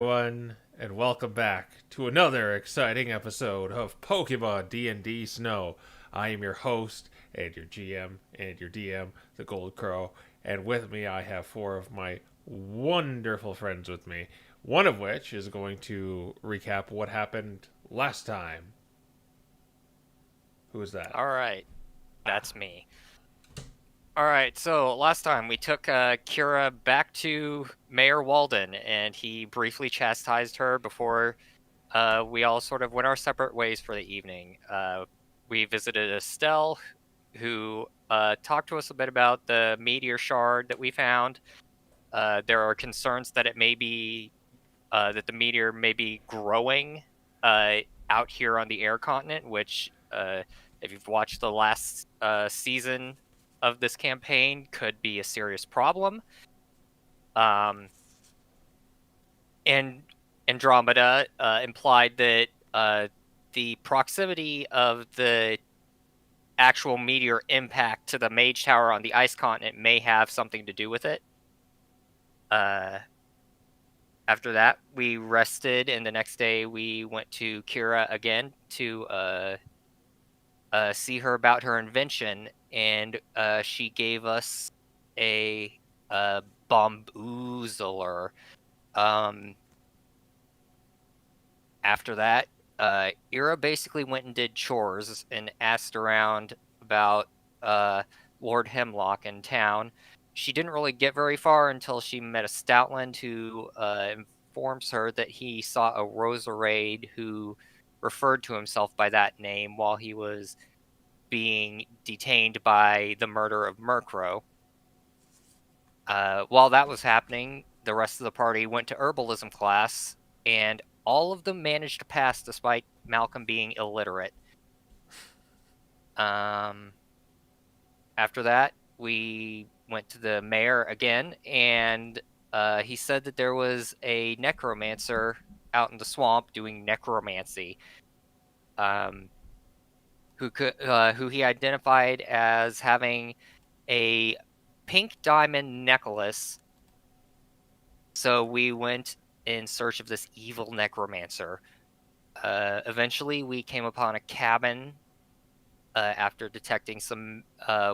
Everyone, and welcome back to another exciting episode of Pokemon D&D Snow. I am your host and your GM and your DM, the Gold Crow, and with me I have four of my wonderful friends with me, one of which is going to recap what happened last time. Who is that? All right, Ah, that's me. All right, so last time we took Kira back to Mayor Walden, and he briefly chastised her before we all sort of went our separate ways for the evening. We visited Estelle, who talked to us a bit about the meteor shard that we found. There are concerns that it may be that the meteor may be growing out here on the air continent, which, if you've watched the last season of this campaign, could be a serious problem. Um, and Andromeda implied that the proximity of the actual meteor impact to the Mage Tower on the ice continent may have something to do with it. Uh, After that, we rested, and the next day we went to Kira again to see her about her invention, and she gave us a bamboozler. Um, After that, Ira basically went and did chores and asked around about Lord Hemlock in town. She didn't really get very far until she met a Stoutland who informs her that he saw a Roserade who referred to himself by that name while he was being detained by the murder of Murkrow. While that was happening, the rest of the party went to herbalism class, and all of them managed to pass despite Malcolm being illiterate. Um, After that, we went to the mayor again, and he said that there was a necromancer out in the swamp doing necromancy, um, who he identified as having a pink diamond necklace. So we went in search of this evil necromancer. Eventually, we came upon a cabin after detecting some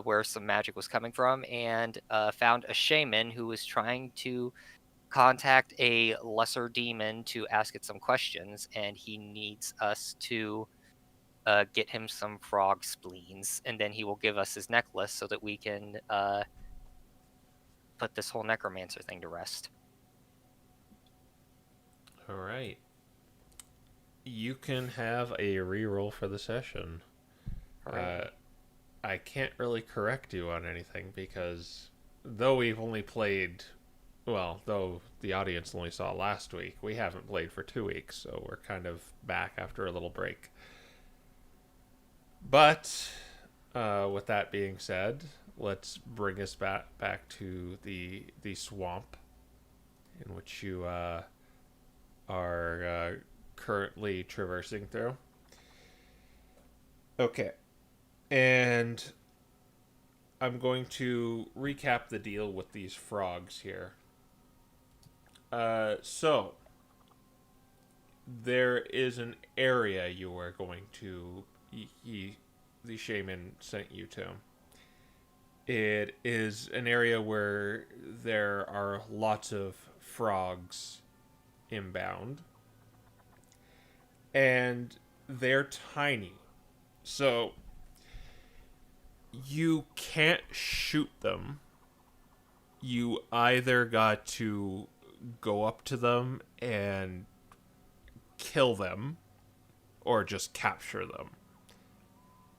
where some magic was coming from, and found a shaman who was trying to contact a lesser demon to ask it some questions, and he needs us to get him some frog spleens, and then he will give us his necklace so that we can put this whole necromancer thing to rest. all right. You can have a reroll for the session. Uh, Hooray. I can't really correct you on anything because though we've only played, well, though the audience only saw last week, we haven't played for 2 weeks, so we're kind of back after a little break. But with that being said, let's bring us back to the swamp in which you are currently traversing through. Okay, and I'm going to recap the deal with these frogs here. So there is an area you are going to. The shaman sent you to. It is an area where there are lots of frogs inbound, and they're tiny. So you can't shoot them. You either got to go up to them and kill them or just capture them.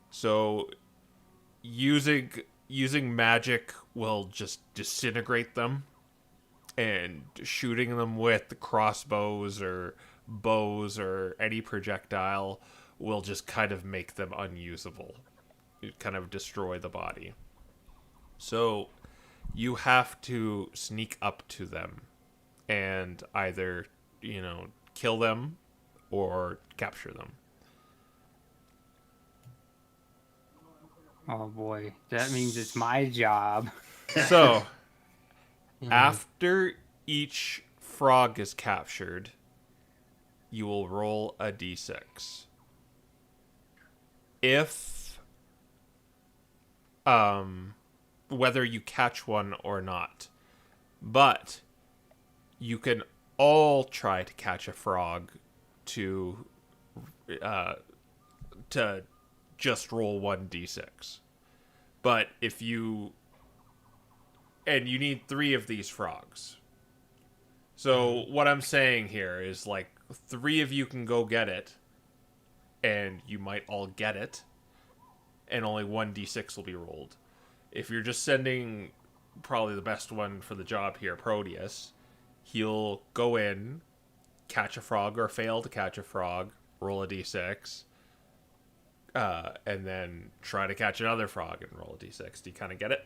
So using magic will just disintegrate them, and shooting them with crossbows or bows or any projectile will just kind of make them unusable. It kind of destroy the body. So you have to sneak up to them and either, kill them or capture them. Oh boy, that means it's my job. So Yeah. after each frog is captured, you will roll a d6. If whether you catch one or not. But you can all try to catch a frog to just roll 1d6. But if you and you need 3 of these frogs. So what I'm saying here is like 3 of you can go get it, and you might all get it, and only 1d6 will be rolled. If you're just sending probably the best one for the job here, Proteus, he'll go in, catch a frog or fail to catch a frog, roll a d6, and then try to catch another frog and roll a d6. Do you kind of get it?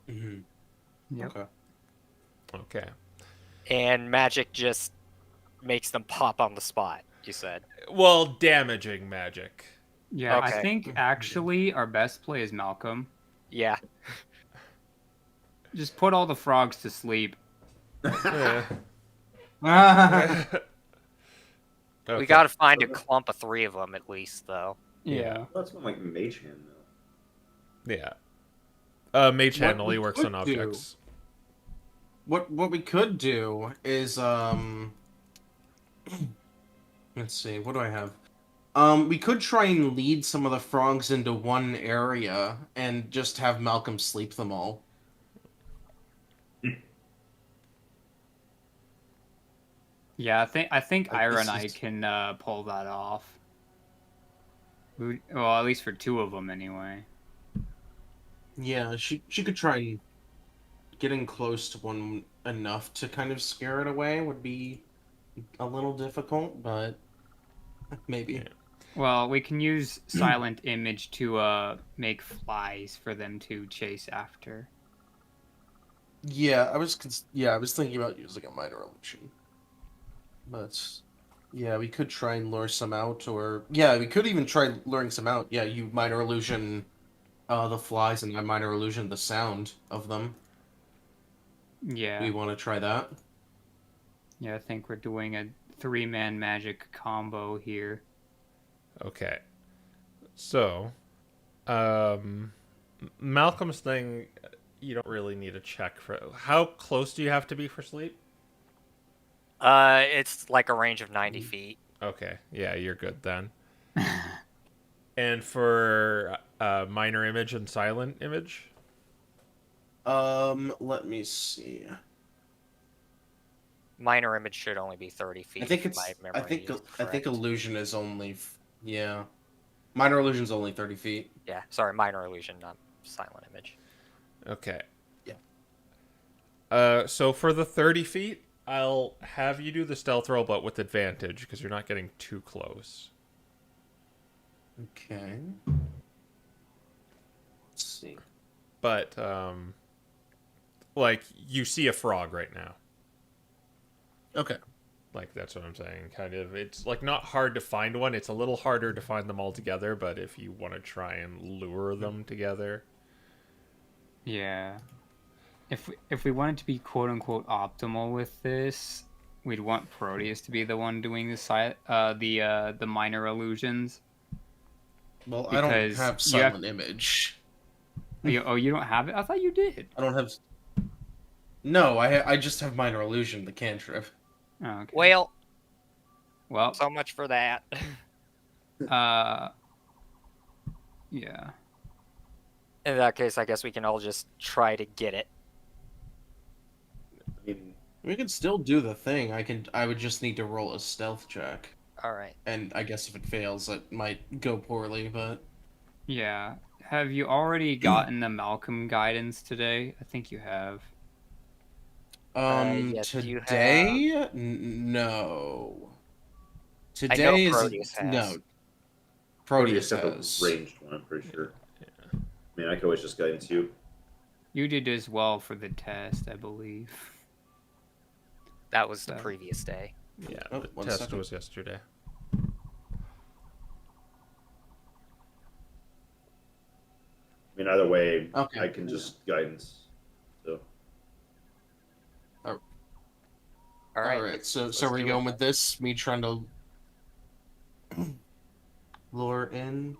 Mm-hmm. Yep. Okay. Okay. And magic just makes them pop on the spot, you said. Well, damaging magic. Yeah, Okay. I think actually our best play is Malcolm. Yeah. Just put all the frogs to sleep. Eh. Well, Okay. We gotta find a clump of 3 of them at least, though. Yeah. That's more like mage hand, though. Yeah. Mage hand What only we works could on do- objects. what we could do is let's see, what do I have? We could try and lead some of the frogs into one area and just have Malcolm sleep them all. Yeah, I think Like, Ira this and I is- can pull that off. Well, at least for 2 of them anyway. Yeah, she could try and getting close to one enough to kind of scare it away would be a little difficult, but maybe. Yeah. Well, we can use silent image to make flies for them to chase after. Yeah, I was thinking about using a minor illusion. But yeah, we could try and lure some out, or yeah, we could even try luring some out. Yeah, you minor illusion the flies, and I minor illusion the sound of them. Yeah. We want to try that. Yeah, I think we're doing a 3-man magic combo here. Okay. So, Malcolm's thing, you don't really need a check for. How close do you have to be for sleep? It's like a range of 90 feet. Okay. Yeah, you're good then. And for minor image and silent image? Let me see. Minor image should only be 30 feet. I think if it's. my I memory think. is I think correct. illusion is only. Yeah, minor illusion's only 30 feet. Yeah, sorry, minor illusion, not silent image. Okay. Yeah. So for the 30 feet, I'll have you do the stealth roll, but with advantage, because you're not getting too close. Okay. Let's see. But, like, you see a frog right now. Okay. Like, that's what I'm saying. Kind of, it's, like, not hard to find one. It's a little harder to find them all together, but if you want to try and lure them together. Yeah. If we wanted to be quote unquote optimal with this, we'd want Proteus to be the one doing the minor illusions. Well, I don't Because have you silent image. You don't have it? I thought you did. I don't have. No, I just have minor illusion, the cantrip. Oh, okay. Well, Well, so much for that. yeah. In that case, I guess we can all just try to get it. I mean, We could still do the thing. I would just need to roll a stealth check, All right. and I guess if it fails, it might go poorly. But Yeah. Have you already gotten the Malcolm guidance today? I think you have. Yes, you today, no. I know Today is Proteus has. no. Proteus Proteus have a has. ranged one, I'm pretty sure. I mean, I could always just guidance you. You did as well for the test, I believe. That was the So- previous day. Yeah, Oh, the one test second. was yesterday. I mean, either way, Okay. I can just guidance. So, All right. Alright, so let's we're do it. going with this, me trying to lure in.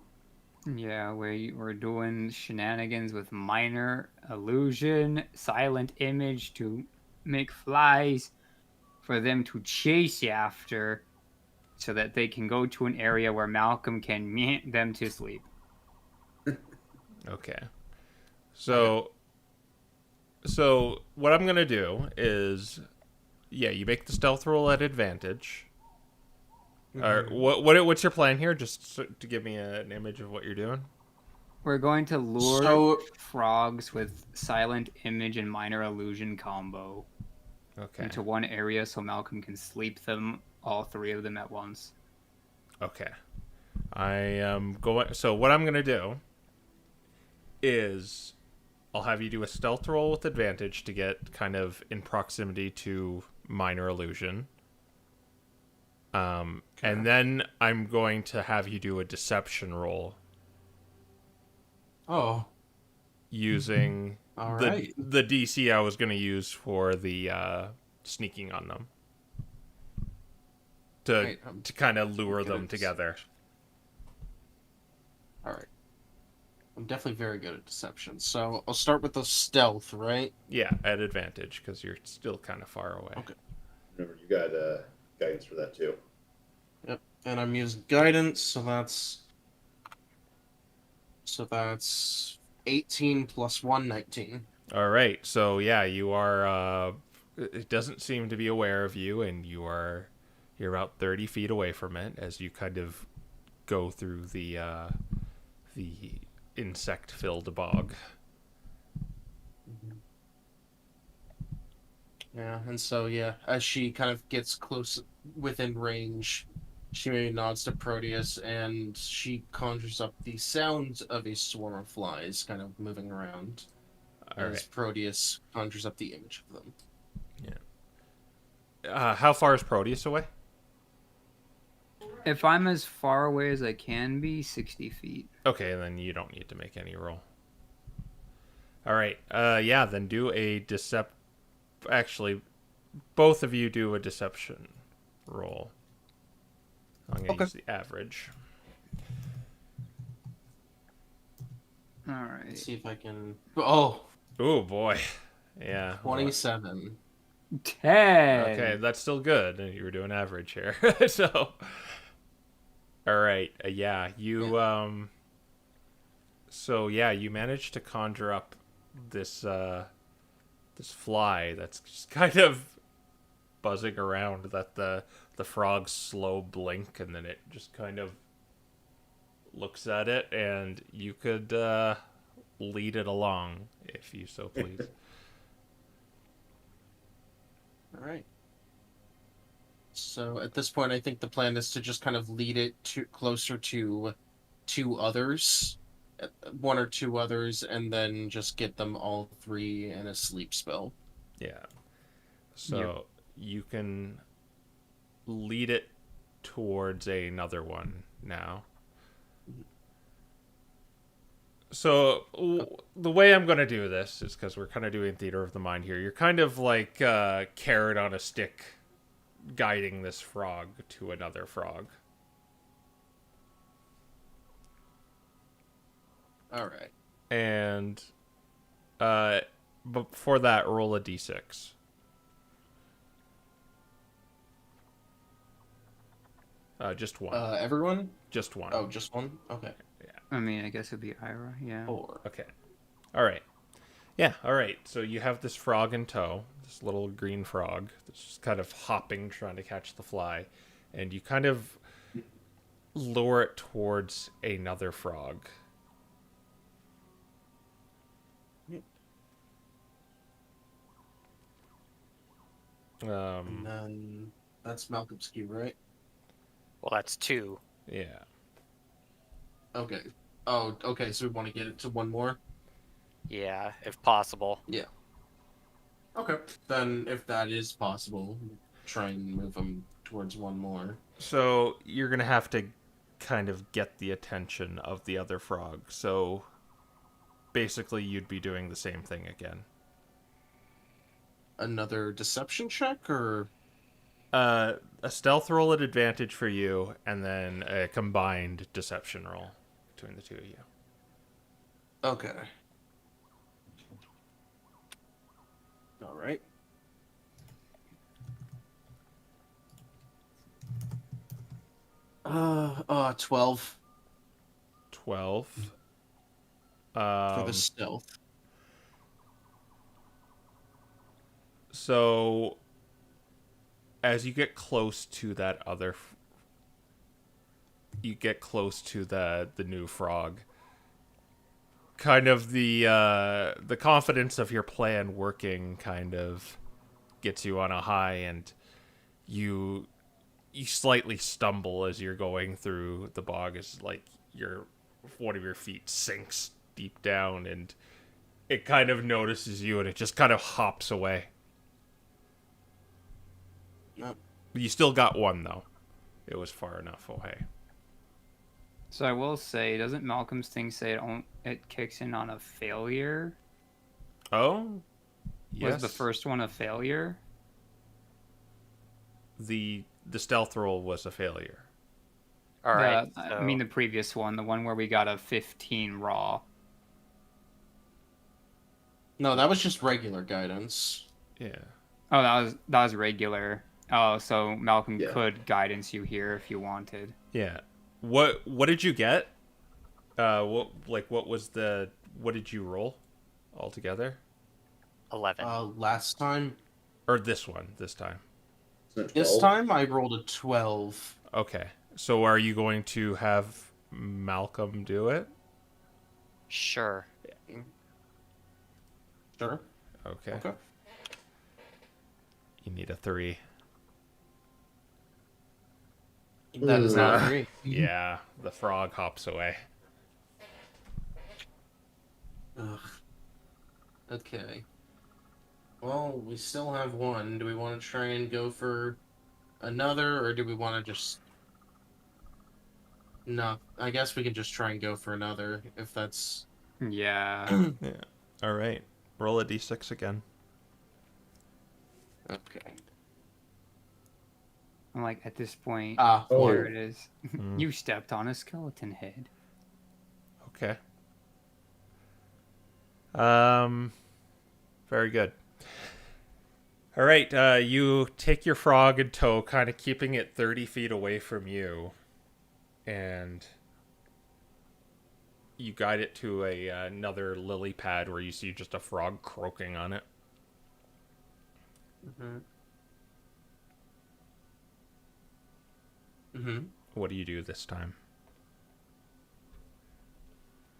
Yeah, we're doing shenanigans with minor illusion, silent image to make flies for them to chase after so that they can go to an area where Malcolm can meh them to sleep. Okay. So what I'm gonna do is, yeah, you make the stealth roll at advantage. Or what's your plan here? Just to give me an image of what you're doing. We're going to lure So- frogs with silent image and minor illusion combo Okay. into one area so Malcolm can sleep them, all three of them at once. Okay. I am going. So what I'm gonna do is, I'll have you do a stealth roll with advantage to get kind of in proximity to minor illusion. And then I'm going to have you do a deception roll Oh, using alright. the DC I was going to use for the sneaking on them to Wait, I'm kind of lure good them at together. Alright. I'm definitely very good at deception. So I'll start with the stealth, right? Yeah, at advantage because you're still kind of far away. Okay. Remember, you got guidance for that too. Yep. And I'm using guidance, so that's 18 plus 1, 19. All right. So yeah, you are. It doesn't seem to be aware of you, and you're about 30 feet away from it as you kind of go through the insect-filled bog. Yeah, and so yeah, as she kind of gets close within range, she maybe nods to Proteus and she conjures up the sound of a swarm of flies kind of moving around. All As right. Proteus conjures up the image of them. How far is Proteus away? If I'm as far away as I can be, 60 feet. Okay, then you don't need to make any roll. All right. Yeah, then do a Actually, both of you do a deception roll. I'm going to use the average. All Let's right. see if I can. Oh, Oh boy. Yeah. 27. 10. Okay, that's still good. You were doing average here. So, all right. Yeah, you so yeah, you managed to conjure up this this fly that's just kind of buzzing around, that the frog's slow blink, and then it just kind of looks at it, and you could lead it along if you so please. All right. So at this point, I think the plan is to just kind of lead it to closer to two others, one or two others, and then just get them all three in a sleep spell. Yeah. So you can lead it towards another one now. So the way I'm going to do this is, because we're kind of doing theater of the mind here, you're kind of like carrot on a stick guiding this frog to another frog. All right. And but before that, roll a d6. Just one. Everyone? Just one. Oh, just one? Okay. I mean, I guess it'd be Ira, yeah. 4. Okay. All right. Yeah, all right. So you have this frog in tow, this little green frog that's just kind of hopping, trying to catch the fly. And you kind of lure it towards another frog. And then that's Malcolm's cue, right? Well, that's 2. Yeah. Okay. Oh, okay. So we want to get it to one more? Yeah, if possible. Yeah. Okay. Then, if that is possible, try and move them towards one more. So you're going to have to kind of get the attention of the other frog. So basically you'd be doing the same thing again. Another deception check, or? A stealth roll at advantage for you, and then a combined deception roll between the two of you. Okay. All right. Uh, 12 12. for the stealth. So, as you get close to that other, you get close to the new frog. Kind of the confidence of your plan working kind of gets you on a high, and you slightly stumble as you're going through the bog, as like one of your feet sinks deep down, and it kind of notices you, and it just kind of hops away. Yep. You still got one though. It was far enough away. So I will say, doesn't Malcolm's thing say it kicks in on a failure? Oh, yes. Was the first one a failure? The stealth roll was a failure. All right. I mean the previous one, the one where we got a 15 raw. No, that was just regular guidance. Yeah. Oh, that was regular. Oh, so Malcolm Yeah. could guidance you here if you wanted. Yeah. What did you get? What did you roll altogether? 11. Last time. Or this time? Isn't it This 12? time I rolled a 12. Okay. So are you going to have Malcolm do it? Sure. Sure. Okay. Okay. You need a 3. That is not 3. Yeah, the frog hops away. Ugh. Okay. Well, we still have one. Do we want to try and go for another, or do we want to just... No, I guess we can just try and go for another, if that's... Yeah. Yeah. All right. Roll a d6 again. Okay. I'm like, at this point, Ah, Oh. here it is. Mm. You stepped on a skeleton head. Okay. Very good. All right, you take your frog in tow, kind of keeping it 30 feet away from you, and you guide it to another lily pad where you see just a frog croaking on it. Mm-hmm. Mm-hmm. What do you do this time?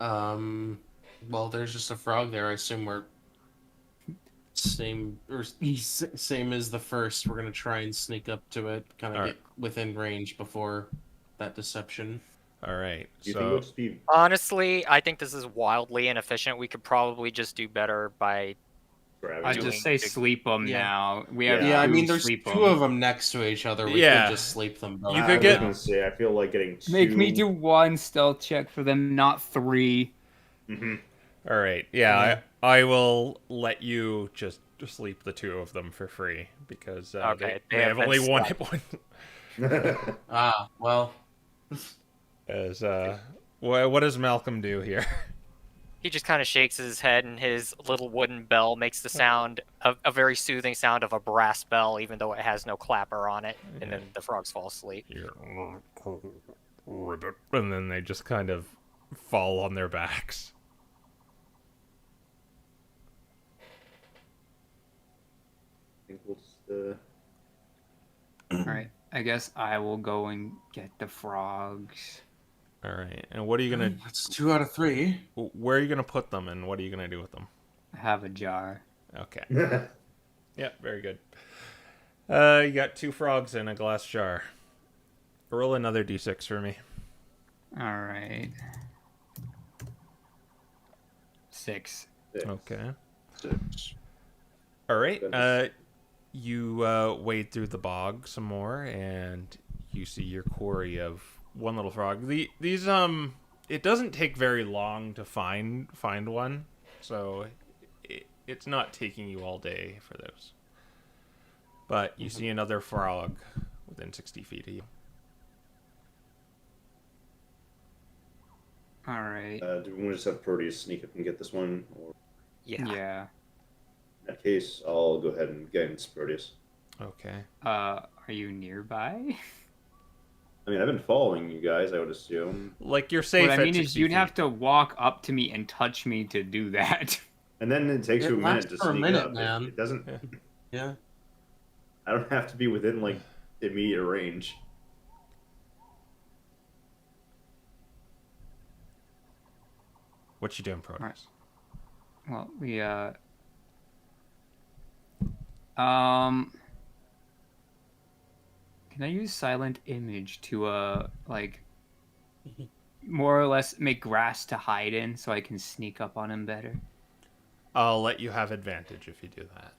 Well, there's just a frog there. I assume we're same as the first. We're gonna try and sneak up to it, kind of Alright. get within range before that deception. All right, Do you think it would so just be Honestly, I think this is wildly inefficient. We could probably just do better by... grabbing I it? just say sleep them Yeah. now. We have Yeah, Yeah, I two mean, there's sleep two of them next to each other. We Yeah. could just sleep them both. You I could was get- gonna say, I feel like getting two... Make me do one stealth check for them, not 3. Mm-hmm. all right, yeah, I will let you just sleep the two of them for free because Okay, they they have have only been one slept. hit point. Ah, well, As what does Malcolm do here? He just kind of shakes his head, and his little wooden bell makes the sound, a very soothing sound of a brass bell, even though it has no clapper on it. And then the frogs fall asleep. And then they just kind of fall on their backs. I think we'll just, Alright, I guess I will go and get the frogs. All right, and what are you gonna? that's 2 out of 3. Where are you gonna put them, and what are you gonna do with them? I have a jar. Okay. Yeah, very good. You got 2 frogs in a glass jar. Roll another d6 for me. Alright. 6. Okay. 6. All right. Goodness. You wade through the bog some more, and you see your quarry of one little frog. These it doesn't take very long to find one, so it's not taking you all day for those. But you see another frog within 60 feet of you. All right. Do we want to just have Proteus sneak up and get this one? Or Yeah. in that case, I'll go ahead and guidance Proteus. Okay. Are you nearby? I mean, I've been following you guys, I would assume. Like, you're safe What I at mean 60 is you'd feet. have to walk up to me and touch me to do that. And then it takes It you a minute lasts to for a sneak minute, up. man. It doesn't... Yeah. I don't have to be within, like, immediate range. What you doing, Proteus? Well, we can I use silent image to like more or less make grass to hide in so I can sneak up on him better? I'll let you have advantage if you do that.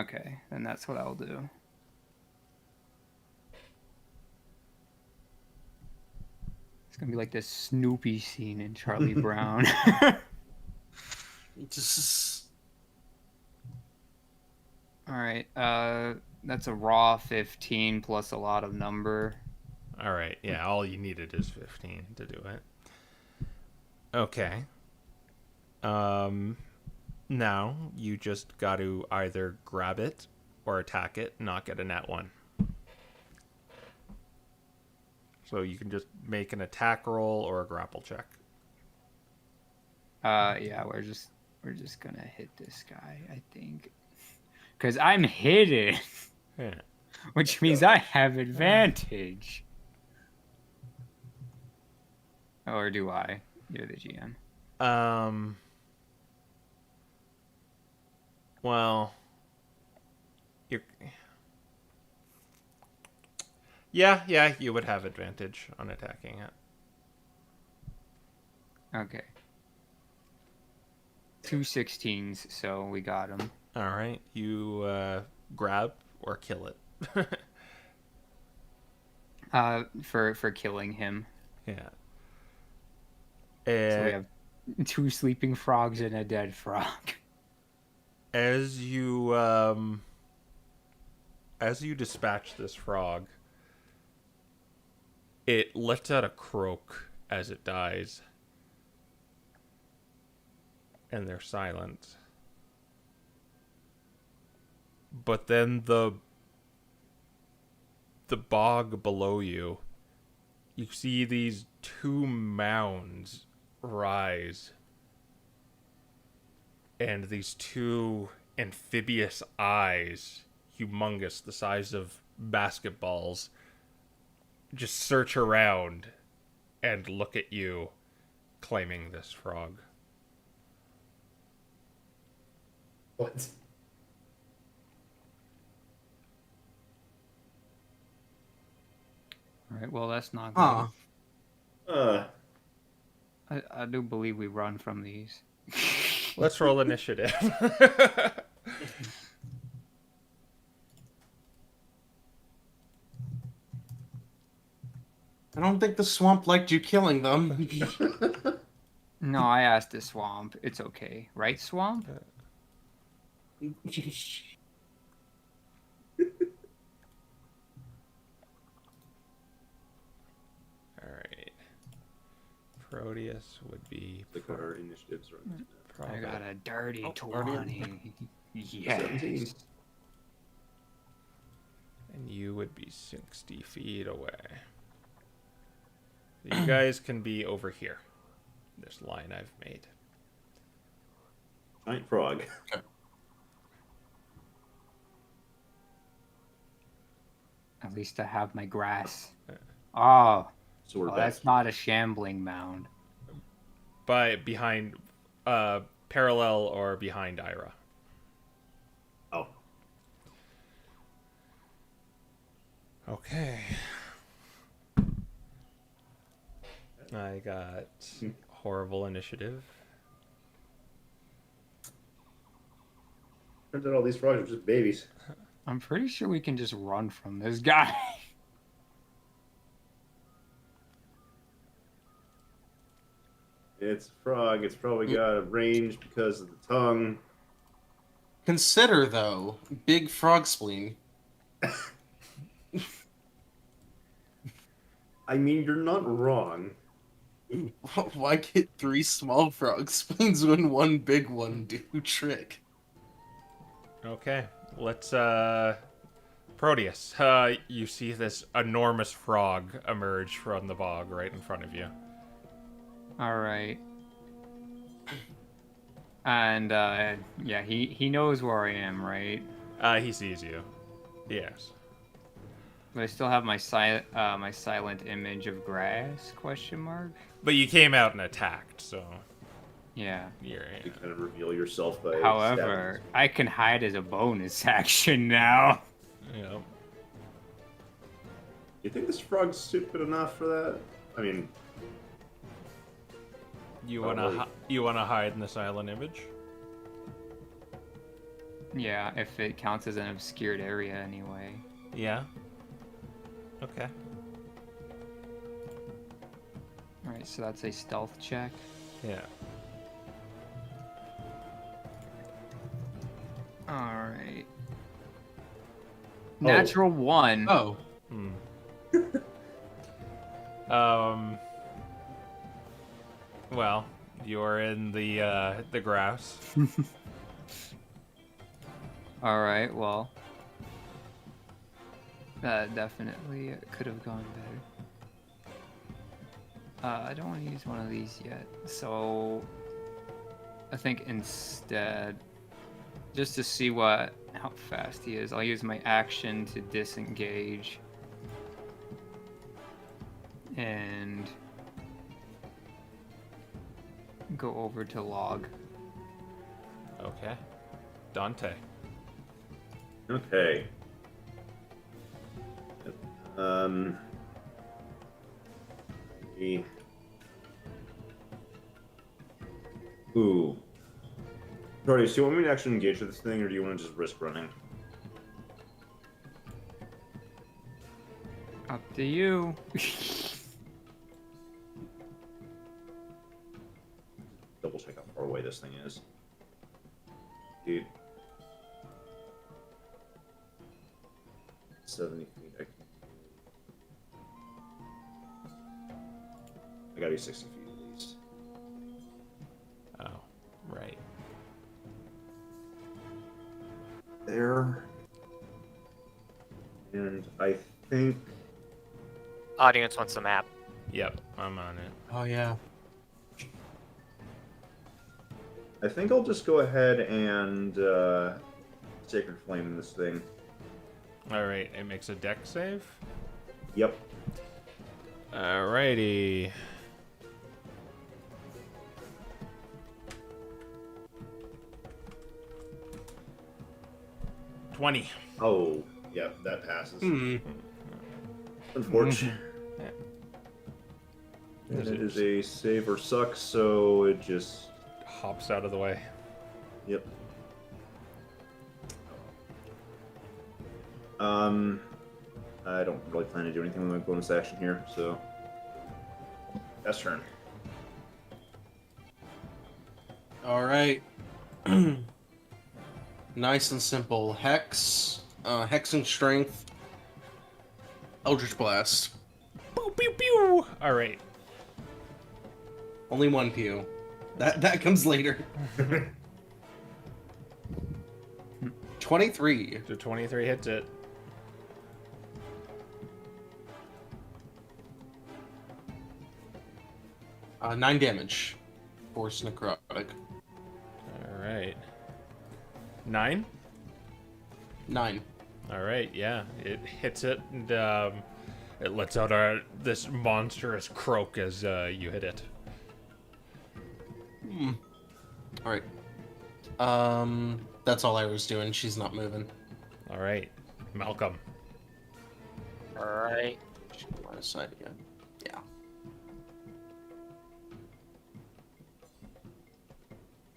Okay, then that's what I'll do. It's gonna be like this Snoopy scene in Charlie Brown. Just... All right, that's a raw 15 plus a lot of number. All right. Yeah, all you needed is 15 to do it. Okay. Now you just got to either grab it or attack it, not get a nat 1. So you can just make an attack roll or a grapple check. Yeah, we're just gonna hit this guy, I think, because I'm hidden, Yeah. which means I have advantage. Or do I? You're the GM. Well, you're... Yeah, you would have advantage on attacking it. Okay. 2 16s, so we got him. All right, you grab or kill it. For killing him. Yeah. So we have 2 sleeping frogs and a dead frog. As you dispatch this frog, it lets out a croak as it dies, and they're silent. But then the bog below you, you see these 2 mounds rise, and these 2 amphibious eyes, humongous, the size of basketballs, just search around and look at you, claiming this frog. What? All right, well, that's not good. Huh. I do believe we run from these. Let's roll initiative. I don't think the swamp liked you killing them. No, I asked the swamp. It's okay. Right, swamp? Alright. Proteus would be... Look at our initiatives right now. I got a dirty Oh, 20. Yes. 17. And you would be 60 feet away. You guys can be over here. This line I've made. Giant frog. At least I have my grass. Oh, So we're well, back. that's not a shambling mound. Behind, parallel or behind Ira. Oh. Okay. I got horrible initiative. Turns out all these frogs are just babies. I'm pretty sure we can just run from this guy. It's a frog. It's probably got a range because of the tongue. Consider, though, big frog spleen. I mean, you're not wrong. Why get 3 small frog spoons when 1 big one do trick? Okay, let's Proteus, you see this enormous frog emerge from the bog right in front of you. All right. And yeah, he knows where I am, right? He sees you. Yes. But I still have my silent image of grass? Question mark. But you came out and attacked, so Yeah. you're. You kind of reveal yourself by. However, I can hide as a bonus action now. Yep. You think this frog's stupid enough for that? I mean, You Probably. wanna hide in the silent image? Yeah, if it counts as an obscured area anyway. Yeah. Okay. Alright, so that's a stealth check. Yeah. Alright. Natural 1. Oh, Hmm. Well, you're in the grass. Alright, well. That definitely could have gone better. I don't want to use one of these yet, so I think instead, just to see how fast he is, I'll use my action to disengage and go over to log. Okay. Dante. okay. the- Ooh. Proteus, do you want me to actually engage with this thing, or do you want to just risk running? Up to you. Double check how far away this thing is. Dude. 70 feet. I gotta be 60 feet at least. Oh, right. There. And I think. Audience wants the map. Yep, I'm on it. oh yeah. I think I'll just go ahead and Sacred Flame this thing. All right, it makes a deck save. Yep. Alrighty. $20. Oh, yeah, that passes. Hmm. Unfortunate. Yeah. And it is a save or suck, so it just. Hops out of the way. Yep. I don't really plan to do anything with my bonus action here, so. That's turn. All right. Nice and simple. Hex, hexing strength, Eldritch Blast. Pew pew pew. All right. Only 1 pew. That comes later. 23. The 23 hits it. Uh, 9 damage. Force necrotic. All right. 9. 9. All right. Yeah, it hits it, and it lets out this monstrous croak as you hit it. All right. That's all I was doing. She's not moving. All right, Malcolm. Alright. She's on my side again. Yeah.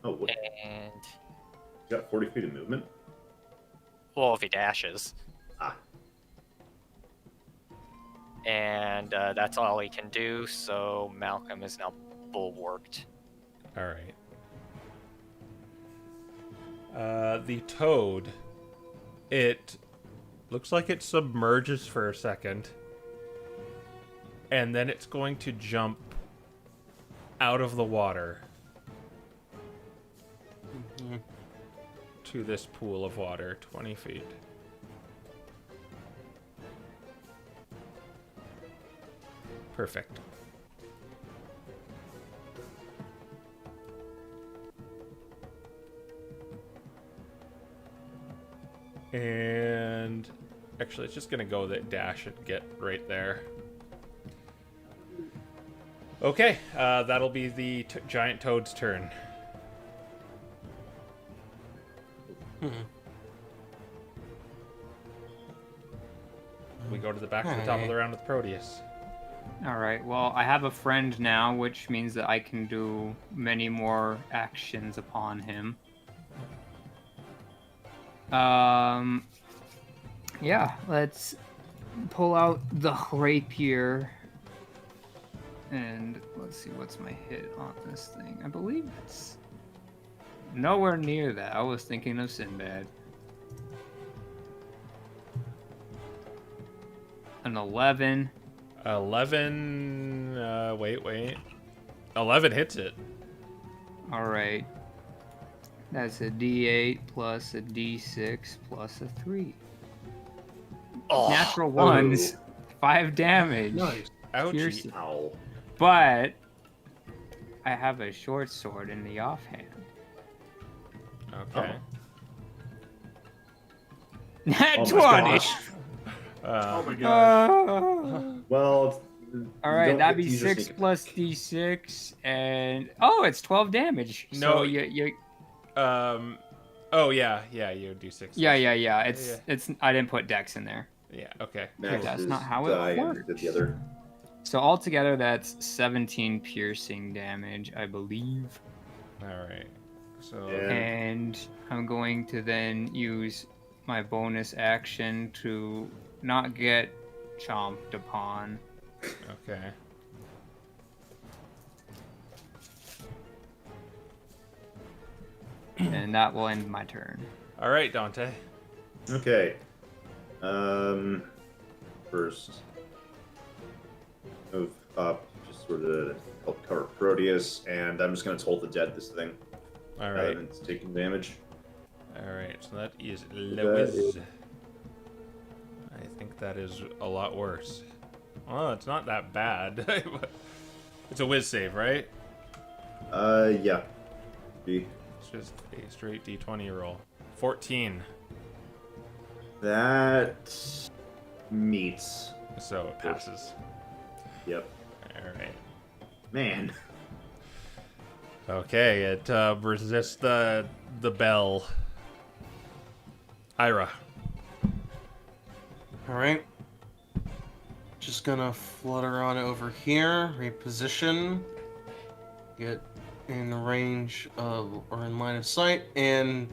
Oh, what? And. You got 40 feet of movement? Well, if he dashes. Ah. And that's all he can do, so Malcolm is now bulwarked. All right. The toad, it Looks like it submerges for a second. And then it's going to jump out of the water to this pool of water, 20 feet. Perfect. And actually, it's just going to go that dash and get right there. Okay, that'll be the giant toad's turn. We go to the back to the top of the round with Proteus. All right. Well, I have a friend now, which means that I can do many more actions upon him. Yeah, let's pull out the rapier. And let's see, what's my hit on this thing? I believe it's nowhere near that. I was thinking of Sinbad. An 11. 11, wait. 11 hits it. All right. That's a D8 plus a D6 plus a 3. Oh, Natural ones, 5 damage. Nice. Ouchie. Piercing. Ow. But I have a short sword in the offhand. Okay. Nat Oh 20! my gosh. Oh my god. Well, All right, don't that'd get be to use your 6 sneak plus D6, and it's 12 damage. No, So you Oh yeah, you do 6. yeah. Yeah. It's I didn't put dex in there. Yeah, okay. Max that's is not how it die and works. did the other. So altogether, that's 17 piercing damage, I believe. All right. So Yeah. And I'm going to then use my bonus action to not get chomped upon. okay. And that will end my turn. All right, Dante. Okay. First, move up, just sort of help cover Proteus, and I'm just gonna toll the dead this thing. All Rather right. than taking damage. All right. So that is That Lewis. is- I think that is a lot worse. Oh, it's not that bad. It's a whiz save, right? Yeah. B. It's just a straight D20 roll. 14. That meets. So it passes. Yep. All right. Man. Okay, it resists the bell. Ira. Alright. Just gonna flutter on over here, reposition, get in range of, or in line of sight, and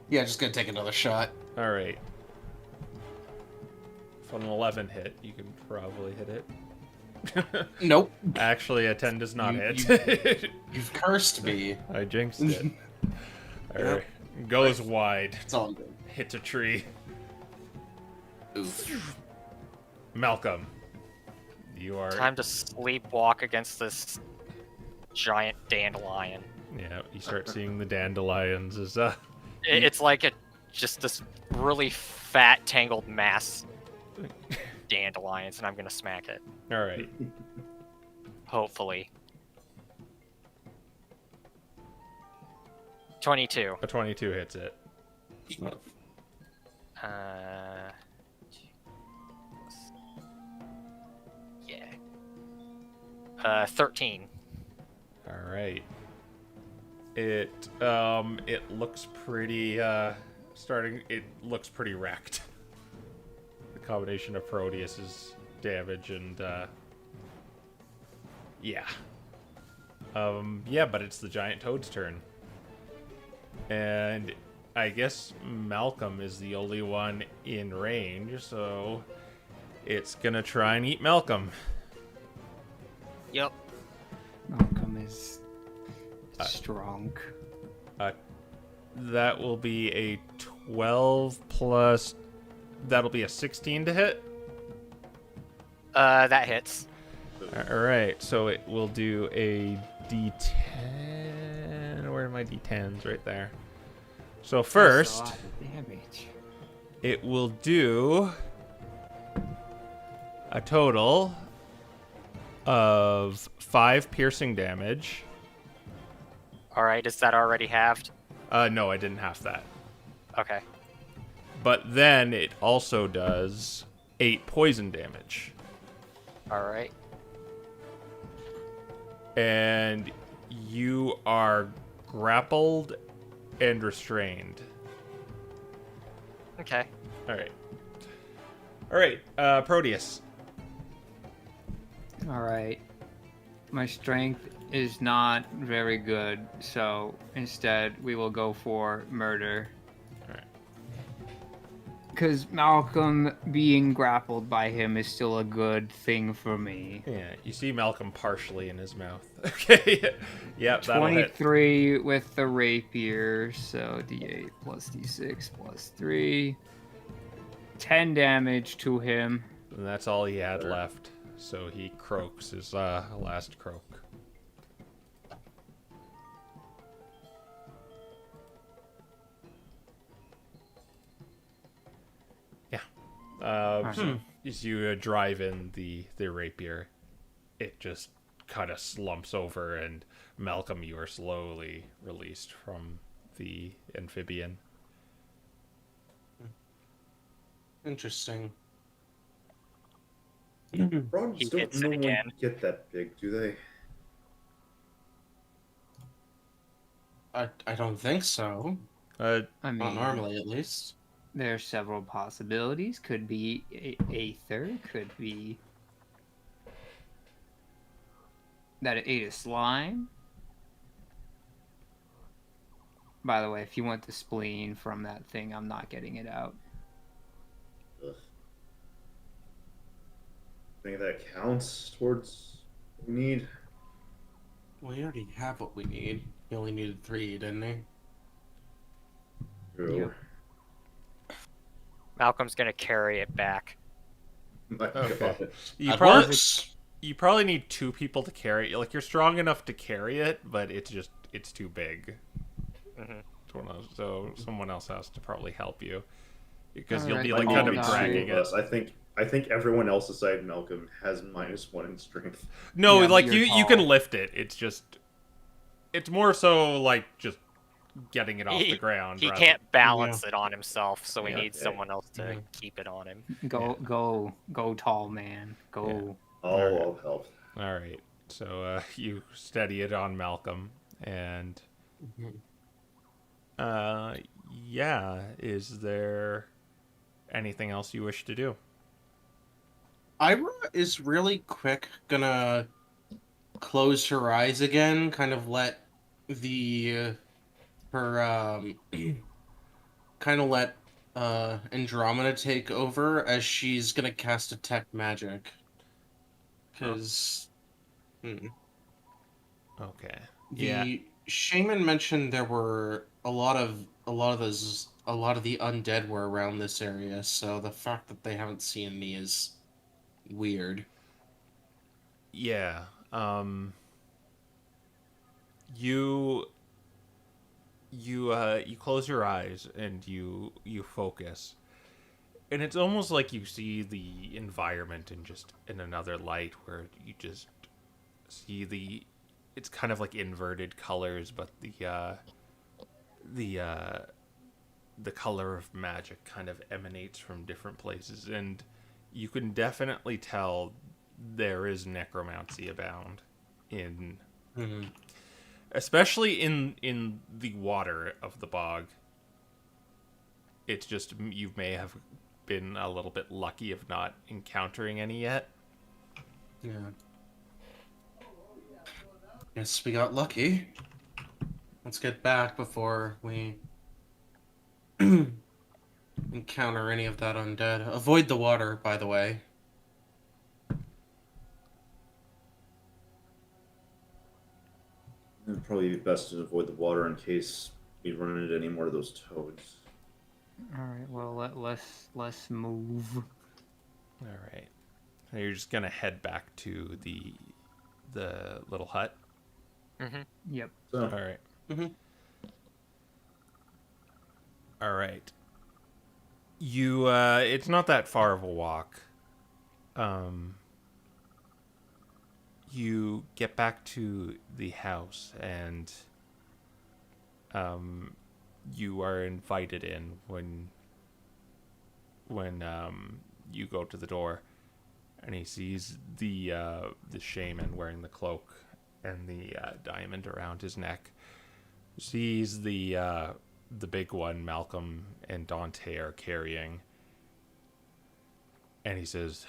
yeah, just gonna take another shot. All right. If an 11 hit, you can probably hit it. Nope. Actually, a 10 does not You- hit. You've cursed me. I jinxed it. All Yep. right. Goes wide. It's all good. Hits a tree. Oof. Malcolm. You are... time to sleepwalk against this giant dandelion. Yeah, you start seeing the dandelions as It's like just this really fat, tangled mass dandelions, and I'm gonna smack it. all right. Hopefully. 22. A 22 hits it. Yeah. 13. All right. It looks pretty it looks pretty wrecked. The combination of Proteus's damage and yeah. Yeah, but it's the giant toad's turn. And I guess Malcolm is the only one in range, so it's gonna try and eat Malcolm. Yep. Malcolm is strong. That will be a 12 plus That'll be a 16 to hit. That hits. All right, so it will do a D10. Where are my D10s? Right there. So That's a first, lot of damage. it will do a total of 5 piercing damage. All right, is that already halved? No, I didn't have that. Okay. But then it also does 8 poison damage. All right. And you are grappled and restrained. Okay. All right, Proteus. All right. My strength is not very good, so instead we will go for murder. All right. Because Malcolm being grappled by him is still a good thing for me. Yeah, you see Malcolm partially in his mouth. Okay. Yep, that'll hit. 23 with the rapier, so d8 plus d6 plus 3. 10 damage to him. And that's all he had left. So he croaks his last croak. Yeah. As you drive in the rapier, it just kind of slumps over, and Malcolm, you are slowly released from the amphibian. Interesting. Frogs He don't hits it normally again. get that big, do they? I don't think so. I Not mean, normally, at least. there are several possibilities. Could be Aether, could be that it ate a slime. By the way, if you want the spleen from that thing, I'm not getting it out. Ugh. Think that counts towards what we need. Well, you already have what we need. He only needed 3, didn't he? True. Malcolm's gonna carry it back. My Okay. God. You That probably works. you probably need 2 people to carry it. Like, you're strong enough to carry it, but it's too big. Hmm. So someone else has to probably help you, because you'll Alright, be like Might kind be of two dragging of it. us. I think everyone else aside Malcolm has -1 in strength. No, Yeah, but like you're you can tall. lift it. It's more so like just getting it off the ground. He rather- can't balance it on himself, so he Yeah. needs someone else to Yeah. keep it on him. Go, tall man. Go. I'll help. All right. So you steady it on Malcolm, and yeah. Is there anything else you wish to do? Ira is really quick gonna close her eyes again, kind of let Andromeda take over, as she's gonna cast detect magic. Because Okay. the Yeah. shaman mentioned there were a lot of the undead were around this area, so the fact that they haven't seen me is weird. Yeah. You close your eyes and you focus, and it's almost like you see the environment in another light, where you just see it's kind of like inverted colors, but the color of magic kind of emanates from different places, and you can definitely tell there is necromancy abound in, Mhm. especially in the water of the bog. It's just, you may have been a little bit lucky of not encountering any yet. Yeah. Guess we got lucky. Let's get back before we encounter any of that undead. Avoid the water, by the way. It'd probably be best to avoid the water in case we run into any more of those toads. All right. Well, let's move. All right. So you're just gonna head back to the little hut. Mm-hmm. Yep. So, All right. Mm-hmm. All right. You it's not that far of a walk. You get back to the house and you are invited in when you go to the door, and he sees the shaman wearing the cloak and the diamond around his neck. Sees the big one Malcolm and Dante are carrying, and he says,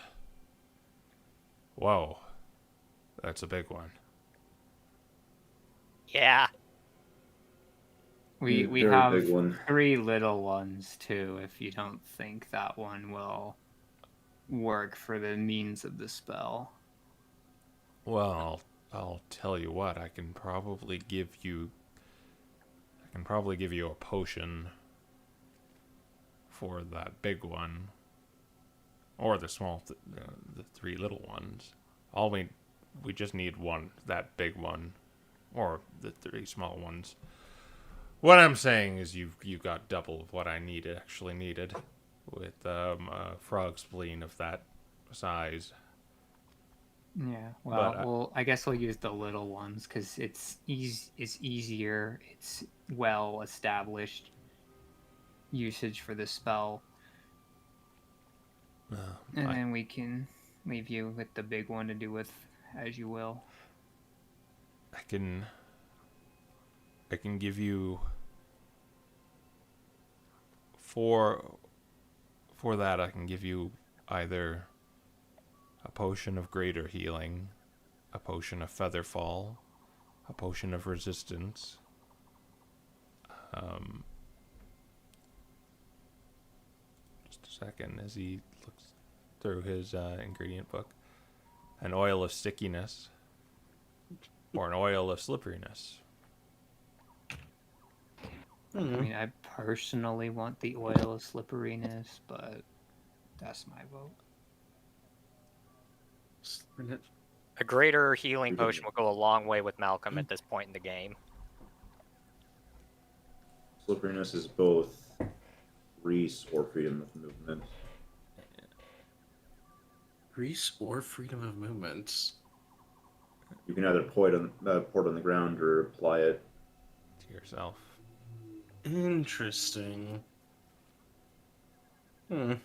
"Whoa, that's a big one." Yeah. We very have big one. 3 little ones too. If you don't think that one will work for the means of the spell. Well, I'll tell you what. I can probably give you a potion for that big one, or the the 3 little ones. All we just need one, that big one, or the 3 small ones. What I'm saying is you got double of what I actually needed, with a frog spleen of that size. Yeah. But Well, I guess we'll use the little ones because it's easier. It's well established usage for the spell, and then we can leave you with the big one to do with as you will. I can give you for that. I can give you either a potion of greater healing, a potion of featherfall, a potion of resistance. Just a second as he looks through his ingredient book. An oil of stickiness, or an oil of slipperiness. I mean, I personally want the oil of slipperiness, but that's my vote. A greater healing potion will go a long way with Malcolm at this point in the game. Slipperiness is both grease or freedom of movement. Grease or freedom of movement. You can either pour it on the ground or apply it To yourself. Interesting. I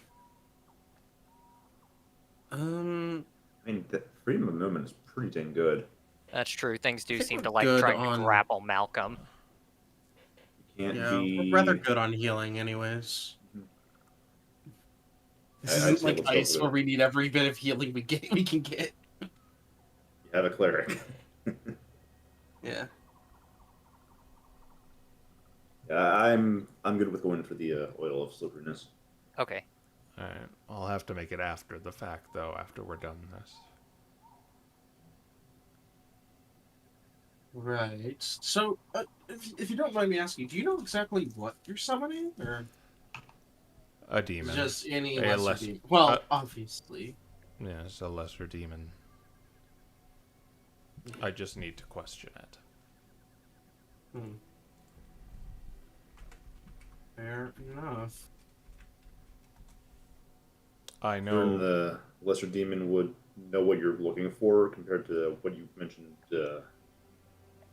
mean, the freedom of movement is pretty dang good. That's true. Things do think seem we're to like good trying on- to grapple Malcolm. You can't Yeah, be we're rather good on healing, anyways. This I'd isn't say like let's go ice for where it. we need every bit of healing we can get. You have a cleric. Yeah. I'm good with going for the oil of slipperiness. Okay. Alright. I'll have to make it after the fact, though, after we're done this. Right. So, if you don't mind me asking, do you know exactly what you're summoning, or A demon. just any A lesser demon? Well, obviously. Yeah, it's a lesser demon. I just need to question it. Fair enough. I And know. the lesser demon would know what you're looking for compared to what you mentioned.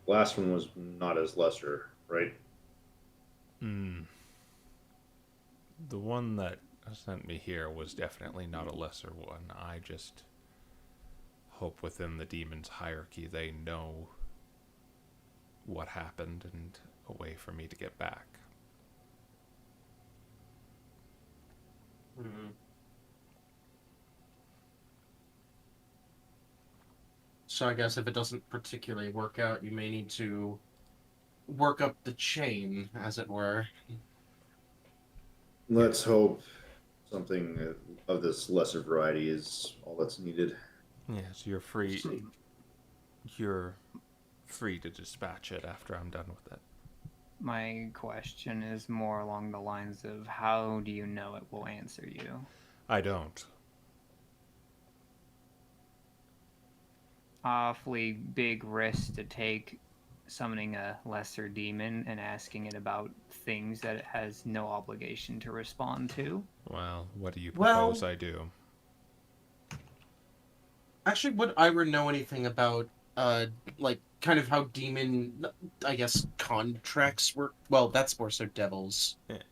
Last one was not as lesser, right? The one that sent me here was definitely not a lesser one. I just hope within the demon's hierarchy they know what happened and a way for me to get back. So I guess if it doesn't particularly work out, you may need to work up the chain, as it were. Let's hope something of this lesser variety is all that's needed. Yes, you're free. You're free to dispatch it after I'm done with it. My question is more along the lines of how do you know it will answer you? I don't. Awfully big risk to take summoning a lesser demon and asking it about things that it has no obligation to respond to. Well, what do you Well- propose I do? Actually, would Ira know anything about, like, kind of how demon, I guess, contracts work? Well, that's more so devils. Yeah.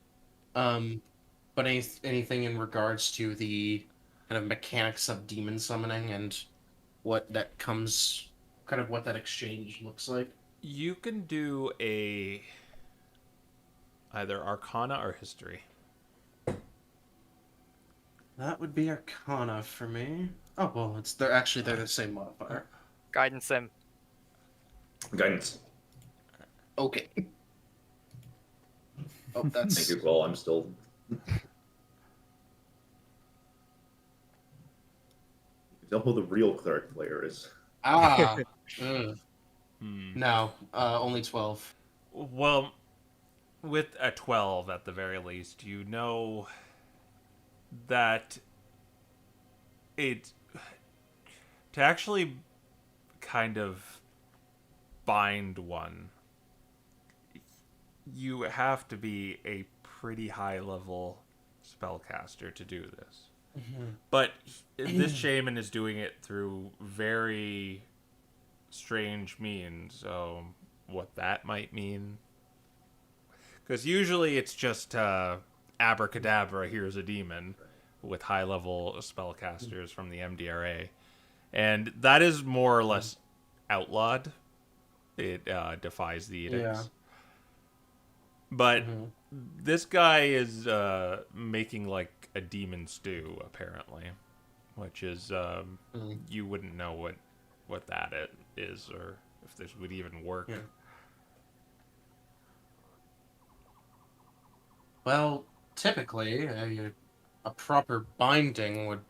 But anything in regards to the kind of mechanics of demon summoning and what that comes, kind of what that exchange looks like? You can do either Arcana or History. That would be Arcana for me. Oh, well, they're the same modifier. Guidance sim. Guidance. Okay. Oh, Thank that's... you, Well, I'm still. You know who the real cleric player is. Ah. Ugh. Hmm. No, only 12. Well, with a 12 at the very least, you know that it to actually kind of bind one, you have to be a pretty high level spellcaster to do this. Mm-hmm. But this shaman is doing it through very strange means, so what that might mean. Because usually it's just abracadabra, here's a demon, with high level spellcasters from the MDRA. And that is more or less outlawed. It defies the edicts. Yeah. But Mhm. this guy is making like a demon stew, apparently, which is you wouldn't know what that is or if this would even work. Yeah. Well, typically, a proper binding would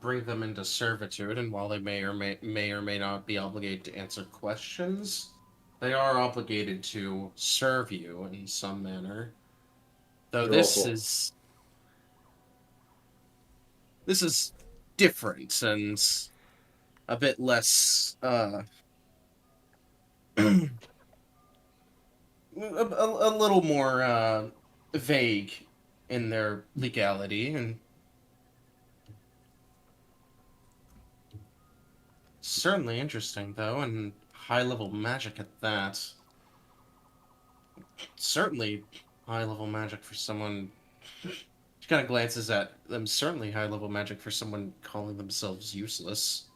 bring them into servitude, and while they may or may not be obligated to answer questions, they are obligated to serve you in some manner. Though They're also- this is different and a bit less a little more vague in their legality, and certainly interesting though, and high level magic at that. Certainly high level magic for someone. She kind of glances at them. Certainly high level magic for someone calling themselves useless.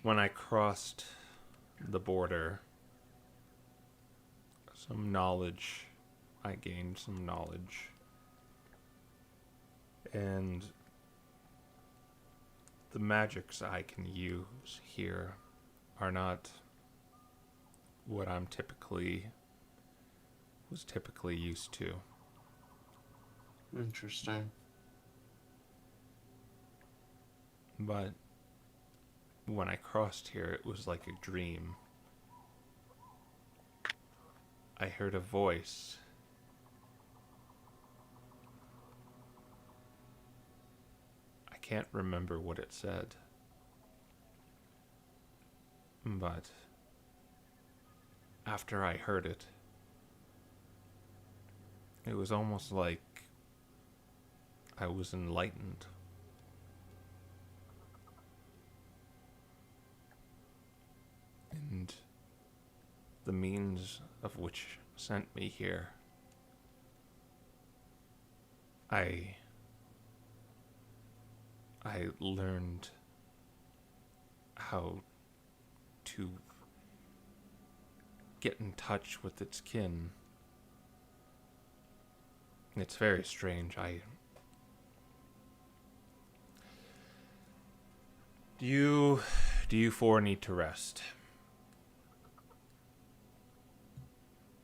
When I crossed the border, I gained some knowledge. And the magics I can use here are not what was typically used to. Interesting. But when I crossed here, it was like a dream. I heard a voice. I can't remember what it said. But after I heard it, it was almost like I was enlightened. And the means of which sent me here, I learned how to get in touch with its kin. It's very strange. Do you four need to rest?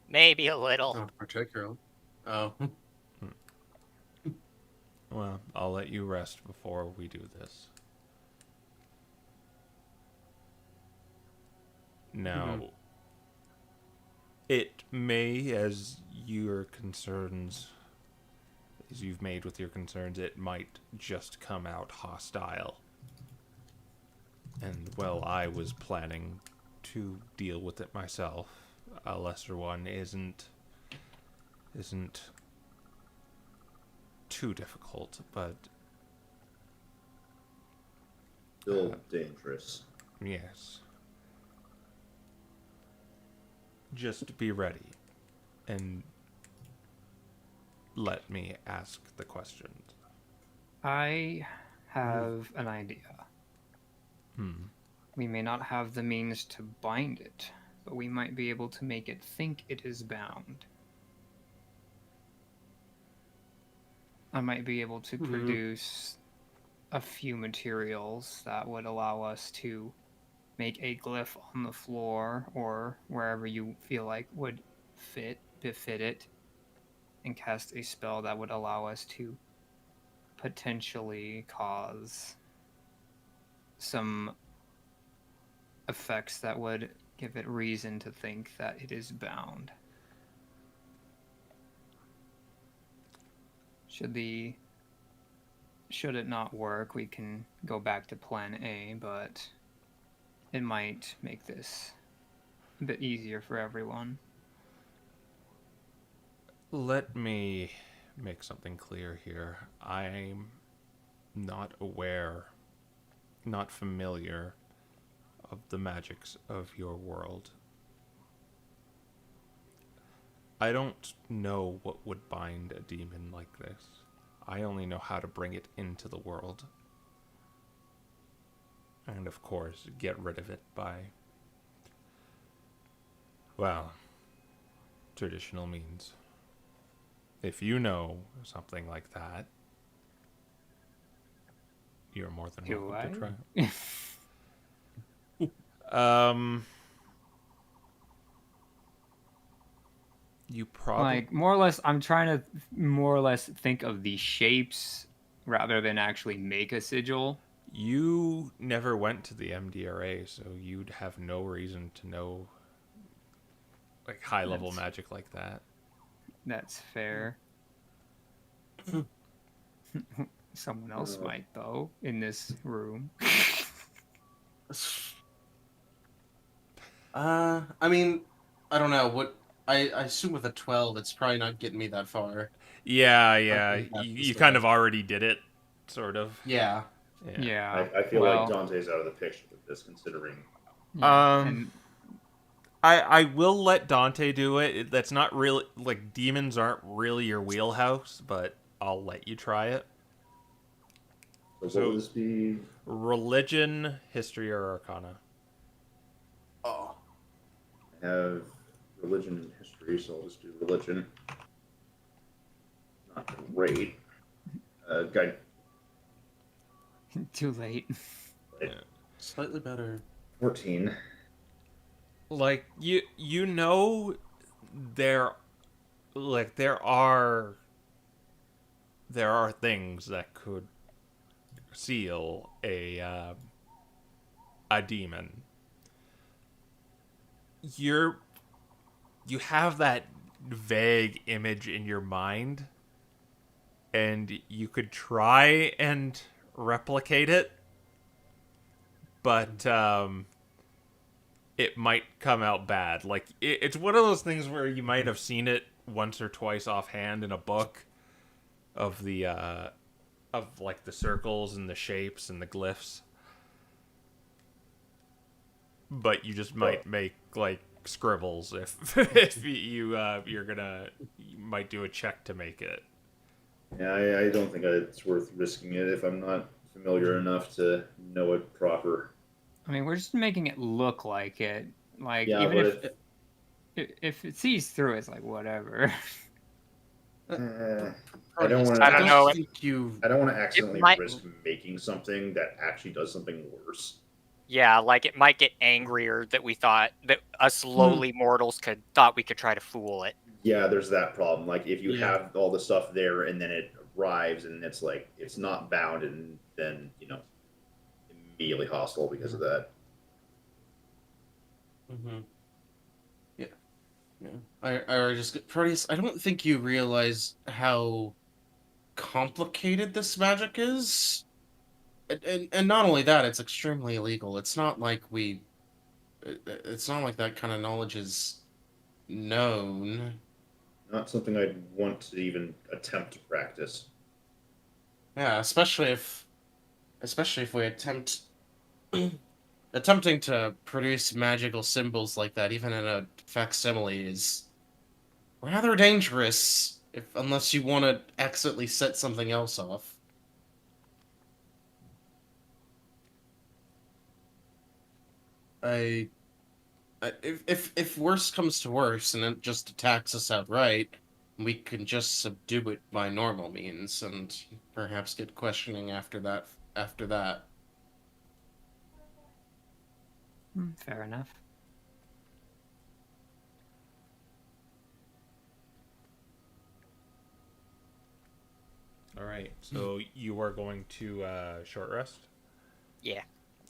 Maybe a little. Not particularly. Oh. Well, I'll let you rest before we do this. Now, It may, as your concerns, as you've made with your concerns, it might just come out hostile. And, well, I was planning to deal with it myself. A lesser one isn't too difficult, but Still dangerous. yes. Just be ready and let me ask the questions. I have an idea. Hmm. We may not have the means to bind it, but we might be able to make it think it is bound. I might be able to produce a few materials that would allow us to make a glyph on the floor or wherever you feel like would befit it, and cast a spell that would allow us to potentially cause some effects that would give it reason to think that it is bound. Should it not work, we can go back to plan A, but it might make this a bit easier for everyone. Let me make something clear here. I'm not aware, not familiar of the magics of your world. I don't know what would bind a demon like this. I only know how to bring it into the world. And of course, get rid of it by, well, traditional means. If you know something like that, you're more than Do welcome to I? try. You probably Like, more or less, I'm trying to more or less think of the shapes rather than actually make a sigil. you never went to the MDRA, so you'd have no reason to know like high level That's- magic like that. That's fair. Someone else might, though, in this room. I mean, I don't know. I assume with a 12, it's probably not getting me that far. Yeah, Okay, you kind of already did it, sort of. Yeah. Yeah. I feel well, like Dante's out of the picture with this, considering. yeah, Um, I will let Dante do it. That's not really like demons aren't really your wheelhouse, but I'll let you try it. So, So- what would this be? Religion, history, or arcana? Oh. I have religion and history, so I'll just do religion. Not great. Guide. too late. Slightly better. 14. Like you know there like there are things that could seal a demon. You have that vague image in your mind, and you could try and replicate it, but it might come out bad. Like it's one of those things where you might have seen it once or twice offhand in a book of the of like the circles and the shapes and the glyphs, but you just might make like scribbles if if you might do a check to make it. Yeah, I don't think it's worth risking it if I'm not familiar enough to know it proper. I mean, we're just making it look like it. Like, Yeah, even but if it sees through, it's like, whatever. I don't want I don't know. think you. I don't want to accidentally might- risk making something that actually does something worse. Yeah, like it might get angrier that we thought that us lowly mortals thought we could try to fool it. Yeah, there's that problem. Like if you Yeah. have all the stuff there and then it arrives and it's like it's not bound and then immediately hostile because of that. Mm-hmm. Yeah. I just Proteus. I don't think you realize how complicated this magic is, and not only that, it's extremely illegal. It's not like it's not like that kind of knowledge is known. Not something I'd want to even attempt to practice. Yeah, especially if we attempting to produce magical symbols like that, even in a facsimile, is rather dangerous. Unless you want to accidentally set something else off. I if worse comes to worse and it just attacks us outright, we can just subdue it by normal means and perhaps get questioning after that. After that, Fair enough. All right. So you are going to short rest? Yeah.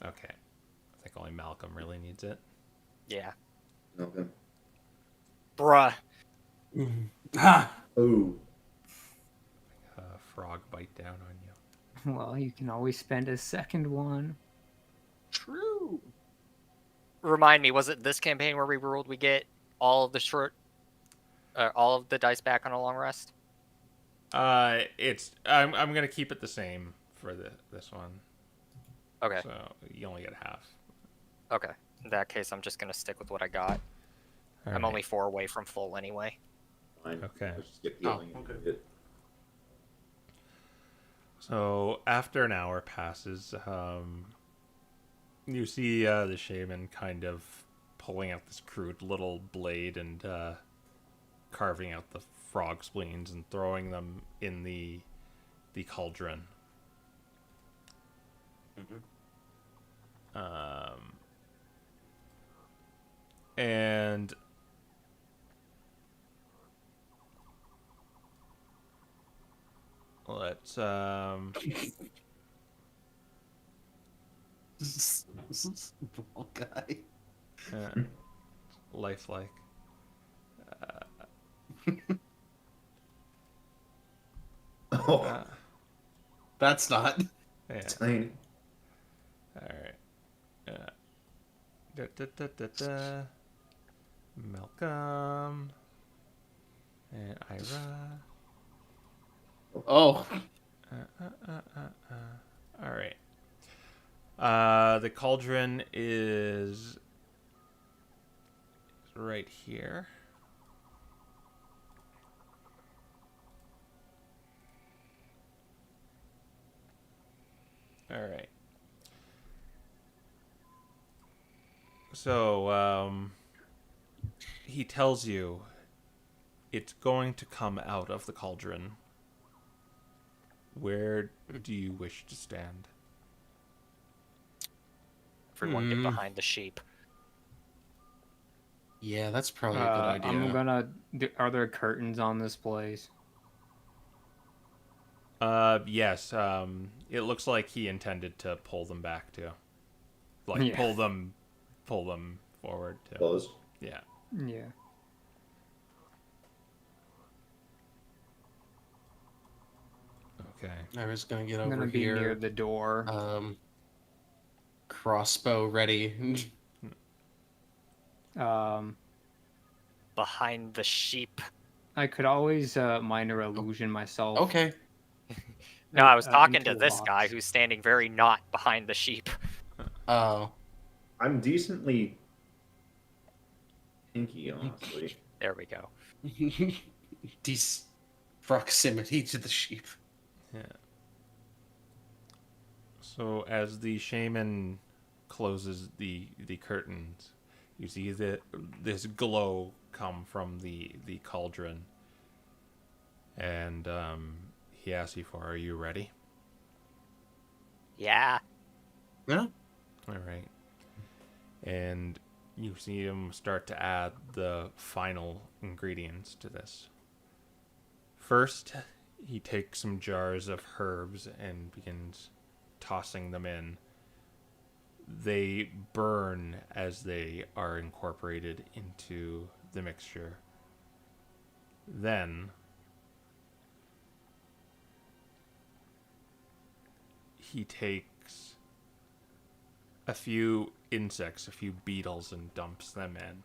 Okay. I think only Malcolm really needs it. Yeah. Okay. Bruh. ha! Oh, Frog bite down on you. Well, you can always spend a second one. True. Remind me, was it this campaign where we ruled we get all of the all of the dice back on a long rest? I'm gonna keep it the same for this one. Okay. So you only get half. Okay. In that case, I'm just gonna stick with what I got. All I'm right. only 4 away from full anyway. fine. Okay. Let's just get healing. Oh, okay. and hit. So after an hour passes, you see the shaman kind of pulling out this crude little blade and carving out the frog spleens and throwing them in the cauldron. And let's This is a ball guy. lifelike. Oh, That's not. Yeah. tiny. All right. Da, da, da, da, da. Malcolm and Ira. Oh. All right. The cauldron is right here. All right. So, he tells you it's going to come out of the cauldron. Where do you wish to stand? Everyone get behind the sheep. Yeah, that's probably a good idea. I'm gonna. Are there curtains on this place? Yes. It looks like he intended to pull them back too. Like Yeah. pull them forward too. Close. Yeah. Yeah. Okay. I was gonna get I'm over gonna be here. near the door. Crossbow ready. Behind the sheep. I could always minor illusion myself. Okay. No, I was talking into to a this box. guy who's standing very not behind the sheep. Oh. I'm decently pinky, honestly. There we go. These proximity to the sheep. Yeah. So as the shaman closes the curtains, you see this glow come from the cauldron, and he asks you for, "Are you ready?" Yeah. Yeah. All right. And you see him start to add the final ingredients to this. First, he takes some jars of herbs and begins tossing them in. They burn as they are incorporated into the mixture, Then he takes a few insects, a few beetles, and dumps them in.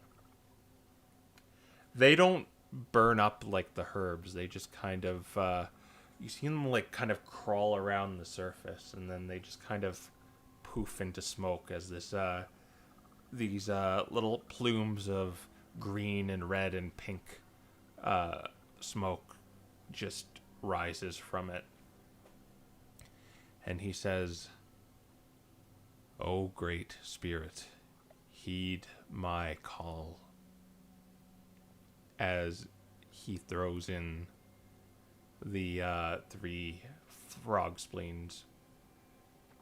They don't burn up like the herbs. They just kind of, you see them like kind of crawl around the surface, and then they just kind of poof into smoke as these little plumes of green and red and pink smoke just rises from it. And he says, "O great spirit, heed my call," as he throws in the 3 frog spleens.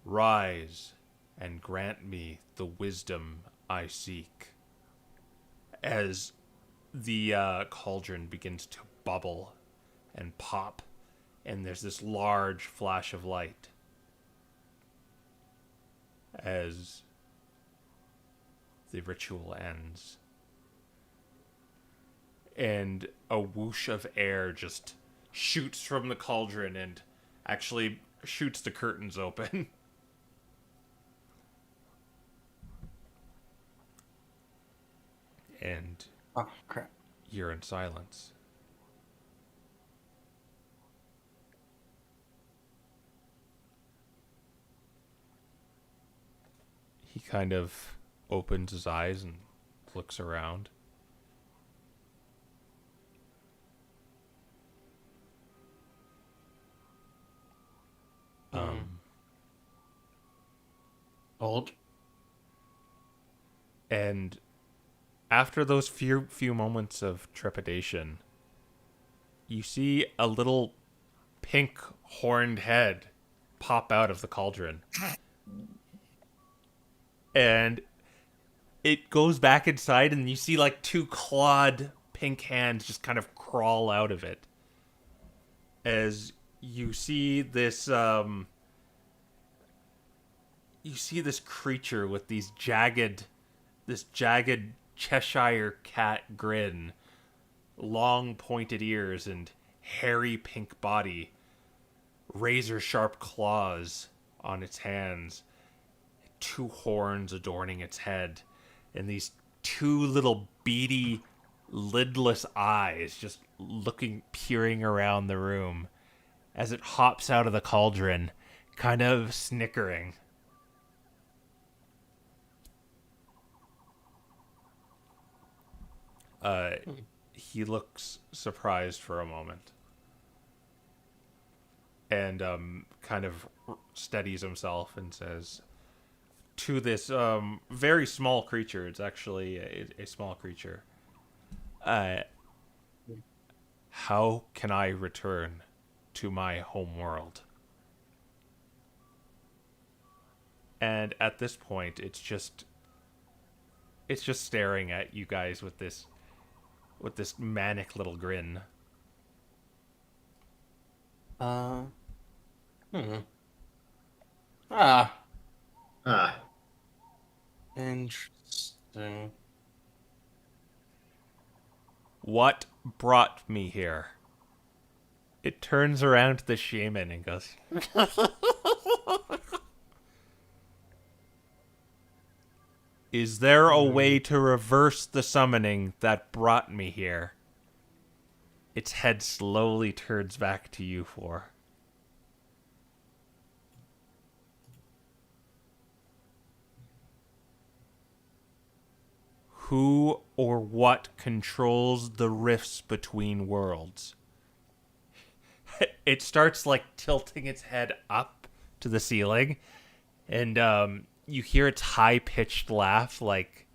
"Rise and grant me the wisdom I seek." As the cauldron begins to bubble and pop, and there's this large flash of light as the ritual ends. And a whoosh of air just shoots from the cauldron and actually shoots the curtains open. And Oh, crap. you're in silence. He kind of opens his eyes and looks around. Hold. And after those few moments of trepidation, you see a little pink horned head pop out of the cauldron. And it goes back inside, and you see like 2 clawed pink hands just kind of crawl out of it. As you see this creature with this jagged Cheshire cat grin, long pointed ears, and hairy pink body, razor sharp claws on its hands, 2 horns adorning its head, and these 2 little beady, lidless eyes just peering around the room as it hops out of the cauldron, kind of snickering. He looks surprised for a moment and kind of steadies himself and says to this very small creature, it's actually a small creature, "How can I return to my home world?" And at this point, it's just staring at you guys with this manic little grin. Ah. Ah, Interesting. "What brought me here?" It turns around to the shaman and goes, "Is there a way to reverse the summoning that brought me here?" Its head slowly turns back to you four. "Who or what controls the rifts between worlds?" It starts like tilting its head up to the ceiling, and you hear its high-pitched laugh, like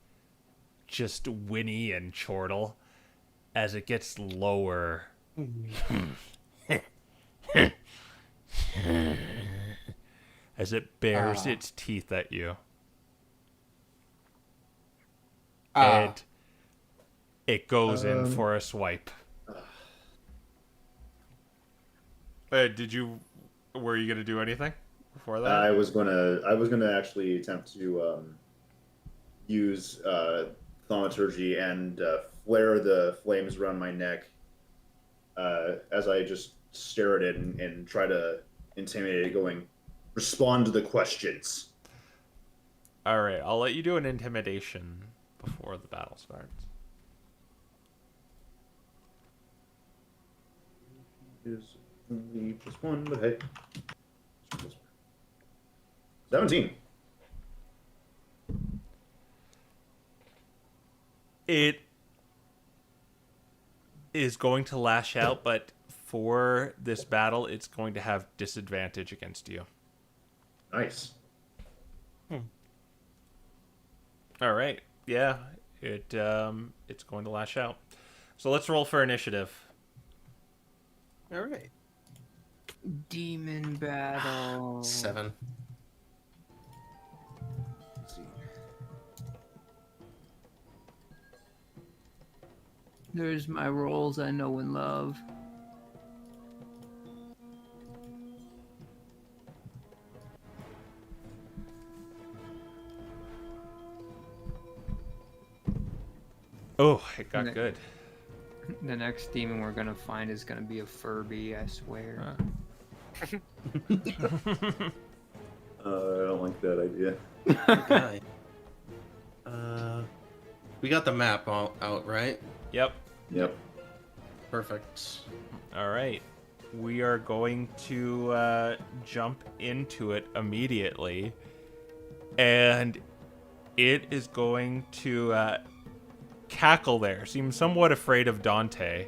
just whinny and chortle, as it gets lower. As it bares its teeth at you. And it goes in for a swipe. Were you gonna do anything before that? I was gonna actually attempt to use thaumaturgy and flare the flames around my neck as I just stare at it and try to intimidate it, going, "Respond to the questions." All right, I'll let you do an intimidation before the battle starts. Is only +1, but hey. 17. It is going to lash out, but for this battle, it's going to have disadvantage against you. Nice. All right, yeah, it's going to lash out. So let's roll for initiative. All right. Demon battle. 7. Let's see. There's my rolls I know and love. Oh, it got Okay. good. The next demon we're gonna find is gonna be a Furby, I swear. I don't like that idea. Okay. We got the map out, right? Yep. Yep. Perfect. All right. We are going to jump into it immediately. And it is going to cackle there. Seems somewhat afraid of Dante.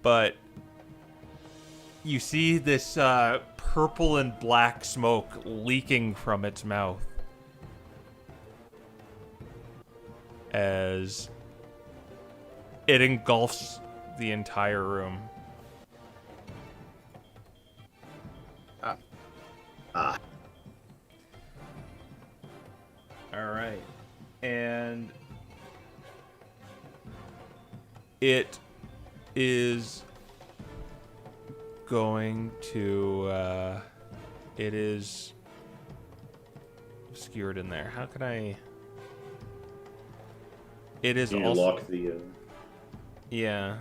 But you see this purple and black smoke leaking from its mouth as it engulfs the entire room. Ah. All right. And it is going to it is obscured in there. How can I? It is You need to also lock the. yeah.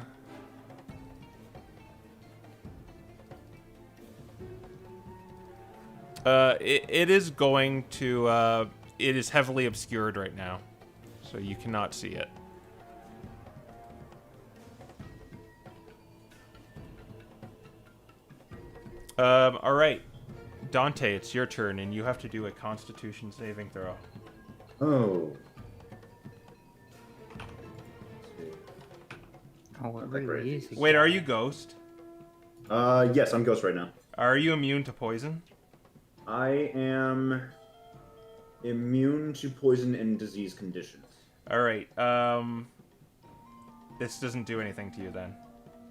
It is going to it is heavily obscured right now, so you cannot see it. All right, Dante, it's your turn, and you have to do a Constitution saving throw. Oh. Oh, it Not that great. really is. Wait, are you Ghost? Yes, I'm Ghost right now. Are you immune to poison? I am immune to poison and disease conditions. All right. This doesn't do anything to you then.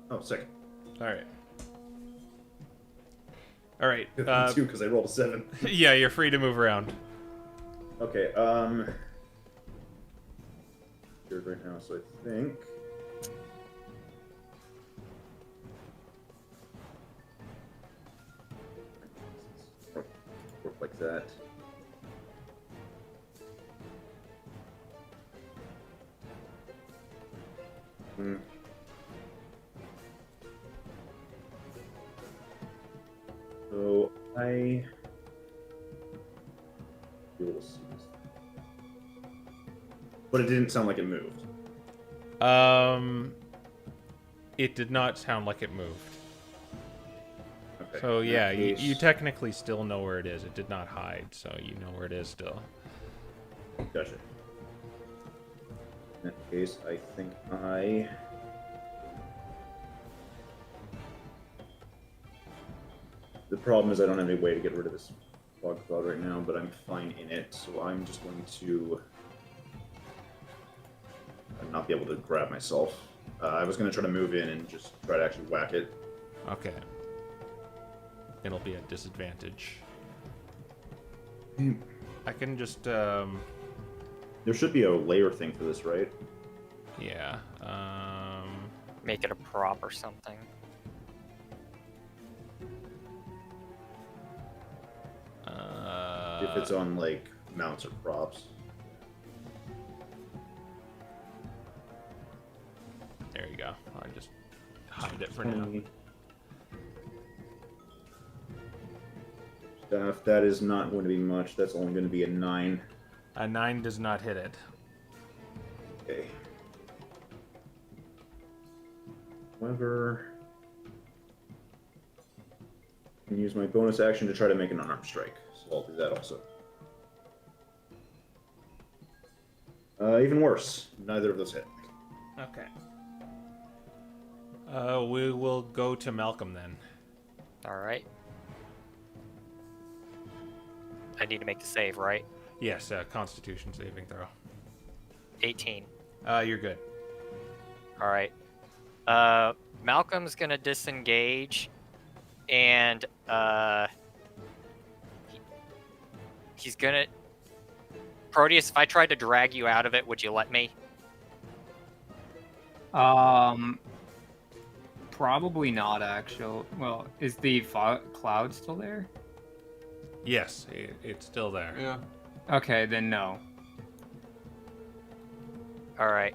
Oh, sick. All right. All right. 2 because I rolled a 7. Yeah, you're free to move around. Okay, Good right now, so I think. Work like that. Hmm. So I will see this. But it didn't sound like it moved. It did not sound like it moved. Okay. So in yeah, that you case- technically still know where it is. It did not hide, so you know where it is still. Gotcha. In that case, I think I. The problem is I don't have any way to get rid of this fog cloud right now, but I'm fine in it, so I'm just going to not be able to grab myself. I was going to try to move in and just try to actually whack it. Okay. It'll be at disadvantage. Hmm. I can just There should be a layer thing for this, right? yeah. Make it a prop or something. If it's on, like, mounts or props. There you go. I just hide it for now. Staff, that is not going to be much. That's only going to be a 9. A 9 does not hit it. Okay. However, I can use my bonus action to try to make an unarmed strike. So I'll do that also. Even worse. Neither of those hit. Okay. We will go to Malcolm then. All right. I need to make the save, right? Yes, Constitution saving throw. 18. You're good. All right. Malcolm's gonna disengage, and he's gonna. Proteus, if I tried to drag you out of it, would you let me? Probably not, actually. Well, is the cloud still there? Yes, it's still there. Yeah. Okay, then no. All right.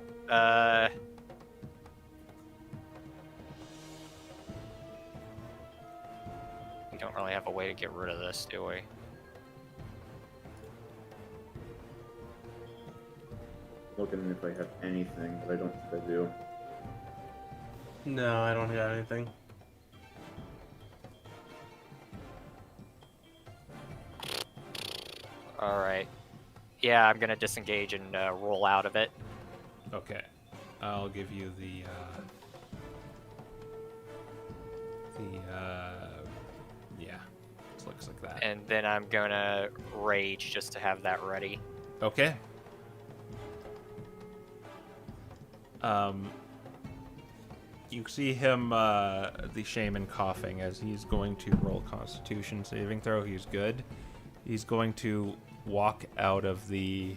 We don't really have a way to get rid of this, do we? Looking if I have anything, but I don't think I do. No, I don't got anything. All right. Yeah, I'm gonna disengage and roll out of it. Okay. I'll give you the yeah. It looks like that. And then I'm gonna rage just to have that ready. Okay. You see him, the shaman, coughing as he's going to roll Constitution saving throw. He's good. He's going to walk out of this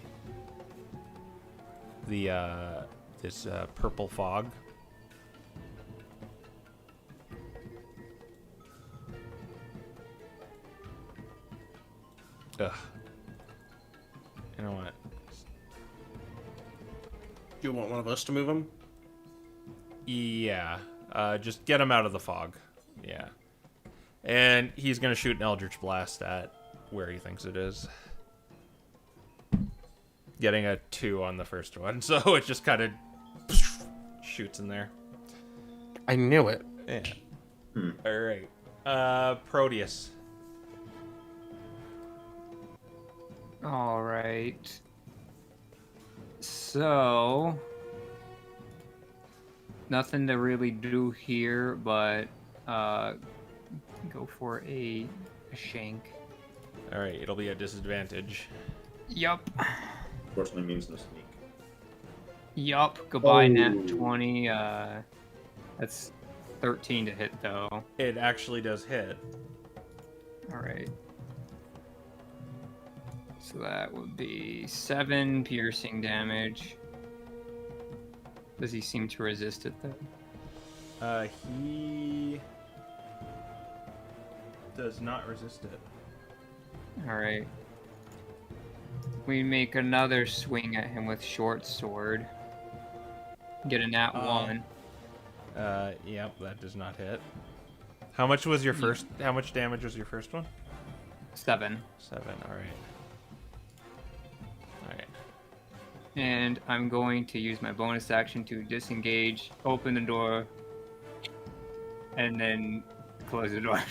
purple fog. Ugh. You know what? Do you want one of us to move him? Yeah. Just get him out of the fog. Yeah. And he's going to shoot an Eldritch Blast at where he thinks it is. Getting a 2 on the first one, so it just kind of shoots in there. I knew it. Yeah. All right. Proteus. All right. So, nothing to really do here, but go for a shank. All right, it'll be a disadvantage. Yup. Unfortunately means no sneak. Yup. Goodbye, Oh. nat 20. That's 13 to hit, though. It actually does hit. All right. So that would be 7 piercing damage. Does he seem to resist it, though? He does not resist it. Alright. We make another swing at him with short sword. Get a nat 1. Yep, that does not hit. How much was your first? How much damage was your first one? 7. 7. All right. All right. And I'm going to use my bonus action to disengage, open the door, and then close the door.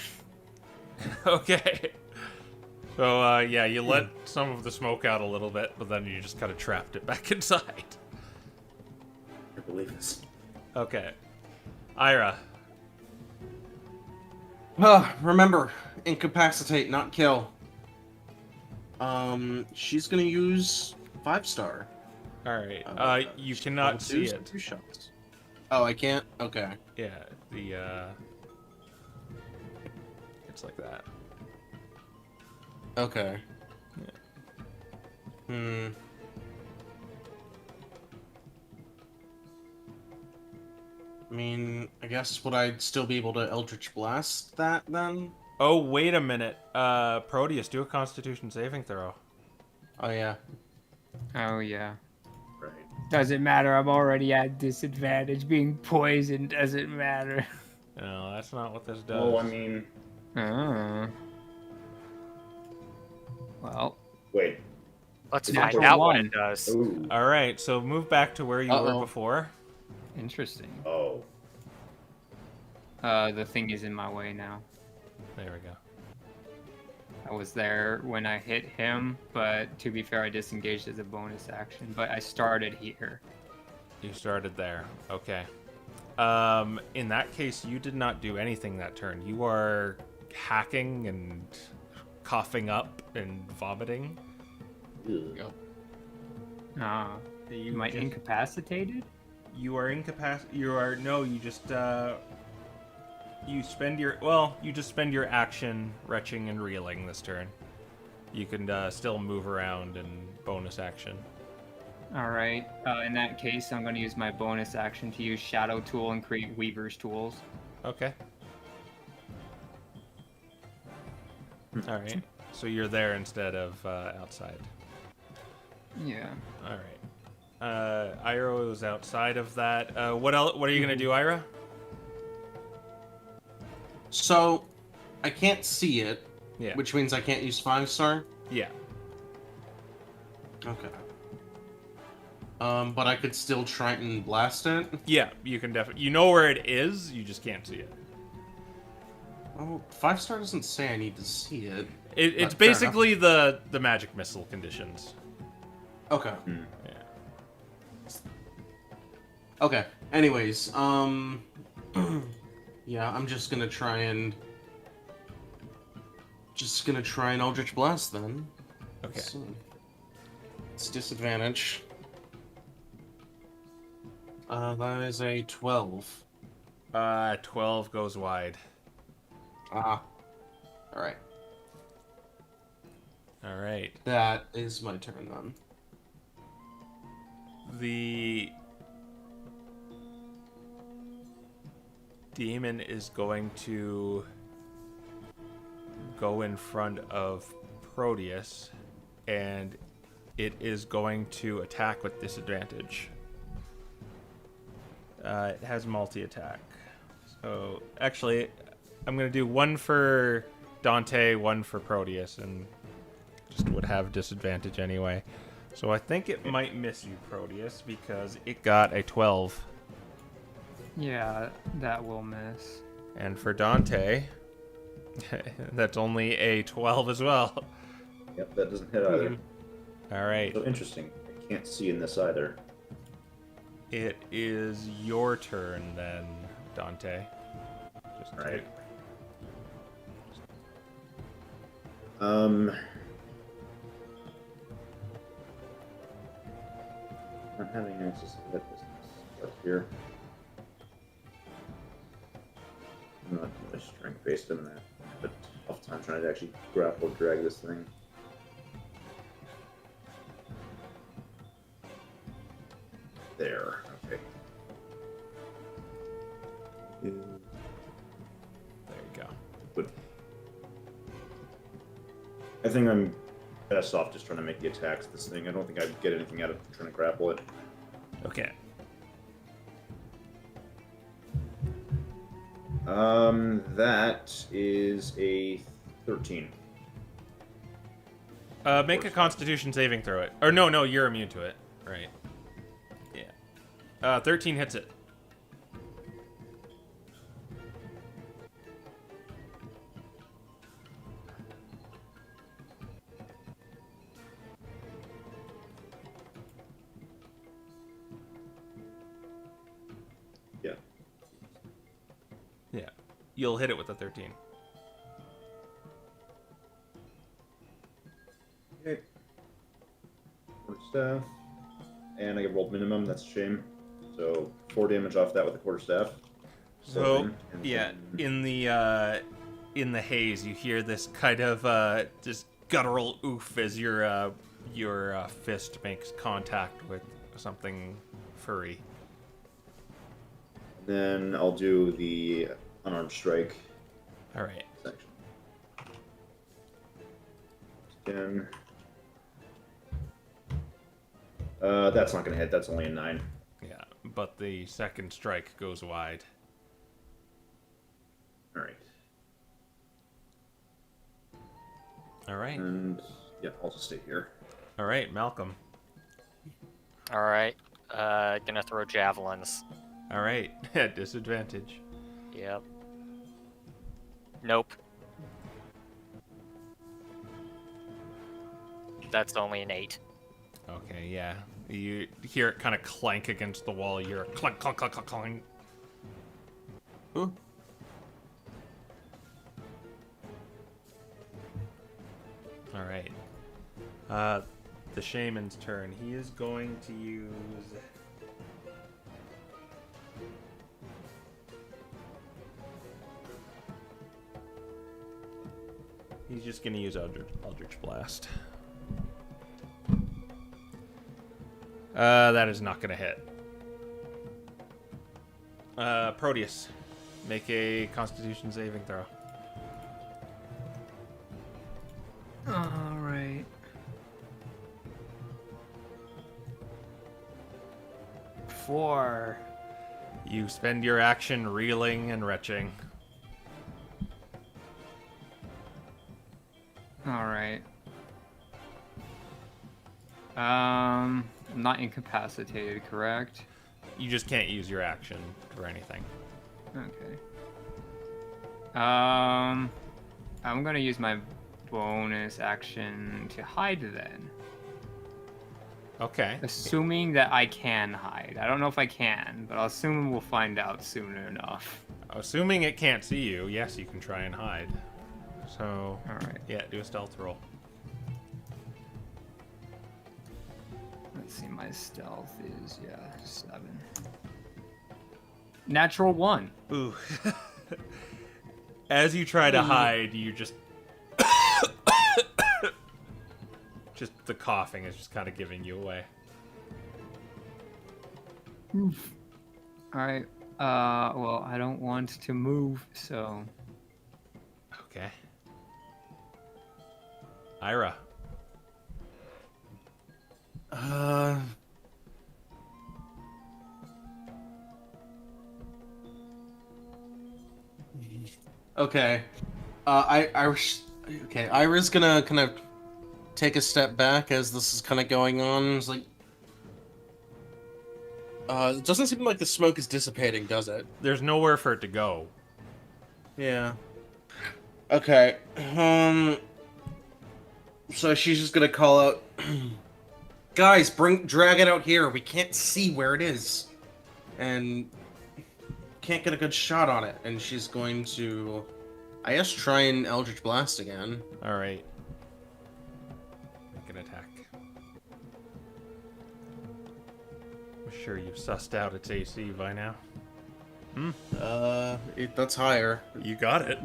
Okay. So yeah, you let some of the smoke out a little bit, but then you just kind of trapped it back inside. I believe this. Okay. Ira. Remember, incapacitate, not kill. She's gonna use 5-star. All right. You cannot see it. 2 shots. Oh, I can't. Okay. Yeah. It's like that. Okay. Yeah. I mean, I guess would I still be able to Eldritch Blast that then? Oh, wait a minute. Proteus, do a Constitution saving throw. Oh yeah. Oh, yeah. Right. Doesn't matter. I'm already at disadvantage. Being poisoned doesn't matter. No, that's not what this does. Oh, I mean, Well, wait. Let's Is it find for out what one? it does. Ooh. All right, so move back to where you were Uh-oh. before. interesting. Oh. The thing is in my way now. There we go. I was there when I hit him, but to be fair, I disengaged as a bonus action. But I started here. You started there. Okay. In that case, you did not do anything that turn. You are hacking and coughing up and vomiting. Ew. Am I incapacitated? You are incapacitated. You are no. You just you spend your action retching and reeling this turn. You can still move around and bonus action. All right. In that case, I'm going to use my bonus action to use Shadow Tool and create Weaver's Tools. Okay. All right. So you're there instead of outside. Yeah. All right. Ira was outside of that. What else? What are you gonna do, Ira? So, I can't see it, Yeah. which means I can't use 5-star. Yeah. Okay. But I could still try and blast it. Yeah. You can definitely. You know where it is. You just can't see it. Oh, 5-star doesn't say I need to see it. It's Fair enough. basically the magic missile conditions. Okay. Yeah. Okay. Anyways, yeah, I'm just gonna try and Eldritch Blast then. Okay. So, it's disadvantage. That is a 12. 12 goes wide. Ah. Alright. All right. That is my turn then. The demon is going to go in front of Proteus, and it is going to attack with disadvantage. It has multi-attack. So, actually, I'm going to do one for Dante, one for Proteus, and just would have disadvantage anyway. So I think it might miss you, Proteus, because it got a 12. Yeah, that will miss. And for Dante, that's only a 12 as well. Yep, that doesn't hit either. All right. So interesting. I can't see in this either. It is your turn then, Dante. Just All right. Not having access to that business up here. I'm not really strength based on that, but tough time trying to actually grapple drag this thing. There. Okay. There you go. Good. I think I'm best off just trying to make the attacks this thing. I don't think I'd get anything out of trying to grapple it. Okay. That is a 13. Make a Constitution saving throw it. Or no, you're immune to it. Right. Yeah. 13 hits it. Yeah. Yeah. You'll hit it with a 13. Okay. Quarterstaff. And I get rolled minimum, that's a shame. So 4 damage off that with the quarterstaff. So, And yeah, then- in the haze, you hear this kind of just guttural oof as your fist makes contact with something furry. Then I'll do the unarmed strike All right. section. Again. That's not going to hit. That's only a 9. Yeah, but the second strike goes wide. All right. All right. And yeah, I'll just stay here. All right, Malcolm. All right. Gonna throw javelins. All right, at disadvantage. Yep. Nope. That's only an 8. Okay, yeah. You hear it kind of clank against the wall. You're clunk, clunk, clunk, clunk, clunk. Huh? All right. The shaman's turn. He is going to use. He's just going to use Eldritch Blast. That is not going to hit. Proteus, make a Constitution saving throw. All right. Four. You spend your action reeling and retching. All right. I'm not incapacitated, correct? You just can't use your action for anything. Okay. I'm gonna use my bonus action to hide then. Okay. Assuming that I can hide. I don't know if I can, but I'll assume we'll find out soon enough. Assuming it can't see you, yes, you can try and hide. So, Alright. yeah, do a stealth roll. Let's see, my stealth is, 7. Natural 1. Ooh. As you try to hide, you just... just the coughing is just kind of giving you away. Alright. Well, I don't want to move, so... Okay. Ira. Okay. Okay, Ira's gonna kind of take a step back as this is kind of going on. It's like, it doesn't seem like the smoke is dissipating, does it? There's nowhere for it to go. Yeah. Okay. So she's just gonna call out, guys, drag it out here. We can't see where it is, and can't get a good shot on it. And she's going to, I guess, try and Eldritch Blast again. All right. Make an attack. I'm sure you've sussed out its AC by now. That's higher. You got it.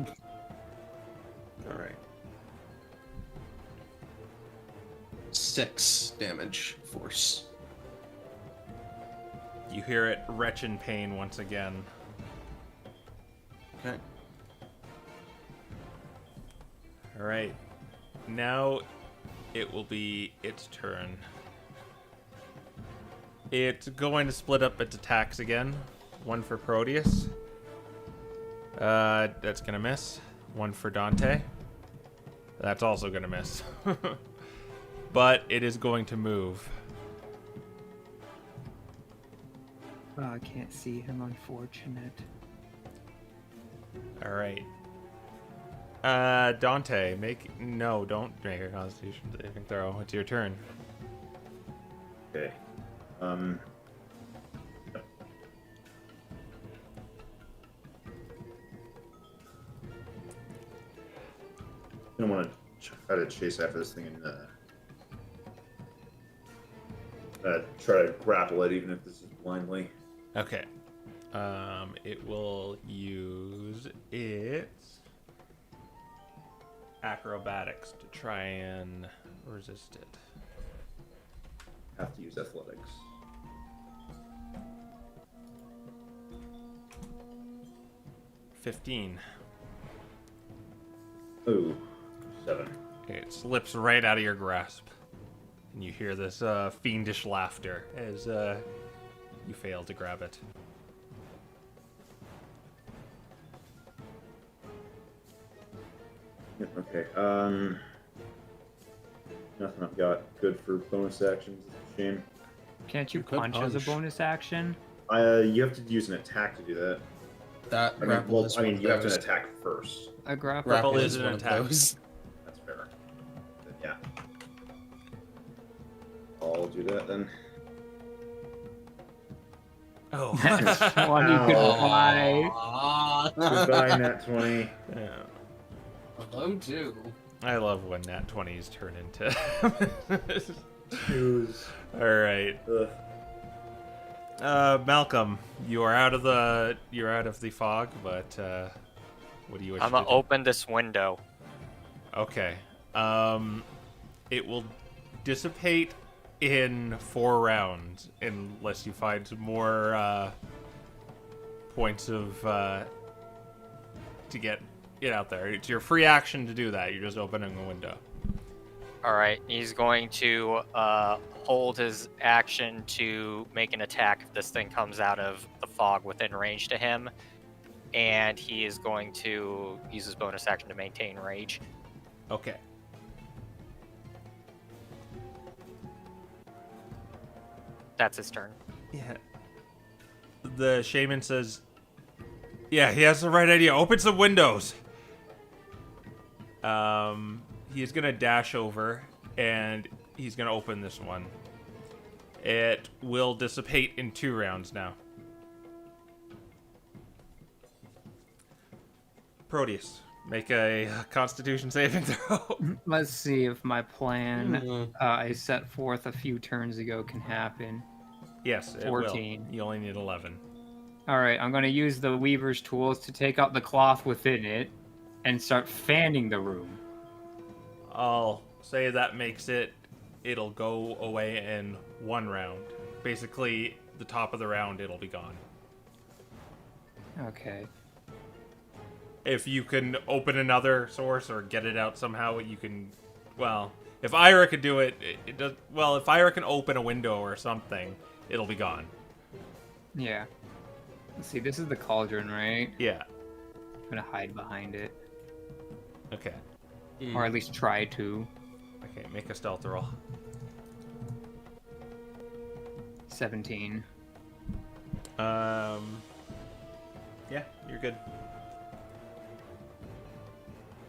All right. 6 damage force. You hear it retch in pain once again. Okay. All right. Now it will be its turn. It's going to split up its attacks again. One for Proteus. That's gonna miss. One for Dante. That's also gonna miss. But it is going to move. Oh, I can't see him, unfortunate. All right. Dante, don't make a Constitution saving throw. It's your turn. Okay. I don't want to try to chase after this thing and try to grapple it, even if this is blindly. Okay. It will use its acrobatics to try and resist it. Have to use athletics. $15. Ooh, 7. It slips right out of your grasp. And you hear this fiendish laughter as you fail to grab it. Yep, okay. Nothing I've got good for bonus actions. It's a shame. Can't you You could punch as a punch. bonus action? You have to use an attack to do that. That I mean, grapple well, is I one mean, of you have to those. attack first. A grapple. Grapple is is an one of attack. those. That's fair. Then, yeah. I'll do that then. Oh. 20 goodbye. Goodbye, Nat 20. Yeah. Hello, too. I love when nat 20s turn into. Choose. All right. Malcolm, you are out of the fog, but what do you wish I'm to gonna do? open this window. Okay. It will dissipate in 4 rounds unless you find some more points of to get it out there. It's your free action to do that. You're just opening a window. All right, he's going to hold his action to make an attack if this thing comes out of the fog within range to him, and he is going to use his bonus action to maintain rage. Okay. That's his turn. Yeah. The shaman says, "Yeah, he has the right idea. Open some windows." He's gonna dash over and he's gonna open this one. It will dissipate in 2 rounds now. Proteus, make a Constitution saving throw. Let's see if my plan Mhm. I set forth a few turns ago can happen. Yes, it 14. will. You only need 11. All right, I'm going to use the weaver's tools to take out the cloth within it and start fanning the room. I'll say that makes it. It'll go away in 1 round. Basically, the top of the round, it'll be gone. Okay. If you can open another source or get it out somehow, you can. Well, if Ira could do it, it does. Well, if Ira can open a window or something, it'll be gone. Yeah. Let's see, this is the cauldron, right? Yeah. I'm going to hide behind it. Okay. Or at least try to. Okay. Make a stealth roll. 17. Yeah, you're good.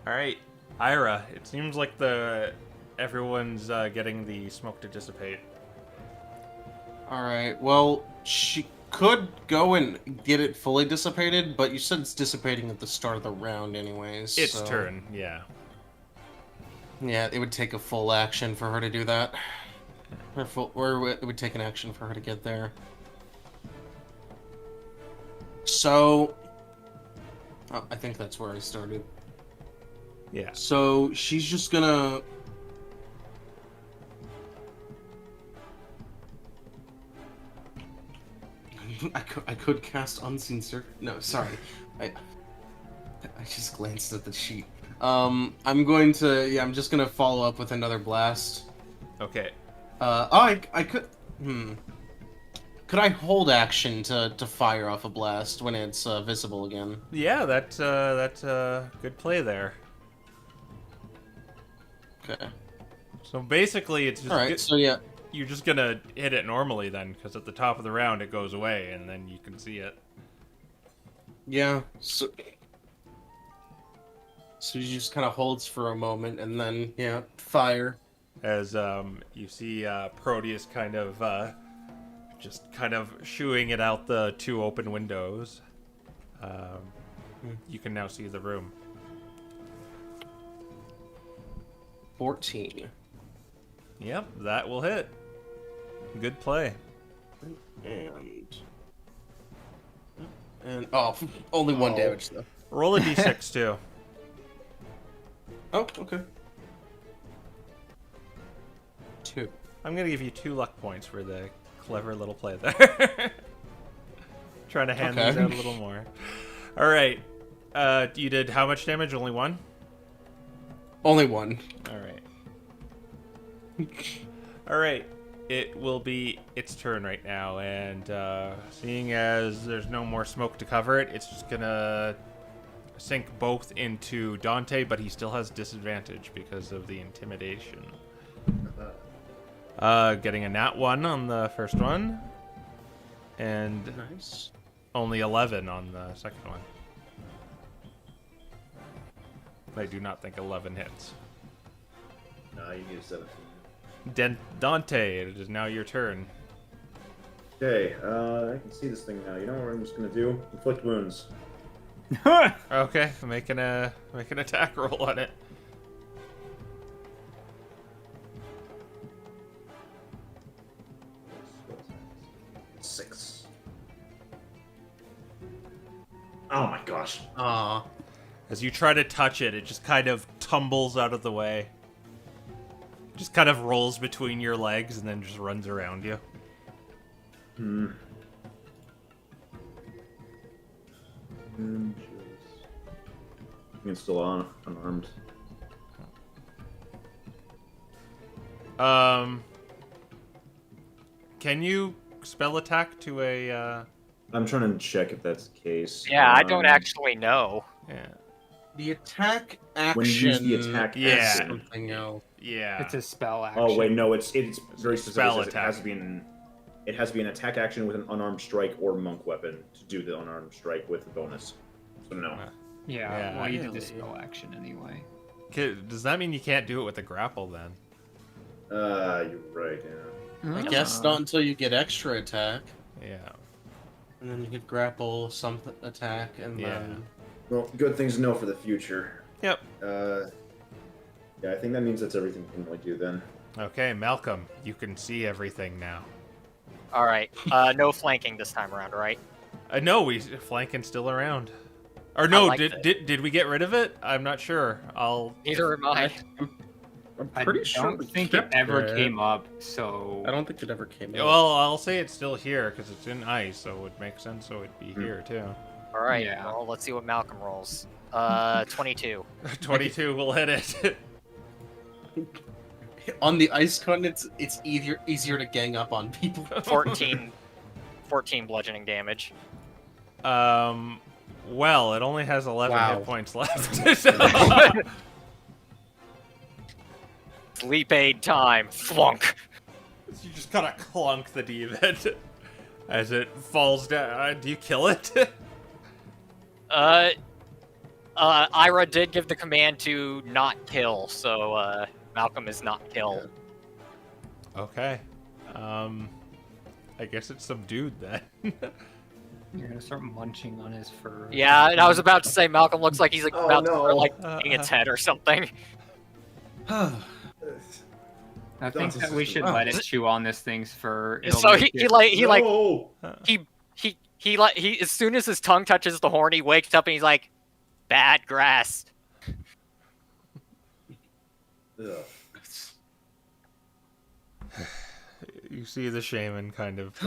All right, Ira. It seems like everyone's getting the smoke to dissipate. All right. Well, she could go and get it fully dissipated, but you said it's dissipating at the start of the round, anyways. Its so- turn. Yeah. Yeah, it would take a full action for her to do that. Or it would take an action for her to get there. So, I think that's where I started. Yeah. So she's just gonna. I could cast Unseen Circle. No, sorry. I just glanced at the sheet. I'm going to. Yeah, I'm just gonna follow up with another blast. Okay. I could. Could I hold action to fire off a blast when it's visible again? Yeah, that's a good play there. Okay. So basically, it's just All right. So yeah. you're just gonna hit it normally then, because at the top of the round it goes away, and then you can see it. Yeah. So he just kind of holds for a moment, and then fire. As you see Proteus kind of just kind of shooing it out the 2 open windows. You can now see the room. 14. Yep, that will hit. Good play. And only 1 damage though. Roll a d6 too. Oh, okay. 2. I'm gonna give you 2 luck points for the clever little play there. Trying to hand these out a little more. All right. You did how much damage? Only 1? Only 1. All right. All right. It will be its turn right now, and seeing as there's no more smoke to cover it, it's just gonna sink both into Dante, but he still has disadvantage because of the intimidation. Getting a nat 1 on the first one, and Nice. only 11 on the second one. I do not think 11 hits. No, you need a 17. Dante, it is now your turn. Okay, I can see this thing now. You know what I'm just gonna do? Inflict wounds. Okay, make an attack roll on it. Six. Oh my gosh. Aw. As you try to touch it, it just kind of tumbles out of the way. Just kind of rolls between your legs and then just runs around you. Hmm. It's still unarmed. Can you spell attack to a, I'm trying to check if that's the case. Yeah, I don't actually know. yeah. The attack action. When you use the attack Yeah. action. Something else. Yeah. It's a spell action. Oh wait, no, it's very specific. Spell It has attack. it has to be an attack action with an unarmed strike or monk weapon to do the unarmed strike with the bonus. So no. Yeah, Yeah. well, you did the Really? spell action anyway. Does that mean you can't do it with a grapple then? You're right. Yeah. I guess not until you get extra attack, Yeah. and then you could grapple some attack, and Yeah. then. Well, good things to know for the future. Yep. Yeah, I think that means that's everything we can really do then. Okay, Malcolm, you can see everything now. All right. No flanking this time around, right? No, flanking still around. Or no, like did we get rid of it? I'm not sure. Neither am I. I'm I pretty sure don't we think it kept ever it. came up, so... I don't think it ever came up. Well, I'll say it's still here because it's in ice, so it would make sense. So it'd be here too. All right. Yeah. Well, let's see what Malcolm rolls. 22. 22 will hit it. On the ice continents, it's easier to gang up on people. 14 bludgeoning damage. Well, it only has 11 Wow. hit points left. So- Sleep aid time. Flunk. You just kind of clunk the demon as it falls down. Do you kill it? Ira did give the command to not kill, so Malcolm is not killed. Okay. I guess it's subdued then. You're gonna start munching on his fur. Yeah, and I was about to say Malcolm looks like he's like, Oh, about to no. start like eating its head or something. I think that we should Oh. let it chew on this thing's fur. It'll So make he it- like No! he as soon as his tongue touches the horn, he wakes up and he's like, bad grass. Ugh. You see the shaman kind of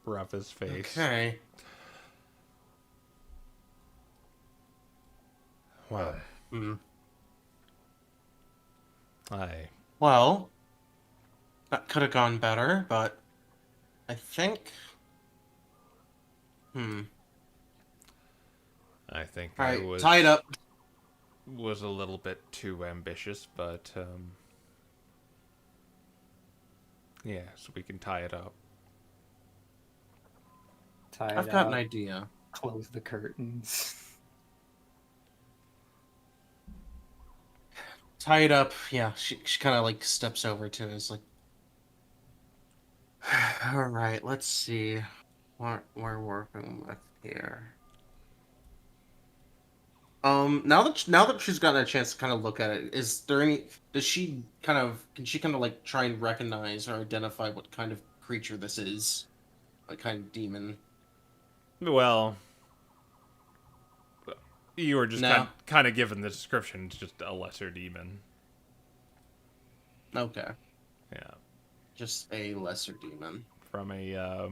rub his face. Okay. Wow. Hmm. Aye. Well, that could have gone better, but I think. I think All I right, tie it up. was a little bit too ambitious, but yeah, so we can tie it up. tie it I've got up, an idea. close the curtains. Tie it up. Yeah, she kind of like steps over to us, like. All right, let's see what we're working with here. Now that she's gotten a chance to kind of look at it, is there any? Can she kind of like try and recognize or identify what kind of creature this is? What kind of demon? Well, you were just No. kind of given the description. It's just a lesser demon. Okay, Yeah, just a lesser demon. from a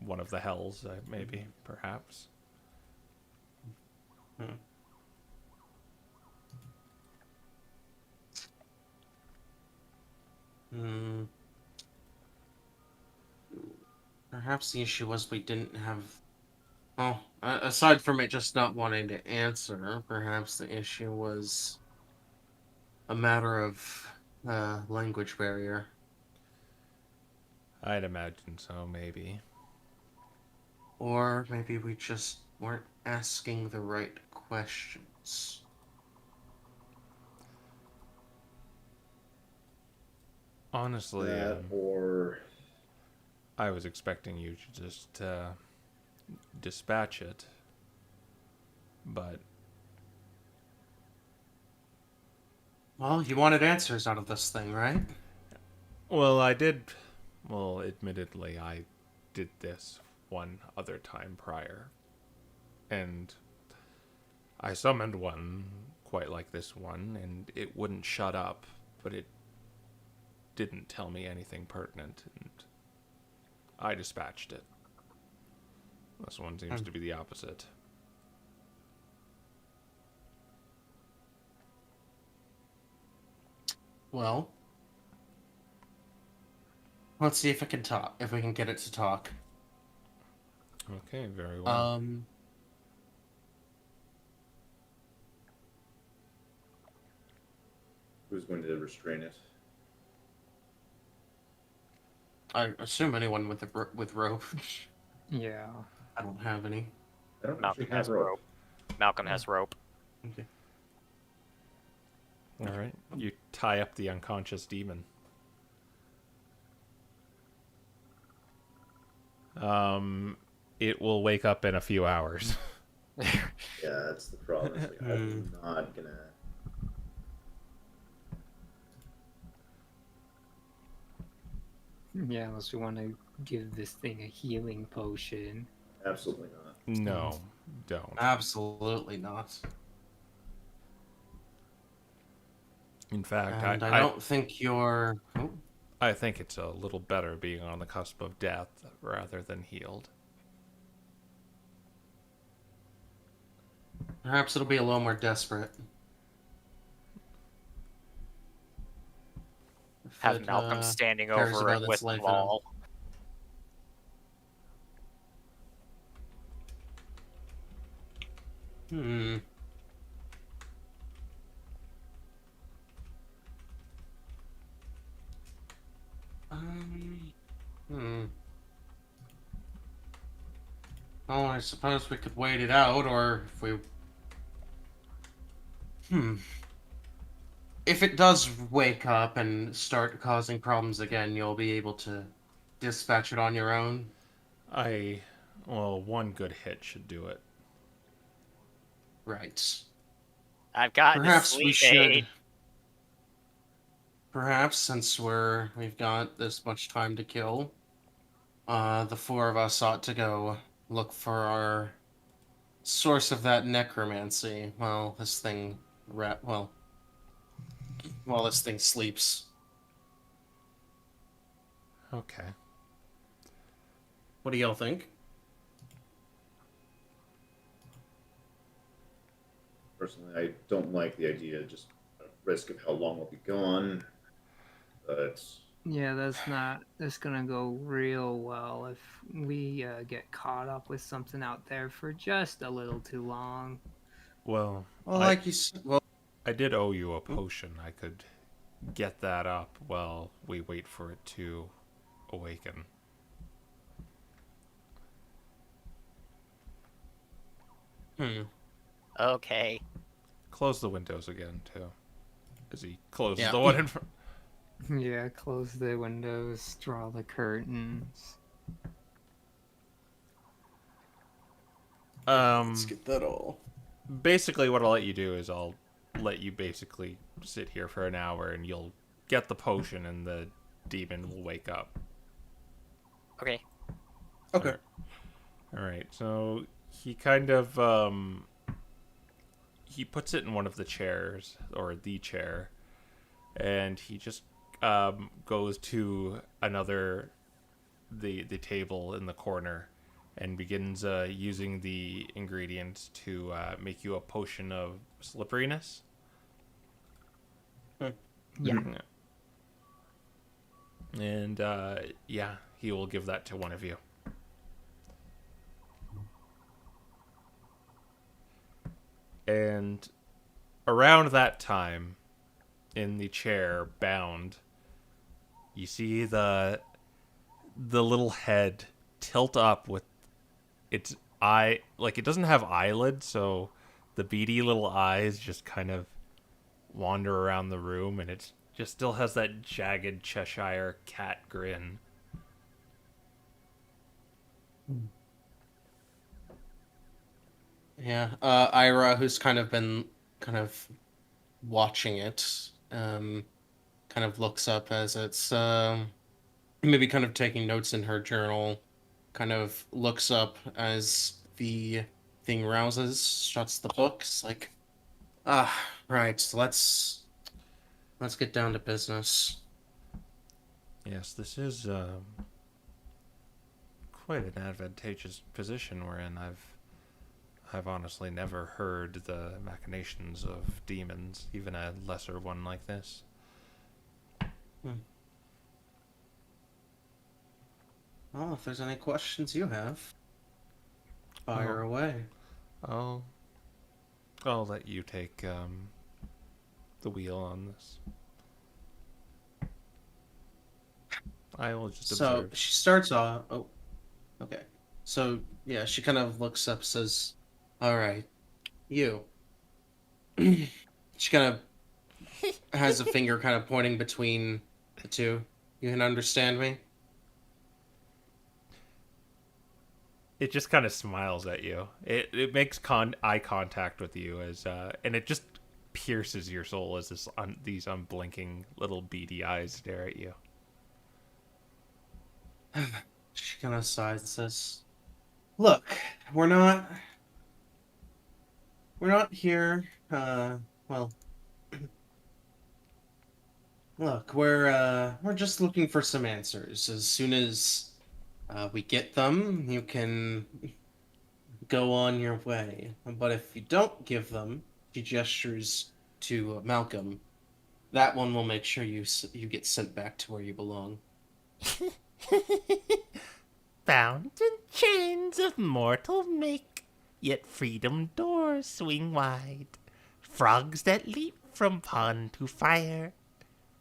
one of the hells, maybe, perhaps. Hmm. Perhaps the issue was we didn't have. Well, aside from it just not wanting to answer, perhaps the issue was a matter of language barrier. I'd imagine so, maybe. Or maybe we just weren't asking the right questions. Honestly, That or I was expecting you to just dispatch it, but Well, you wanted answers out of this thing, right? well, I did. Well, admittedly, I did this one other time prior, and I summoned one quite like this one, and it wouldn't shut up, but it didn't tell me anything pertinent, and I dispatched it. This one seems to be the opposite. Well, let's see if it can talk. If we can get it to talk. Okay, very well. who's going to restrain it? I assume anyone with rope. Yeah. I don't have any. I don't Malcolm actually has have rope. rope. Malcolm has rope. Okay. All right, you tie up the unconscious demon. It will wake up in a few hours. Yeah, that's the problem. It's like, I'm not gonna. Yeah, unless we want to give this thing a healing potion. Absolutely not. No, don't. Absolutely not. In fact, And I don't think you're. Oh, I think it's a little better being on the cusp of death rather than healed. perhaps it'll be a little more desperate. If Have it, Malcolm standing cares over about it its with life the in a- wall. Hmm. Hmm. Oh, I suppose we could wait it out, or if we. If it does wake up and start causing problems again, you'll be able to dispatch it on your own. Well, one good hit should do it. Right. I've got the Perhaps we sleep should. aid. Perhaps since we've got this much time to kill, the four of us ought to go look for our source of that necromancy while this thing while this thing sleeps. Okay. What do y'all think? Personally, I don't like the idea, just risk of how long we'll be gone. But Yeah, that's gonna go real well if we get caught up with something out there for just a little too long. Well, Well, like you said, well, I did owe you a potion. I could get that up while we wait for it to awaken. Okay. Close the windows again, too. As he closes Yeah. the one in front. Yeah, close the windows, draw the curtains. let's get that all. Basically, what I'll let you do is I'll let you basically sit here for an hour and you'll get the potion and the demon will wake up. Okay. Okay. Alright, so he kind of, he puts it in one of the chairs, or the chair, and he just goes to the table in the corner and begins using the ingredients to make you a potion of slipperiness. Yeah. And yeah, he will give that to one of you. And around that time, in the chair, bound, you see the little head tilt up with its eye, like it doesn't have eyelids, so the beady little eyes just kind of wander around the room, and it just still has that jagged Cheshire cat grin. Yeah, Ira, who's kind of been watching it, kind of looks up as it's maybe kind of taking notes in her journal, kind of looks up as the thing rouses, shuts the books, like, right, let's get down to business. Yes, this is quite an advantageous position we're in. I've honestly never heard the machinations of demons, even a lesser one like this. Well, if there's any questions you have, fire away. I'll let you take the wheel on this. I will just observe. So she starts off. Oh, okay. So yeah, she kind of looks up, says, "All right, you." She kind of has a finger kind of pointing between the two. You can understand me? It just kind of smiles at you. It makes eye contact with you as and it just pierces your soul as these unblinking little beady eyes stare at you. She kind of sighs and says, "Look, we're not here. Well, look, we're just looking for some answers. As soon as we get them, you can go on your way. But if you don't give them," she gestures to Malcolm, "that one will make sure you get sent back to where you belong." Bound in chains of mortal make, yet freedom doors swing wide. Frogs that leap from pond to fire,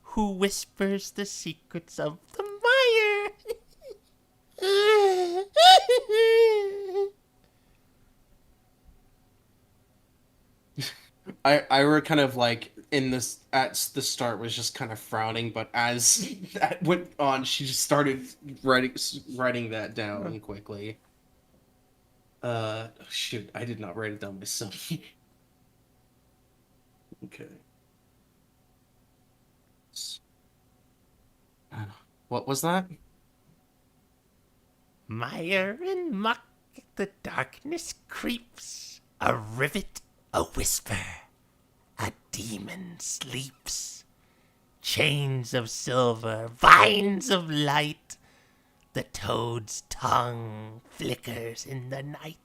who whispers the secrets of the mire? Ira kind of like in this at the start was just kind of frowning, but as that went on, she just started writing that down quickly. Shoot, I did not write it down myself. Okay. What was that? Mire and muck, the darkness creeps. A rivet, a whisper, a demon sleeps. Chains of silver, vines of light. The toad's tongue flickers in the night.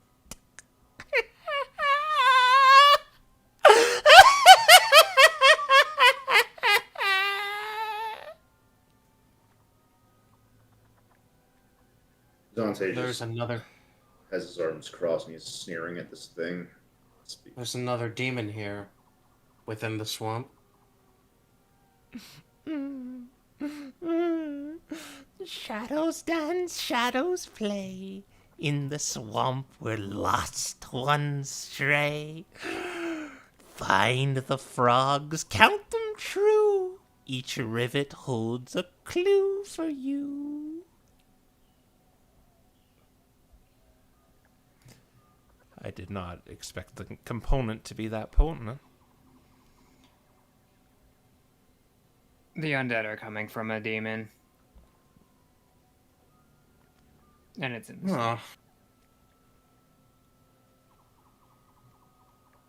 Dante There's just another. has his arms crossed and he's sneering at this thing. There's another demon here, within the swamp. Shadows dance, shadows play. In the swamp where lost ones stray. Find the frogs, count them true. Each rivet holds a clue for you. I did not expect the component to be that potent. The undead are coming from a demon. And it's in the Oh,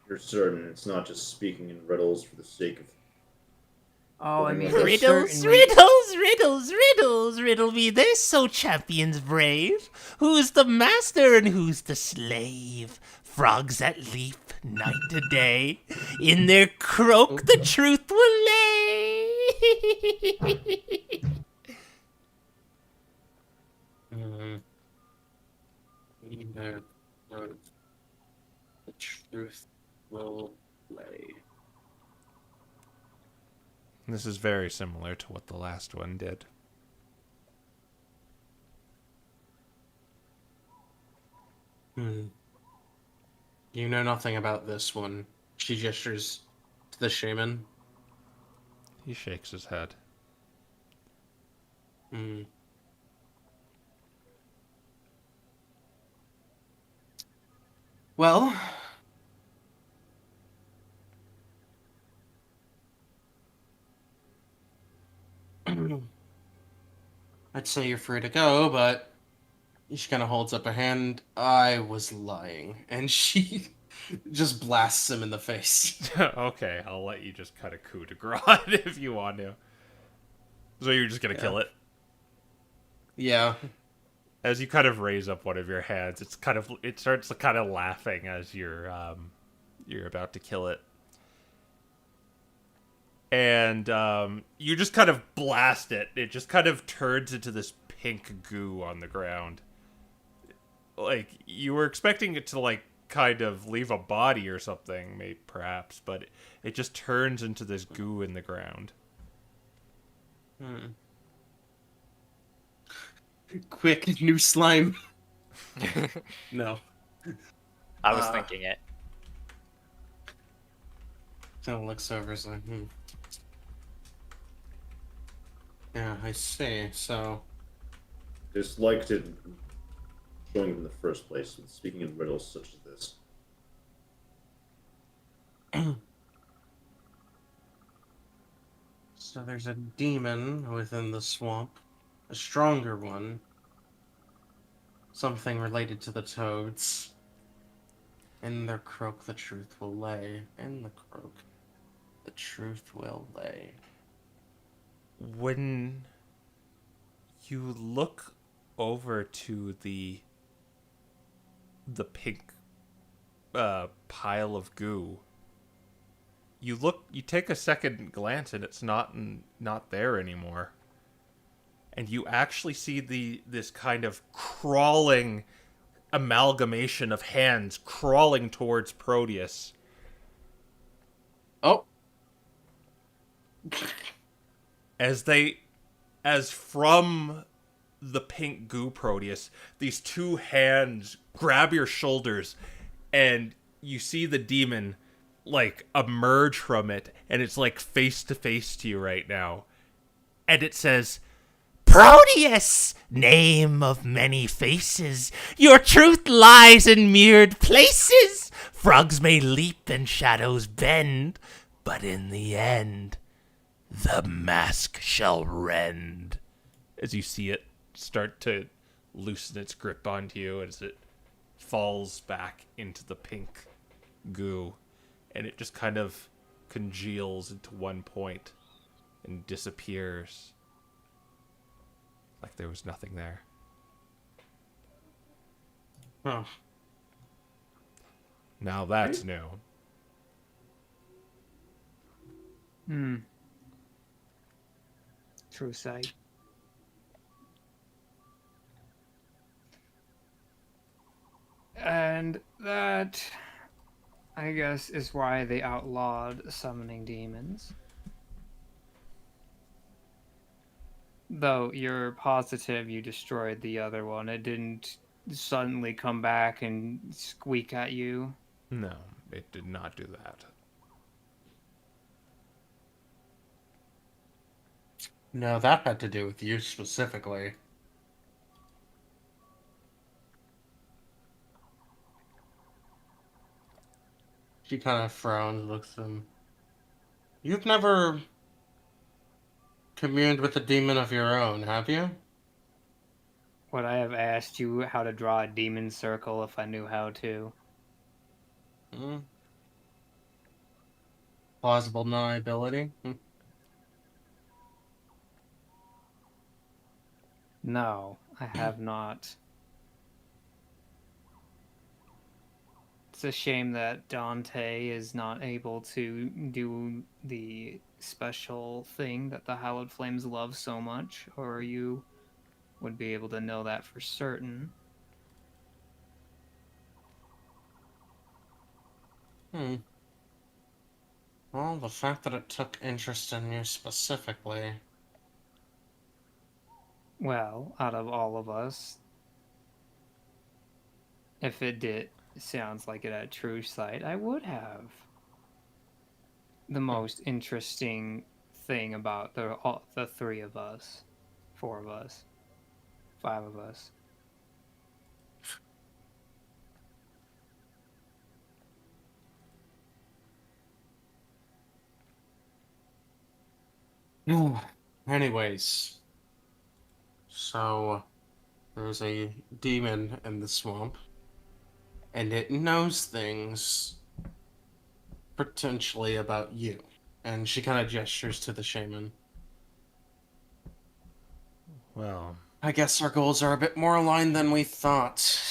You're certain it's not just speaking in riddles for the sake of. Oh, I mean, Riddles, there's Riddles, certainly- riddles, riddles, riddles, riddle me this, so champions brave. Who's the master and who's the slave? Frogs that leap night to day. In their croak the truth will lay. Mm. Neither road the truth will lay. This is very similar to what the last one did. Hmm. You know nothing about this one. She gestures to the shaman. He shakes his head. Hmm. Well, I'd say you're free to go, but she kind of holds up a hand. I was lying. And she just blasts him in the face. Okay, I'll let you just cut a coup de grace if you want to. So you're just gonna kill it? Yeah. As you kind of raise up one of your hands, it starts kind of laughing as you're about to kill it. And you just kind of blast it. It just kind of turns into this pink goo on the ground. Like, you were expecting it to, like, kind of leave a body or something, maybe, perhaps, but it just turns into this goo in the ground. Hmm. Quick, new slime. No. I was thinking it. Kind of looks over, is like, Yeah, I see. So, Disliked it showing him in the first place, and speaking in riddles such as this. so there's a demon within the swamp, a stronger one. Something related to the toads. In the croak, the truth will lay. In the croak, the truth will lay. When you look over to the pink pile of goo, you take a second glance and it's not there anymore. And you actually see this kind of crawling amalgamation of hands crawling towards Proteus. Oh! As from the pink goo Proteus, these two hands grab your shoulders, and you see the demon, like, emerge from it, and it's, like, face to face to you right now. And it says, Proteus, name of many faces, your truth lies in mirrored places. Frogs may leap and shadows bend, but in the end, the mask shall rend. as you see it start to loosen its grip onto you as it falls back into the pink goo, and it just kind of congeals into one point and disappears like there was nothing there. Oh. Now that's new. True sight. And that, I guess, is why they outlawed summoning demons. Though you're positive you destroyed the other one, it didn't suddenly come back and squeak at you. No, it did not do that. No, that had to do with you specifically. She kind of frowns, looks at him. You've never communed with a demon of your own, have you? Would I have asked you how to draw a demon circle if I knew how to? Hmm. Plausible deniability? No, I have not. It's a shame that Dante is not able to do the special thing that the Hallowed Flames love so much. Or are you would be able to know that for certain. Well, the fact that it took interest in you specifically. Well, out of all of us, if it did, sounds like it had true sight, I would have. The most interesting thing about the three of us, four of us, five of us. Anyways, so there's a demon in the swamp, and it knows things potentially about you. And she kind of gestures to the shaman. Well, I guess our goals are a bit more aligned than we thought.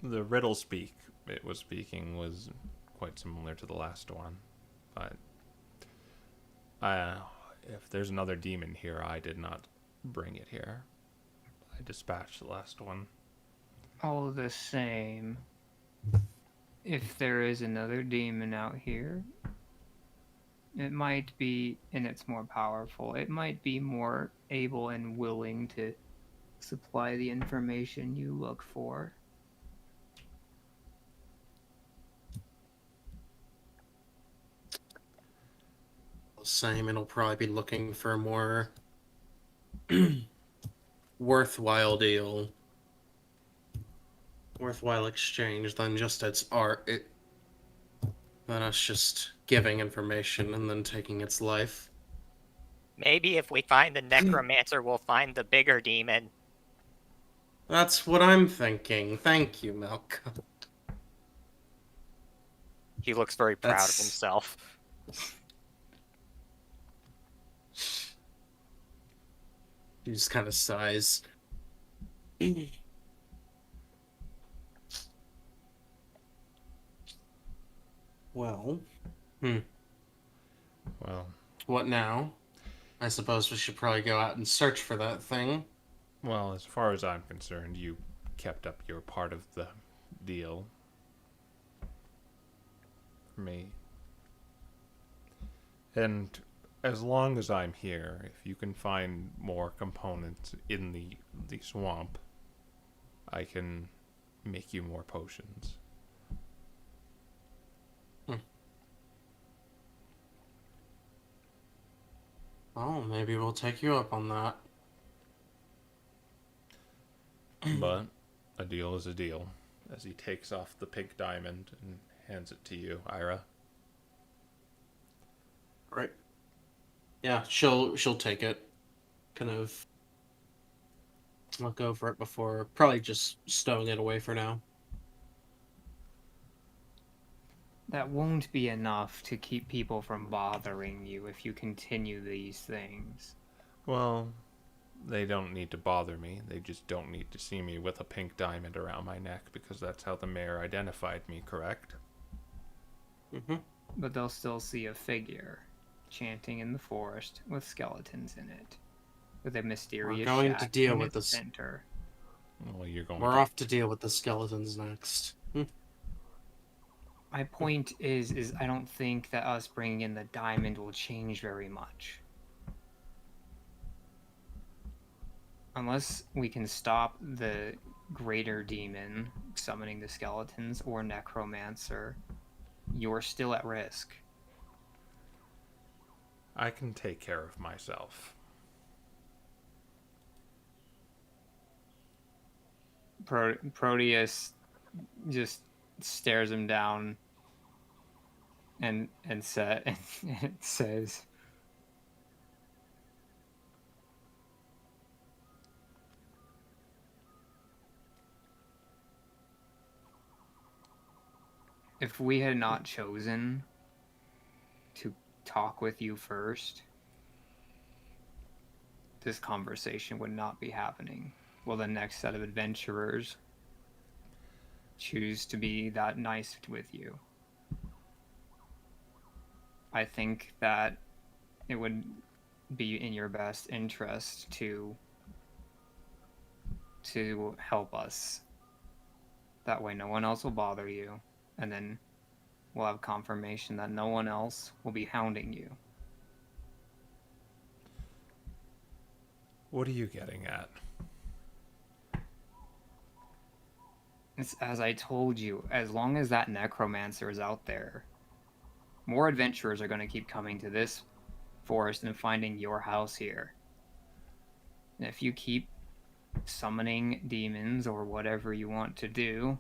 the riddle speak it was speaking was quite similar to the last one, but if there's another demon here, I did not bring it here. I dispatched the last one. All the same, if there is another demon out here, it might be, and it's more powerful, it might be more able and willing to supply the information you look for. Same, it'll probably be looking for a more worthwhile deal. Worthwhile exchange than just than us just giving information and then taking its life. Maybe if we find the necromancer, we'll find the bigger demon. That's what I'm thinking. Thank you, Malcolm. He looks very proud of That's- himself. He just kind of sighs. Well, Well, what now? I suppose we should probably go out and search for that thing. well, as far as I'm concerned, you kept up your part of the deal for me. And as long as I'm here, if you can find more components in the swamp, I can make you more potions. Oh, maybe we'll take you up on that. But a deal is a deal. As he takes off the pink diamond and hands it to you, Ira. Right. Yeah, she'll take it. Kind of look over it before probably just stowing it away for now. That won't be enough to keep people from bothering you if you continue these things. Well, they don't need to bother me. They just don't need to see me with a pink diamond around my neck because that's how the mayor identified me, correct? Mm-hmm. But they'll still see a figure chanting in the forest with skeletons in it, with a mysterious We're going to shack deal in with its this. center. Well, you're going We're to... off to deal with the skeletons next. My point is I don't think that us bringing in the diamond will change very much. Unless we can stop the greater demon summoning the skeletons or necromancer, you're still at risk. I can take care of myself. Proteus just stares him down and says, if we had not chosen to talk with you first, this conversation would not be happening. Will the next set of adventurers choose to be that nice with you? I think that it would be in your best interest to help us. That way no one else will bother you, and then we'll have confirmation that no one else will be hounding you. What are you getting at? It's, as I told you, as long as that necromancer is out there, more adventurers are going to keep coming to this forest and finding your house here. And if you keep summoning demons or whatever you want to do,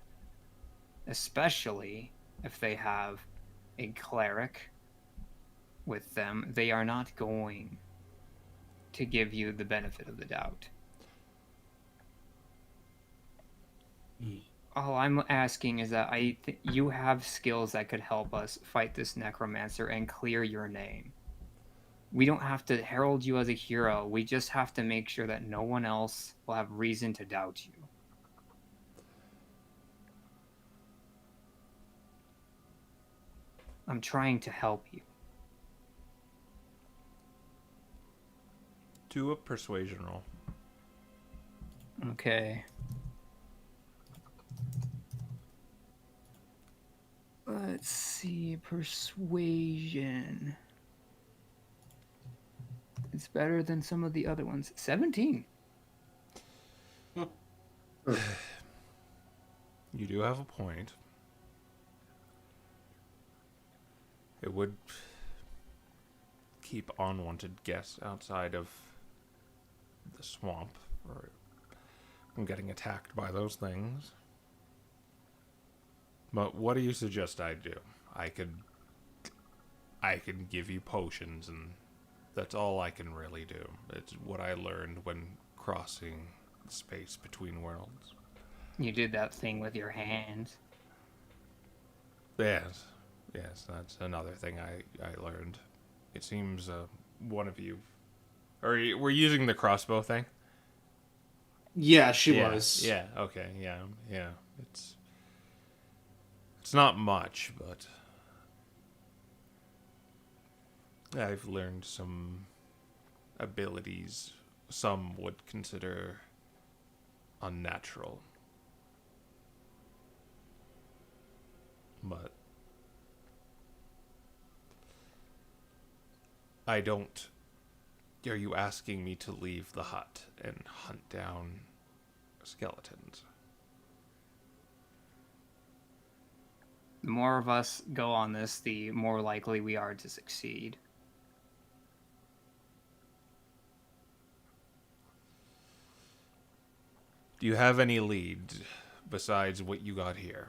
especially if they have a cleric with them, they are not going to give you the benefit of the doubt. All I'm asking is that you have skills that could help us fight this necromancer and clear your name. We don't have to herald you as a hero. We just have to make sure that no one else will have reason to doubt you. I'm trying to help you. Do a persuasion roll. Okay. Let's see, persuasion. It's better than some of the other ones. 17. You do have a point. It would keep unwanted guests outside of the swamp or from getting attacked by those things. But what do you suggest I do? I could give you potions, and that's all I can really do. It's what I learned when crossing the space between worlds. You did that thing with your hands. Yes, that's another thing I learned. It seems one of you... We're using the crossbow thing? Yeah, she Yeah, was. Yeah, okay, yeah. It's not much, but I've learned some abilities some would consider unnatural. But I don't... Are you asking me to leave the hut and hunt down skeletons? The more of us go on this, the more likely we are to succeed. Do you have any leads besides what you got here?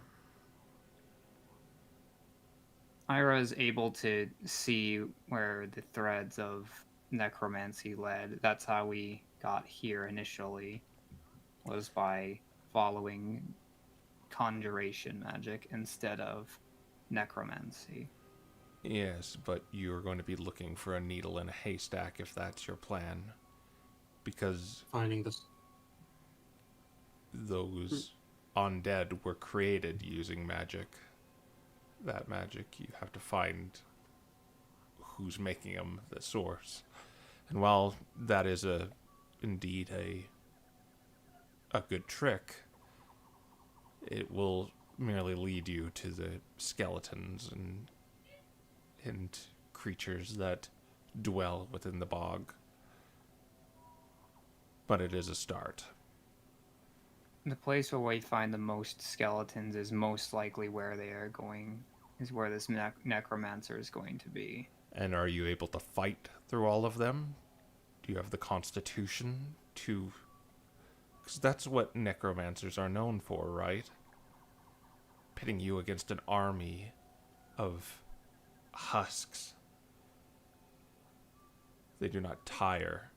Ira is able to see where the threads of necromancy led. That's how we got here initially, was by following conjuration magic instead of necromancy. Yes, but you're going to be looking for a needle in a haystack if that's your plan. Because Finding this. those undead were created using magic. That magic, you have to find who's making them, the source. And while that is indeed a good trick, it will merely lead you to the skeletons and creatures that dwell within the bog. But it is a start. The place where we find the most skeletons is most likely where they are going, is where this necromancer is going to be. And are you able to fight through all of them? Do you have the constitution to... Because that's what necromancers are known for, right? Pitting you against an army of husks. They do not tire.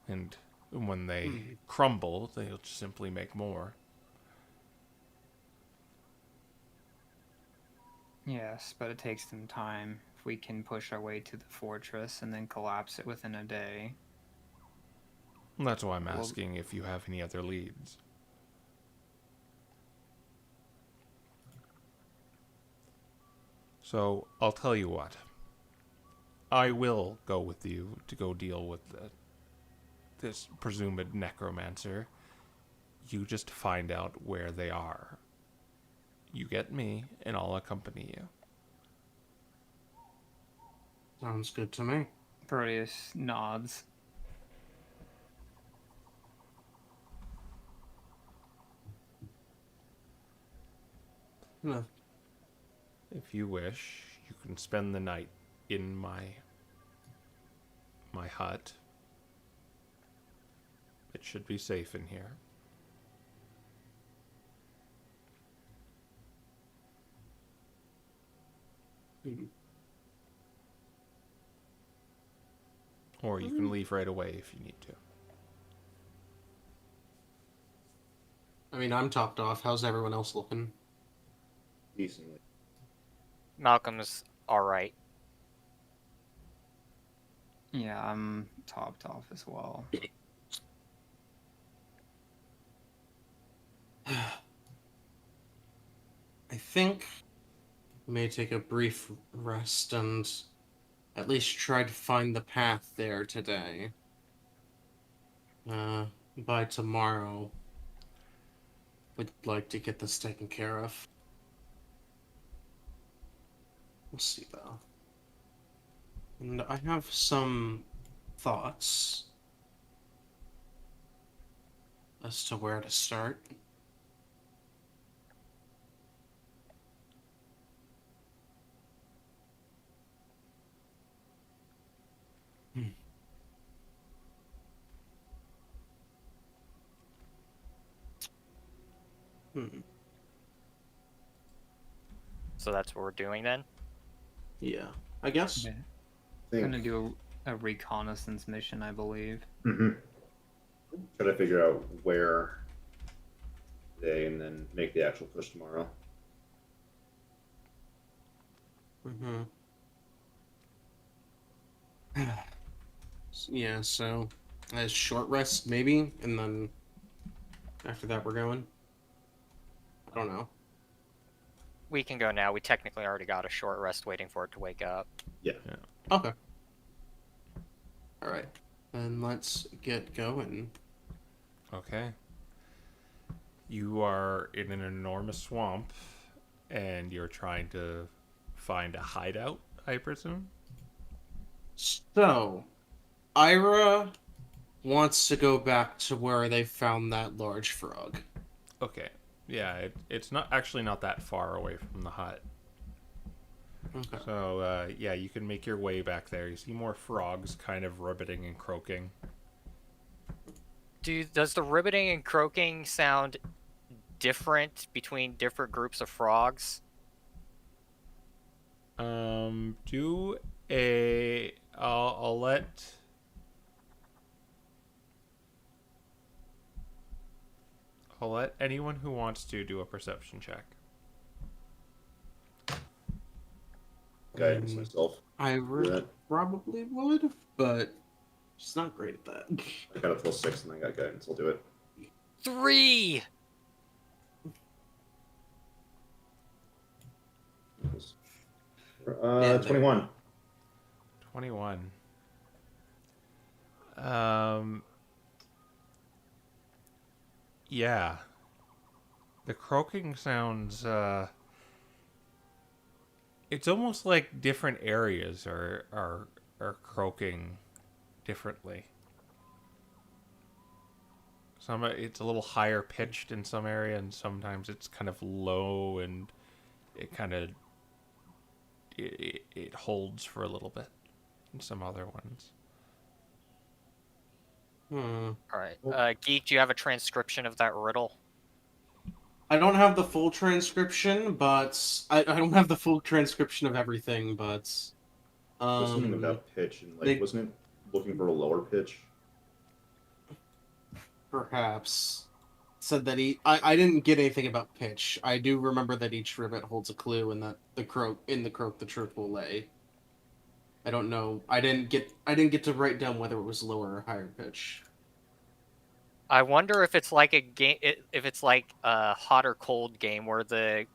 And when they crumble, they'll just simply make more. Yes, but it takes them time. If we can push our way to the fortress and then collapse it within a day. And that's why I'm asking if you have any other leads. So, I'll tell you what. I will go with you to go deal with this presumed necromancer. You just find out where they are. You get me, and I'll accompany you. Sounds good to me. Proteus nods. No. If you wish, you can spend the night in my hut. It should be safe in here. Mhm. Or you can leave right away if you need to. I mean, I'm topped off. How's everyone else looking? Decently. Malcolm's all right. Yeah, I'm topped off as well. I think we may take a brief rest and at least try to find the path there today. By tomorrow, we'd like to get this taken care of. We'll see, though. And I have some thoughts as to where to start. Hmm. So that's what we're doing then. Yeah, I guess. Yeah. Think. Gonna do a reconnaissance mission, I believe. Mm-hmm. Try to figure out where today, and then make the actual push tomorrow. Mm-hmm. Yeah, so a short rest maybe, and then after that we're going. I don't know. We can go now. We technically already got a short rest waiting for it to wake up. Yeah. Okay. All right, then let's get going. Okay. You are in an enormous swamp, and you're trying to find a hideout, I presume? So, Ira wants to go back to where they found that large frog. Okay. Yeah, it's not actually not that far away from the hut. Okay. So, yeah, you can make your way back there. You see more frogs kind of ribbiting and croaking. Does the ribbiting and croaking sound different between different groups of frogs? Do a... I'll let... I'll let anyone who wants to do a perception check. Guidance myself. I that. probably would, but she's not great at that. I got a full 6 and I got guidance. I'll do it. 3! Yeah, 21. 21. Yeah. The croaking sounds, it's almost like different areas are croaking differently. Some it's a little higher pitched in some area, and sometimes it's kind of low, and it kind of it holds for a little bit in some other ones. Alright. Geek, do you have a transcription of that riddle? I don't have the full transcription, but I don't have the full transcription of everything, but Something about pitch, and like, wasn't it looking for a lower pitch? perhaps said that I didn't get anything about pitch. I do remember that each ribbit holds a clue, and that the croak the truth will lay. I don't know. I didn't get to write down whether it was lower or higher pitch. I wonder if it's like a game, if it's like a hot or cold game where the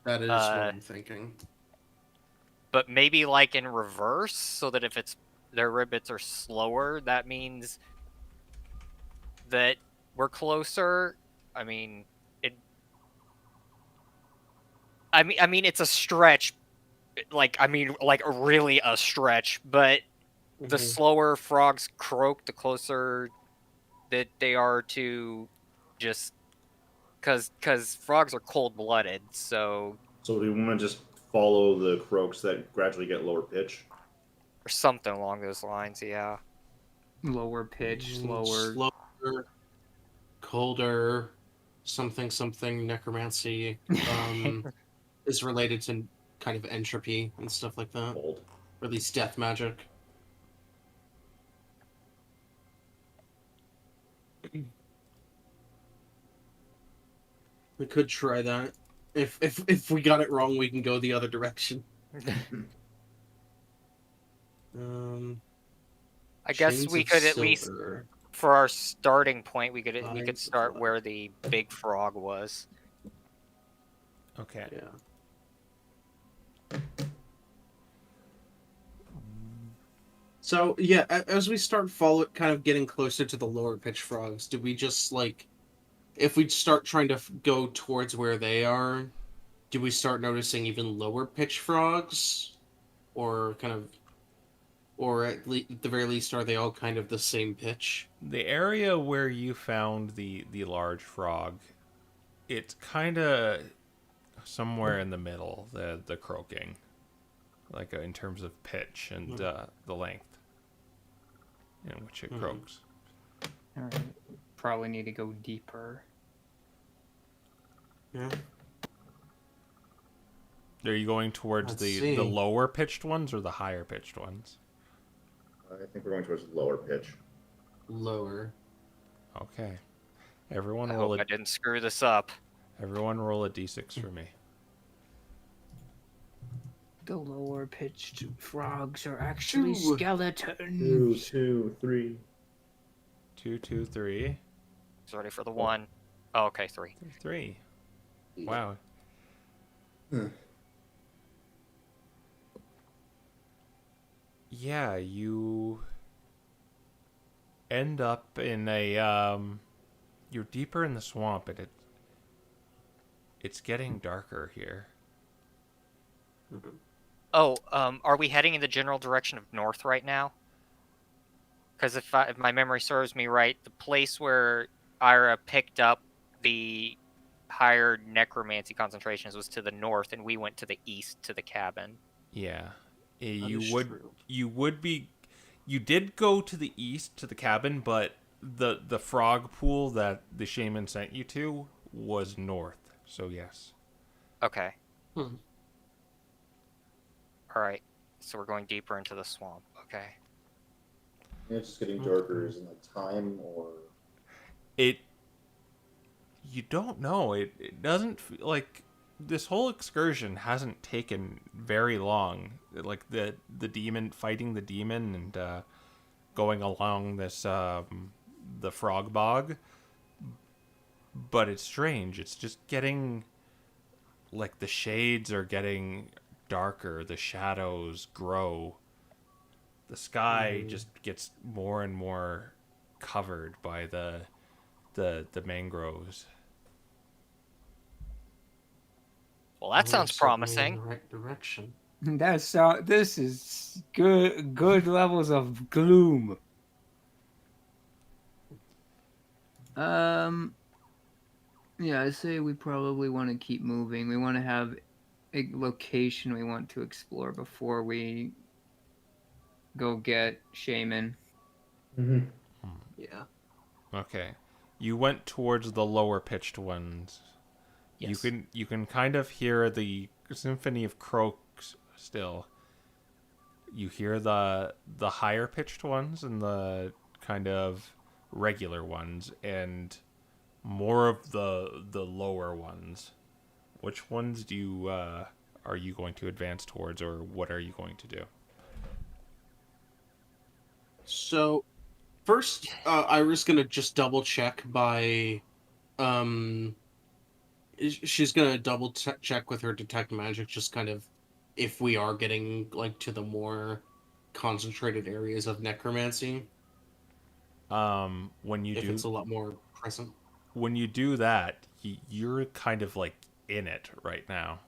That is what I'm thinking. but maybe like in reverse, so that if their ribbits are slower, that means that we're closer. I mean, it's a stretch. Like really a stretch, but the slower frogs croak, the closer that they are to just because frogs are cold-blooded, so So do we want to just follow the croaks that gradually get lower pitch? or something along those lines. Yeah. Lower pitch, slower. Slower, colder, something necromancy is related to kind of entropy and stuff like that. Cold. Or at least death magic. We could try that. If we got it wrong, we can go the other direction. I guess Chains we of could at least, silver. for our starting point, we could Lines of start light. where the big frog was. Okay. Yeah. So yeah, as we start kind of getting closer to the lower pitch frogs, do we just like, if we start trying to go towards where they are, do we start noticing even lower pitch frogs, or kind of, or at the very least, are they all kind of the same pitch? The area where you found the large frog, it's kind of somewhere in the middle, the croaking, like in terms of pitch and the length in which it croaks. All right. Probably need to go deeper. Yeah. Are you going towards Let's the see. lower pitched ones or the higher pitched ones? I think we're going towards lower pitch. Lower. Okay. Everyone I roll hope a I didn't screw this up. everyone roll a d6 for me. The lower pitched frogs are actually Two. skeletons. 2, 3. 2, 2, 3. Sorry for the one. Oh, okay, 3. 3. Wow. Yeah, you end up in a you're deeper in the swamp and it's getting darker here. Oh, are we heading in the general direction of north right now? Because if my memory serves me right, the place where Ira picked up the higher necromancy concentrations was to the north, and we went to the east to the cabin. Yeah. That You is would true. you did go to the east to the cabin, but the frog pool that the shaman sent you to was north. So yes. Okay. Hmm. All right. So we're going deeper into the swamp. Okay. It's just getting darker. Is it like time or? You don't know. It doesn't feel like this whole excursion hasn't taken very long. Like the demon, fighting the demon and going along this the frog bog. But it's strange. It's just getting like the shades are getting darker, the shadows grow. The sky just gets more and more covered by the mangroves. Well, that sounds Looks like we're in promising. the right direction. This is good levels of gloom. Yeah, I say we probably want to keep moving. We want to have a location we want to explore before we go get shaman. Mm-hmm. Yeah. Okay. You went towards the lower pitched ones. Yes. You can kind of hear the symphony of croaks still. You hear the higher pitched ones and the kind of regular ones and more of the lower ones. Which ones do you are you going to advance towards, or what are you going to do? So, first, Ira's gonna just double check by, she's gonna double check with her detect magic, just kind of if we are getting like to the more concentrated areas of necromancy, When you if do it's a lot more present. that, you're kind of like in it right now.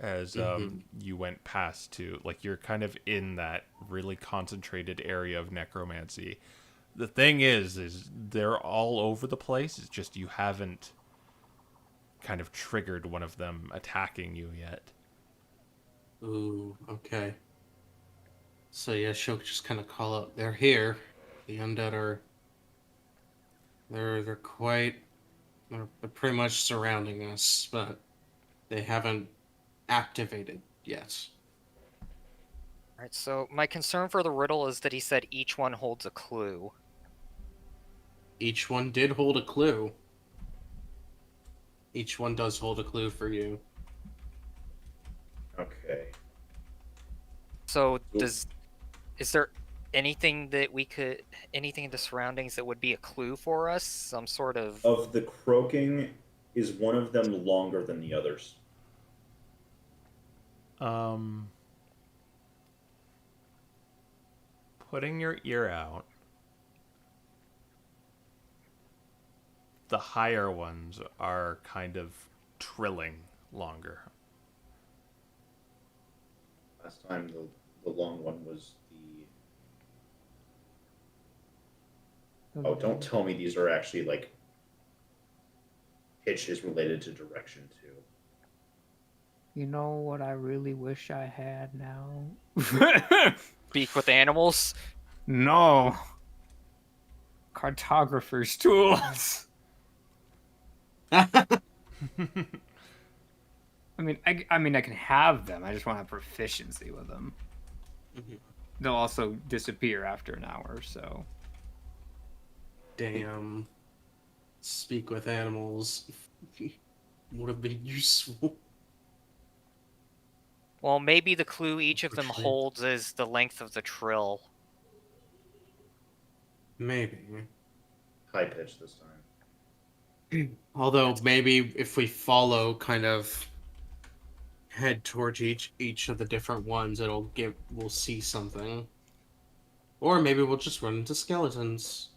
As you went past to, like, you're kind of in that really concentrated area of necromancy. The thing is they're all over the place. It's just you haven't kind of triggered one of them attacking you yet. Ooh, okay. So yeah, she'll just kind of call out, "They're here." The undead are. They're quite. They're pretty much surrounding us, but they haven't activated yet. All right, so my concern for the riddle is that he said each one holds a clue. Each one did hold a clue. Each one does hold a clue for you. Okay. So is there anything that anything in the surroundings that would be a clue for us? Some sort of... Of the croaking, is one of them longer than the others? Putting your ear out, the higher ones are kind of trilling longer. Last time the long one was the... Oh, don't tell me these are actually, like, pitch is related to direction, too. You know what I really wish I had now? Speak with animals? No. Cartographer's tools. I mean, I can have them. I just want to have proficiency with them. They'll also disappear after an hour, so. Damn. Speak with animals would have been useful. Well, maybe the clue each of them Unfortunately. holds is the length of the trill. Maybe. High pitch this time. Although maybe if we follow, kind of head towards each of the different ones, we'll see something. Or maybe we'll just run into skeletons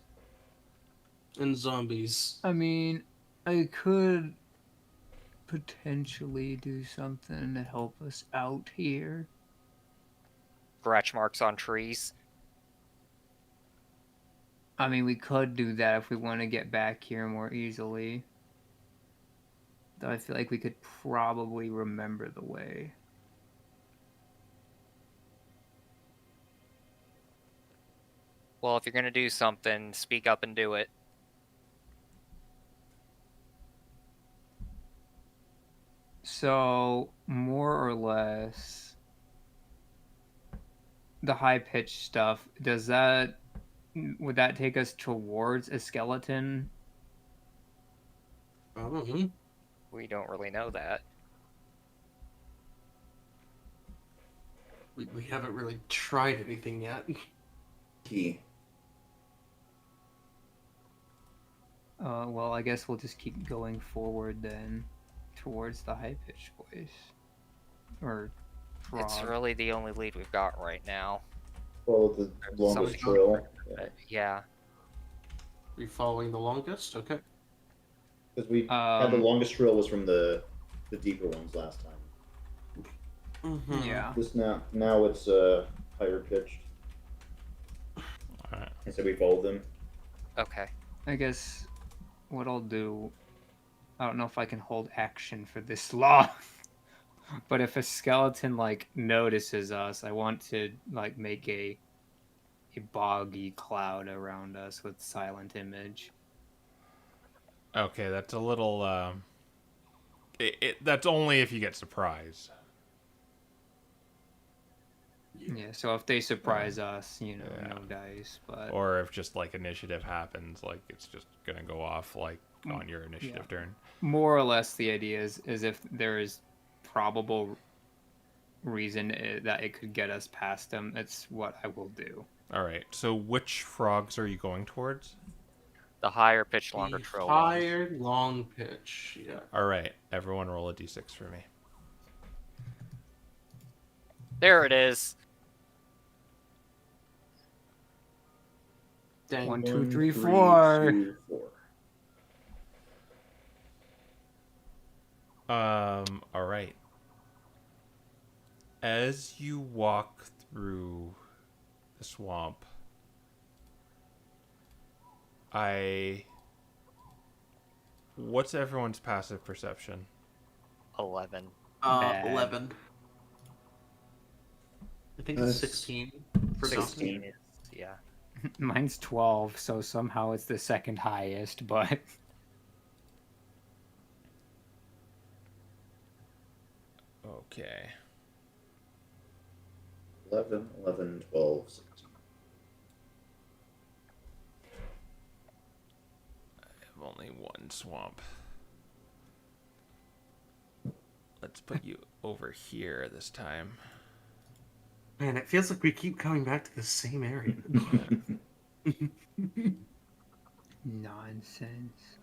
and zombies. I mean, I could potentially do something to help us out here. Scratch marks on trees. I mean, we could do that if we want to get back here more easily. Though I feel like we could probably remember the way. Well, if you're going to do something, speak up and do it. So, more or less, the high-pitched stuff, would that take us towards a skeleton? Oh, We don't really know that. we haven't really tried anything yet. Key. Well, I guess we'll just keep going forward then, towards the high-pitched voice. Or frog. It's really the only lead we've got right now. Well, the longest Something- trail. Yeah. We following the longest? Okay. Because we had the longest trail was from the deeper ones last time. Mm-hmm. Yeah. This now it's higher pitched. Alright. And so we followed them. Okay. I guess what I'll do, I don't know if I can hold action for this long, but if a skeleton like notices us, I want to like make a boggy cloud around us with silent image. Okay, that's a little. That's only if you get surprised. Yeah, so if they surprise us, Yeah. no dice, but Or if just like initiative happens, like it's just gonna go off like on your initiative turn. more or less the idea is if there is probable reason that it could get us past them, it's what I will do. All right. So which frogs are you going towards? The higher pitch, longer The trail. higher long pitch. Yeah. All right. Everyone roll a d6 for me. There it is. Dang. 1, 2, 3, 1, 4. 2, 4. All right. As you walk through the swamp, what's everyone's passive perception? 11. Bad. 11. I think it's 16 for 16. Dante. Yeah. Mine's 12, so somehow it's the second highest, but... Okay. 11, 11, 12, 16. I have only one swamp. Let's put you over here this time. Man, it feels like we keep coming back to the same area. Nonsense.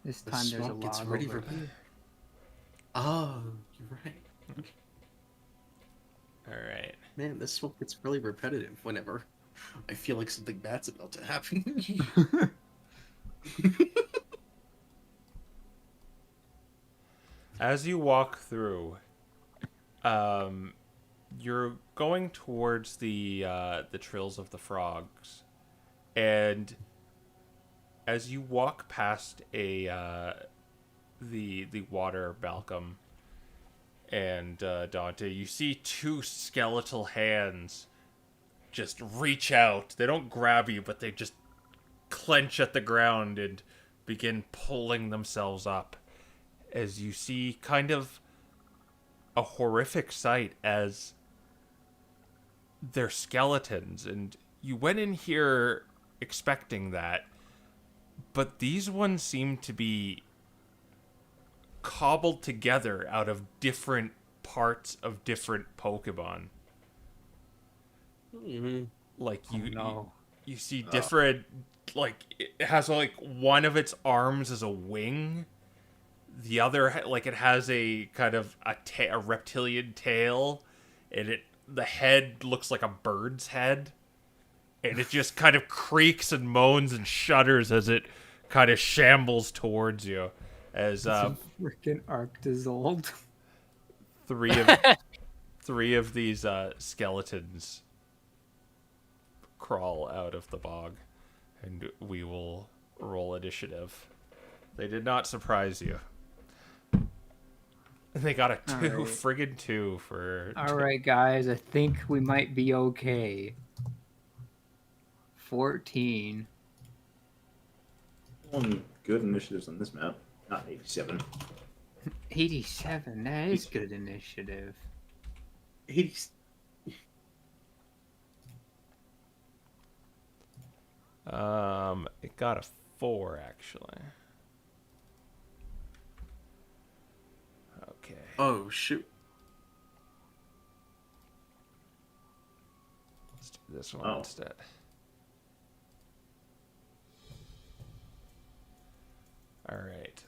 This The time there's a swamp gets log really over repetitive. here. Oh, you're right. All right. Man, this swamp gets really repetitive whenever I feel like something bad's about to happen. As you walk through, you're going towards the trails of the frogs, and as you walk past the water Balcom and Dante, you see two skeletal hands just reach out. They don't grab you, but they just clench at the ground and begin pulling themselves up. As you see kind of a horrific sight as they're skeletons. And you went in here expecting that, but these ones seem to be cobbled together out of different parts of different Pokemon. Mhm. Like no. you see different, like it has like one of its arms is a wing. The other, like, it has a kind of a reptilian tail, and the head looks like a bird's head, and it just kind of creaks and moans and shudders as it kind of shambles towards you. As Freaking Arctozold. three of these skeletons crawl out of the bog, and we will roll initiative. They did not surprise you. They got a 2, Alright. friggin' 2 for... Alright, guys, I think we might be okay. 14. Good initiatives on this map. Not 87. 87, that is good initiative. 80. It got a 4, actually. Okay. Oh, shoot. Let's do this one instead. Alright.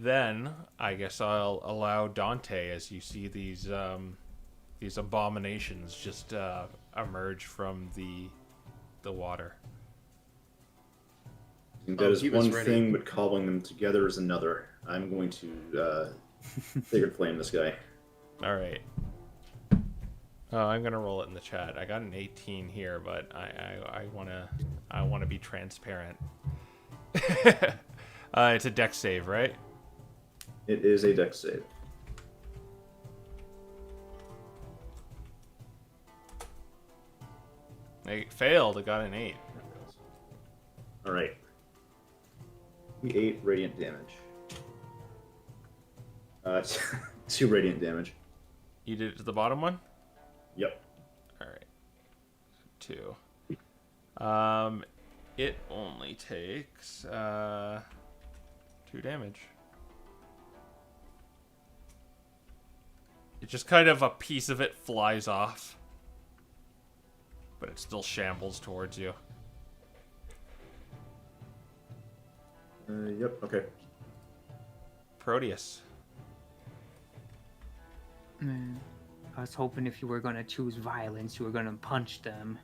Then I guess I'll allow Dante, as you see these abominations just emerge from the water. That is he was one ready. thing, but cobbling them together is another. I'm going to Sacred Flame this guy. Alright. I'm gonna roll it in the chat. I got an 18 here, but I wanna be transparent. It's a dex save, right? It is a dex save. I failed. I got an 8. Alright. 8 radiant damage. 2 radiant damage. You did it to the bottom one? Yep. Alright. 2. It only takes 2 damage. It just kind of a piece of it flies off. But it still shambles towards you. Yep, okay. Proteus. I was hoping if you were gonna choose violence, you were gonna punch them.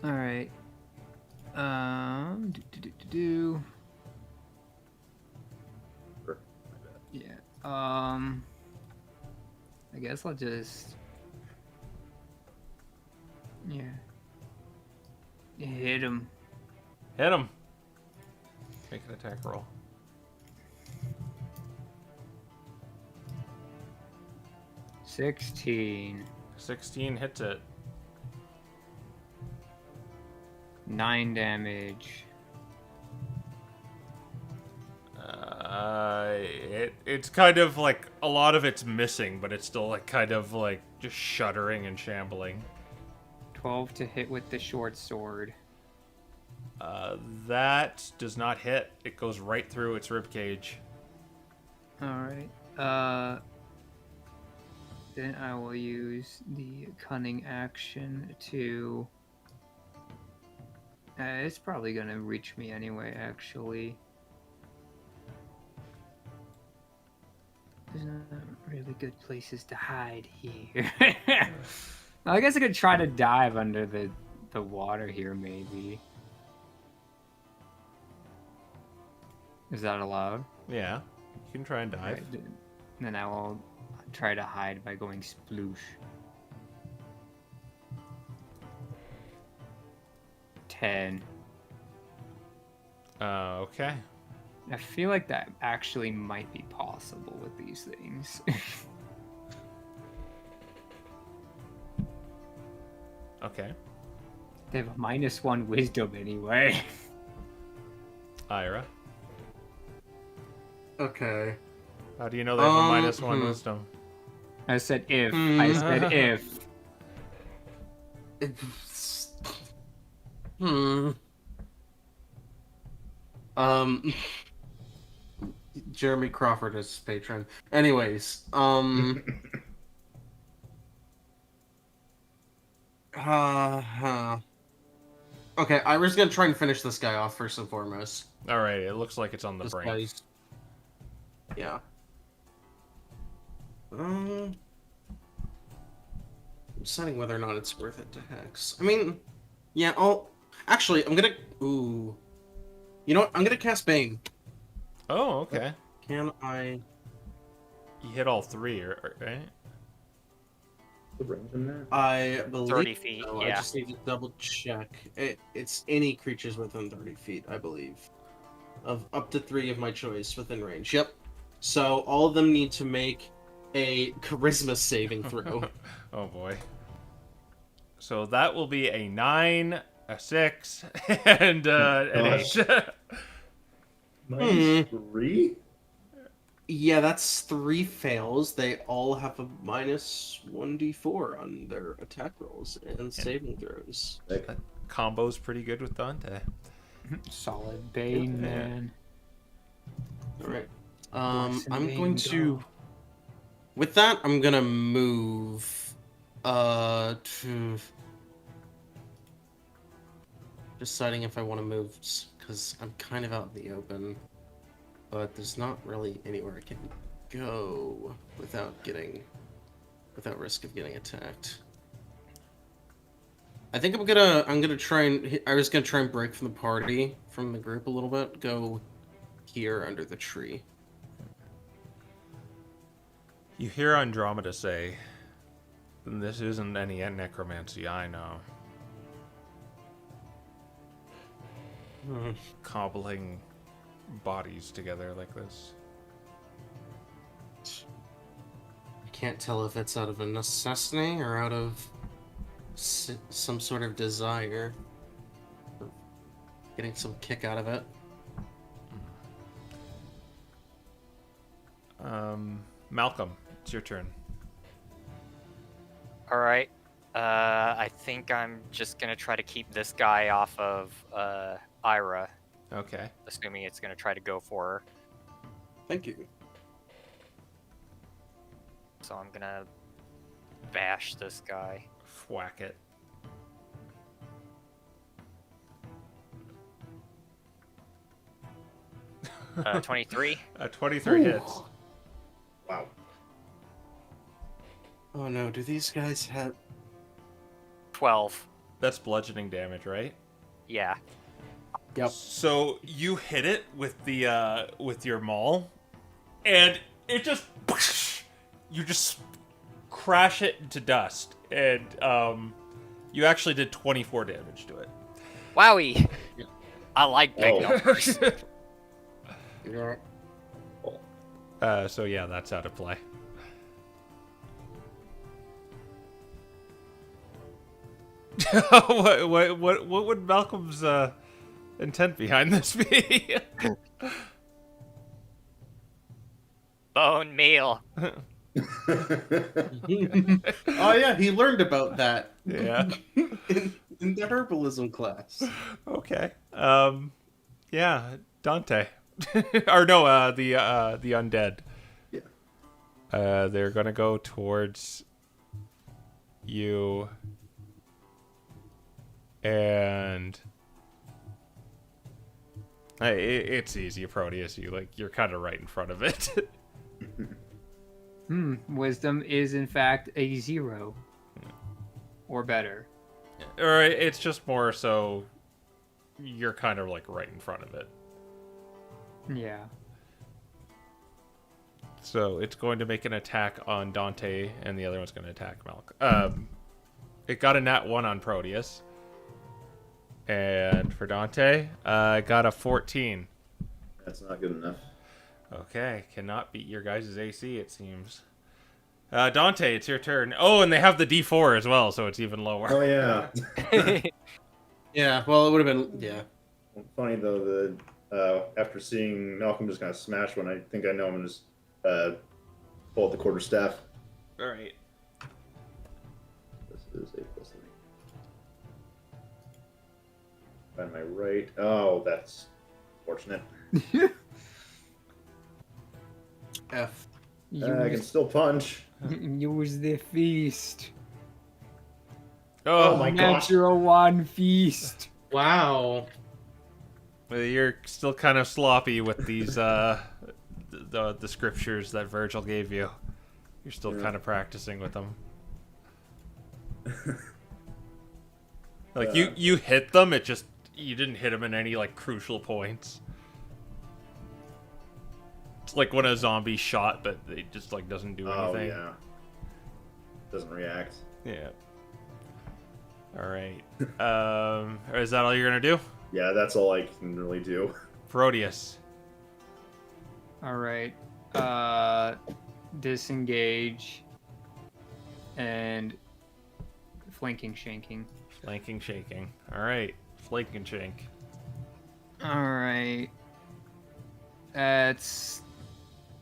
All right. Do. Sure. Yeah. I guess I'll just. Yeah. Hit him. Hit him. Make an attack roll. 16. 16 hits it. 9 damage. It's kind of like a lot of it's missing, but it's still like kind of like just shuddering and shambling. 12 to hit with the short sword. That does not hit. It goes right through its ribcage. Alright. Then I will use the cunning action to... it's probably gonna reach me anyway, actually. There's not really good places to hide here. I guess I could try to dive under the water here, maybe. Is that allowed? Yeah, you can try and dive. Alright, then I will try to hide by going sploosh. 10. Okay. I feel like that actually might be possible with these things. Okay. They have a -1 wisdom anyway. Ira, Okay. how do you know they have a -1 wisdom? I said if. I said if. Jeremy Crawford is patron. Anyways, okay, Ira's gonna try and finish this guy off first and foremost. All right, it looks like it's on the This brink. guy's... Yeah. I'm deciding whether or not it's worth it to hex. I mean, yeah, actually, I'm gonna... Ooh. You know what? I'm gonna cast Bane. Oh, okay. Can I... You hit all three, right? The range in that? I believe 30 feet, so. I yeah. just need to double check. It's any creatures within 30 feet, I believe. Of up to 3 of my choice within range. Yep. So all of them need to make a charisma saving throw. Oh boy. So that will be a 9, a 6, and an 8. -3? Yeah, that's 3 fails. They all have a -1d4 on their attack rolls and saving throws. Like, Combo's pretty good with Dante. Solid Bane, Yeah. man. Alright. Blessed I'm Bane going to... go. With that, I'm gonna move... to... Deciding if I want to move, because I'm kind of out in the open. But there's not really anywhere I can go without risk of getting attacked. I think I'm gonna try and... I was gonna try and break from the group a little bit. Go here under the tree. You hear Andromeda say, "This isn't any necromancy, I know." Cobbling bodies together like this. I can't tell if it's out of a necessity or out of some sort of desire. Or getting some kick out of it. Malcolm, it's your turn. All right. I think I'm just gonna try to keep this guy off of Ira, Okay. assuming it's gonna try to go for her. Thank you. So I'm gonna bash this guy. Whack it. Uh, 23. 23 hits. wow. Oh no, do these guys have... 12. That's bludgeoning damage, right? Yeah. Yep. So you hit it with your maul, and it just you just crash it into dust, and you actually did 24 damage to it. Wowie! Yeah. I like big Oh. numbers. Yeah. So yeah, that's out of play. what would Malcolm's intent behind this be? Bone meal. Oh yeah, he learned about that Yeah. in the herbalism class. Okay. Yeah, Dante. Or no, the undead. Yeah. They're gonna go towards you, and it's easy, Proteus. You're kind of right in front of it. Wisdom is in fact a 0 or better. Or it's just more so you're kind of like right in front of it. Yeah. So it's going to make an attack on Dante, and the other one's going to attack Malcolm. It got a nat 1 on Proteus. And for Dante, got a 14. That's not good enough. Okay, cannot beat your guys' AC, it seems. Dante, it's your turn. Oh, and they have the D4 as well, so it's even lower. Oh yeah. Yeah, well, it would have been... Yeah. Funny though, after seeing Malcolm just kind of smash one, I think I know I'm gonna just pull out the quarterstaff. All right. This is a +3. Find my right. Oh, that's fortunate. F. I can still punch. Use the feast. Oh, my gosh. Natural one feast. Wow. You're still kind of sloppy with these the scriptures that Virgil gave you. You're still kind of practicing with them. Like you hit them, it just you didn't hit them in any like crucial points. It's like when a zombie shot, but it just like doesn't do anything. Oh yeah. Doesn't react. Yeah. All right. Is that all you're gonna do? Yeah, that's all I can really do. Proteus. All right. Disengage and flanking shanking. Flanking shaking. All right. Flanking shank. All right. That's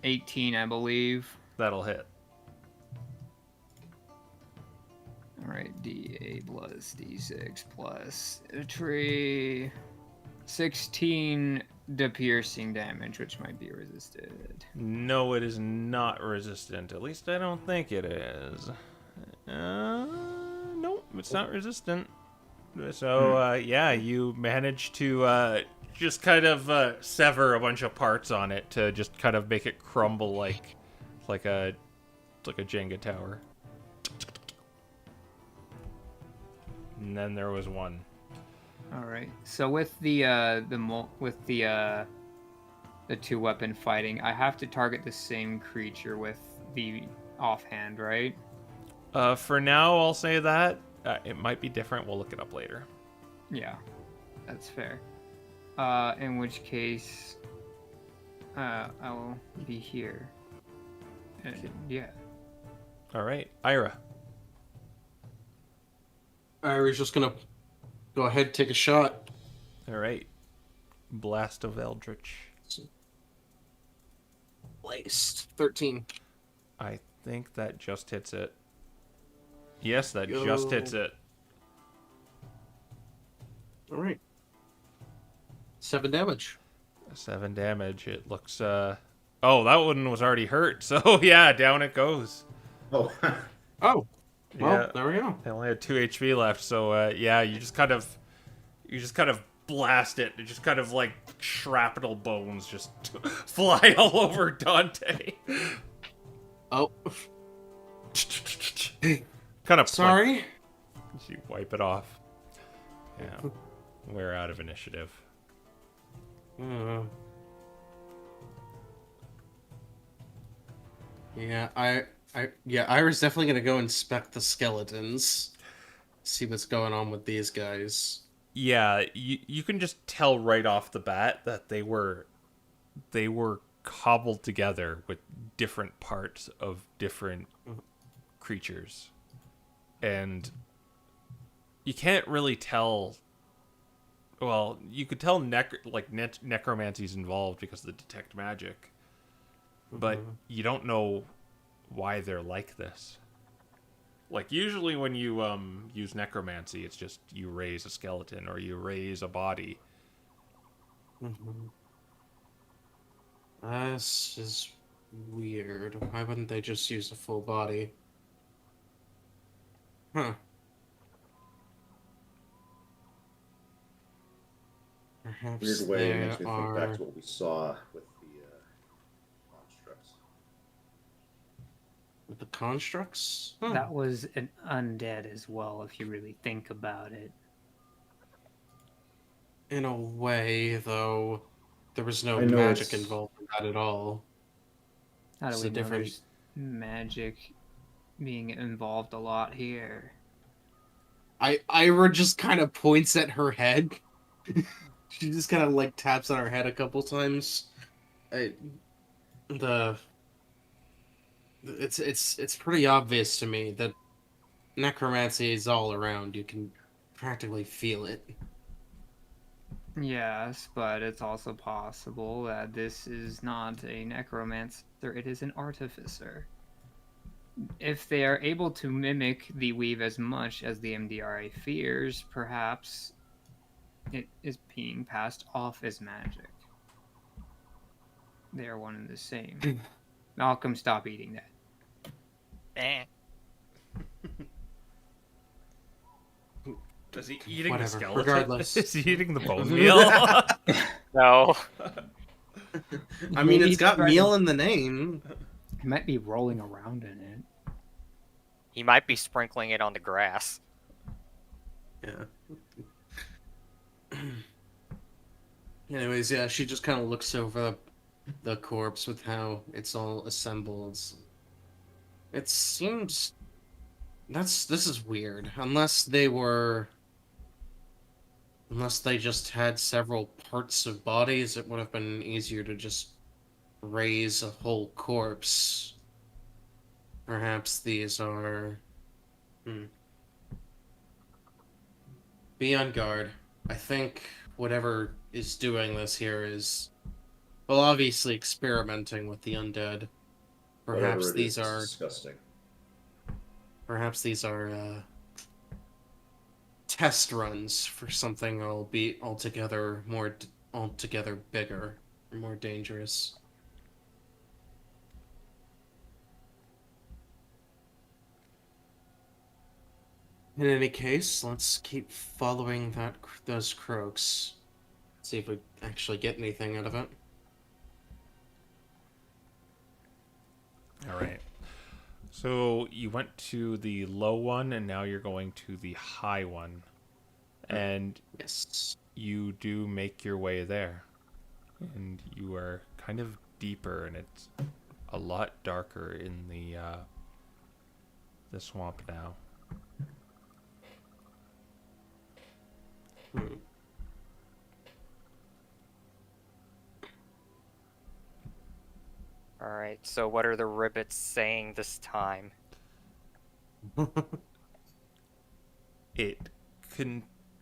18, I believe. That'll hit. All right, D8 plus D6 plus a tree. 16 to piercing damage, which might be resisted. No, it is not resistant. At least I don't think it is. Nope, it's not resistant. So, yeah, you managed to just kind of sever a bunch of parts on it to just kind of make it crumble like a Jenga tower. And then there was one. All right. So with the two weapon fighting, I have to target the same creature with the offhand, right? For now, I'll say that. It might be different. We'll look it up later. Yeah, that's fair. In which case, I will be here. Yeah. All right, Ira. Ira's just gonna go ahead, take a shot. All right. Blast of Eldritch. Placed. 13. I think that just hits it. Yes, that Yo. just hits it. All right. 7 damage. 7 damage. It looks, Oh, that one was already hurt. So, yeah, down it goes. Oh. Oh. Well, Yeah. there we go. They only had 2 HP left. So, yeah, you just kind of blast it. It just kind of like shrapnel bones just fly all over Dante. Oh. Kind of Sorry. You wipe it off. Yeah. We're out of initiative. Yeah, Ira's definitely gonna go inspect the skeletons. See what's going on with these guys. Yeah, you can just tell right off the bat that they were cobbled together with different parts of different creatures. And you can't really tell. Well, you could tell necromancy's involved because of the detect magic, but you don't know why they're like this. Like, usually when you use necromancy, it's just you raise a skeleton or you raise a body. This is weird. Why wouldn't they just use a full body? Huh. Perhaps Weird way it there makes me think back to what we saw with the constructs. with the constructs? That was an undead as well, if you really think about it. In a way, though, there was no I know magic it's- involved in that at all. How do It's we a know different- there's magic being involved a lot here? Ira just kind of points at her head. She just kind of like taps on her head a couple times. It's pretty obvious to me that necromancy is all around. You can practically feel it. Yes, but it's also possible that this is not a necromancer, it is an artificer. If they are able to mimic the weave as much as the MDRA fears, perhaps it is being passed off as magic. They are one and the same. Malcolm, stop eating that. Is he eating Whatever, the skeleton? regardless. Is he eating the bone meal? No. I mean, it's He's got trying meal to- in the name. He might be rolling around in it. He might be sprinkling it on the grass. Yeah. Anyways, yeah, she just kind of looks over the corpse with how it's all assembled. It seems this is weird. Unless they just had several parts of bodies, it would have been easier to just raise a whole corpse. Perhaps these are. Be on guard. I think whatever is doing this here is, well, obviously experimenting with the undead. Perhaps Whatever it these is, are. disgusting. Perhaps these are test runs for something altogether bigger, or more dangerous. In any case, let's keep following those croaks. See if we actually get anything out of it. All right. So you went to the low one, and now you're going to the high one. And Yes. you do make your way there. And you are kind of deeper, and it's a lot darker in the swamp now. Alright, so what are the ribbits saying this time?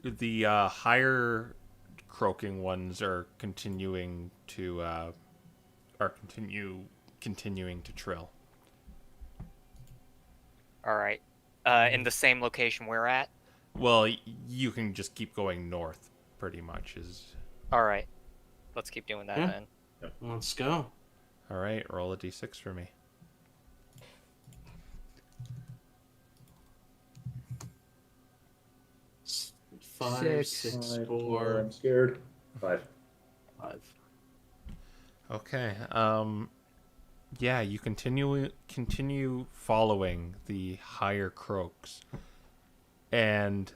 The higher croaking ones are continuing to continuing to trill. Alright. In the same location we're at? Well, you can just keep going north, pretty much. Alright. Let's keep doing that Yeah. then. Let's go. All right, roll a d6 for me. Five, Six. 6, I'm 4, scared. 5. 5. Okay. Yeah, you continue following the higher croaks, and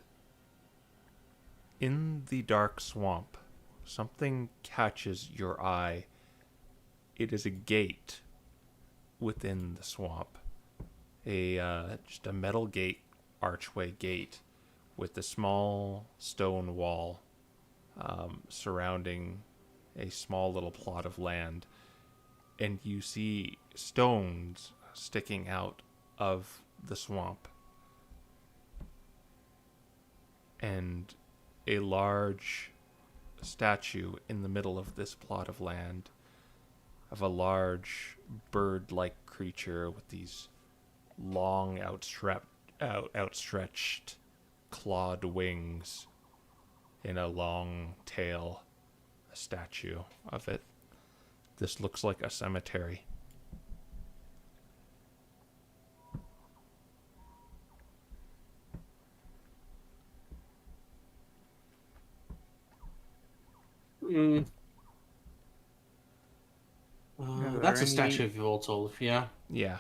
in the dark swamp, something catches your eye. It is a gate within the swamp, just a metal gate, archway gate, with a small stone wall surrounding a small little plot of land, and you see stones sticking out of the swamp, and a large statue in the middle of this plot of land of a large bird-like creature with these long outstretched clawed wings in a long tail, a statue of it. This looks like a cemetery. Mm. Are That's there a statue any- of Yoltolf, yeah. Yeah.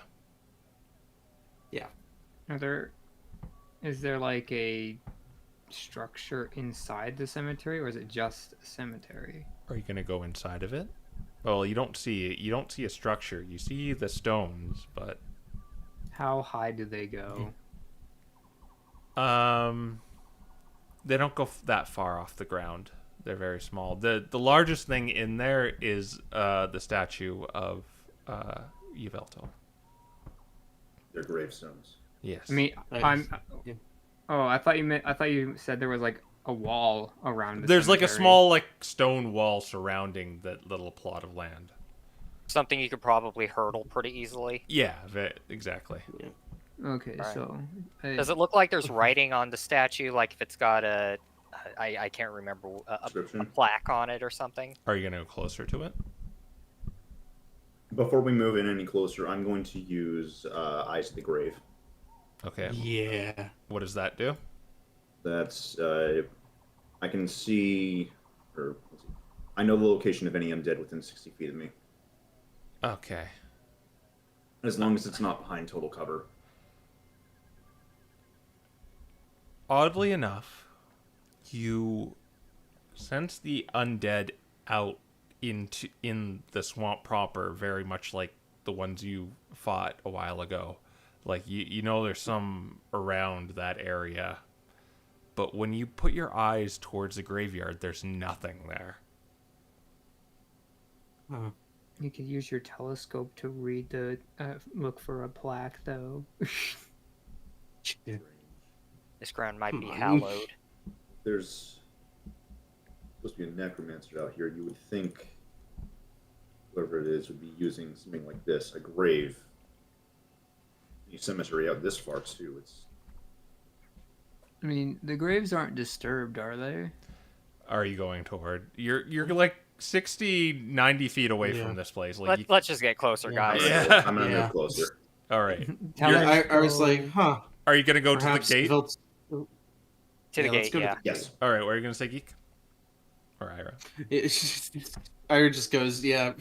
Is there like a structure inside the cemetery, or is it just a cemetery? Are you gonna go inside of it? Well, you don't see a structure. You see the stones, but How high do they go? they don't go that far off the ground. They're very small. The largest thing in there is the statue of Yveltal. They're gravestones. Yes. I mean, Nice. Yeah. Oh, I thought you said there was like a wall around. There's like a cemetery. small like stone wall surrounding that little plot of land. Something you could probably hurdle pretty easily. Yeah, exactly. Okay, Alright. so Does it look like there's writing on the statue? Like if it's got I can't remember, a Description. plaque on it or something? Are you gonna go closer to it? Before we move in any closer, I'm going to use Eyes of the Grave. Okay. Yeah. What does that do? That's I can see, or let's see, I know the location of any undead within 60 feet of me, Okay. as long as it's not behind total cover. Oddly enough, you sense the undead out in the swamp proper, very much like the ones you fought a while ago. Like you know there's some around that area, but when you put your eyes towards the graveyard, there's nothing there. Huh. you could use your telescope to read the look for a plaque, though. Yeah. This ground might be Hmm. hallowed. There's supposed to be a necromancer out here. You would think whoever it is would be using something like this, a grave. Any cemetery out this far too. It's I mean, the graves aren't disturbed, are they? Are you going toward? You're like 60, 90 feet away Yeah. from this place. Like, Let's just get closer, Yeah. guys. Yeah. I'm gonna Yeah. move closer. all right. I was like, huh. Are you gonna go to the Perhaps gate? Vilt- To Yeah, the let's gate, go to yeah. the- Yes. All right. What are you gonna say, Geek? Or Ira? Ira just goes, yeah,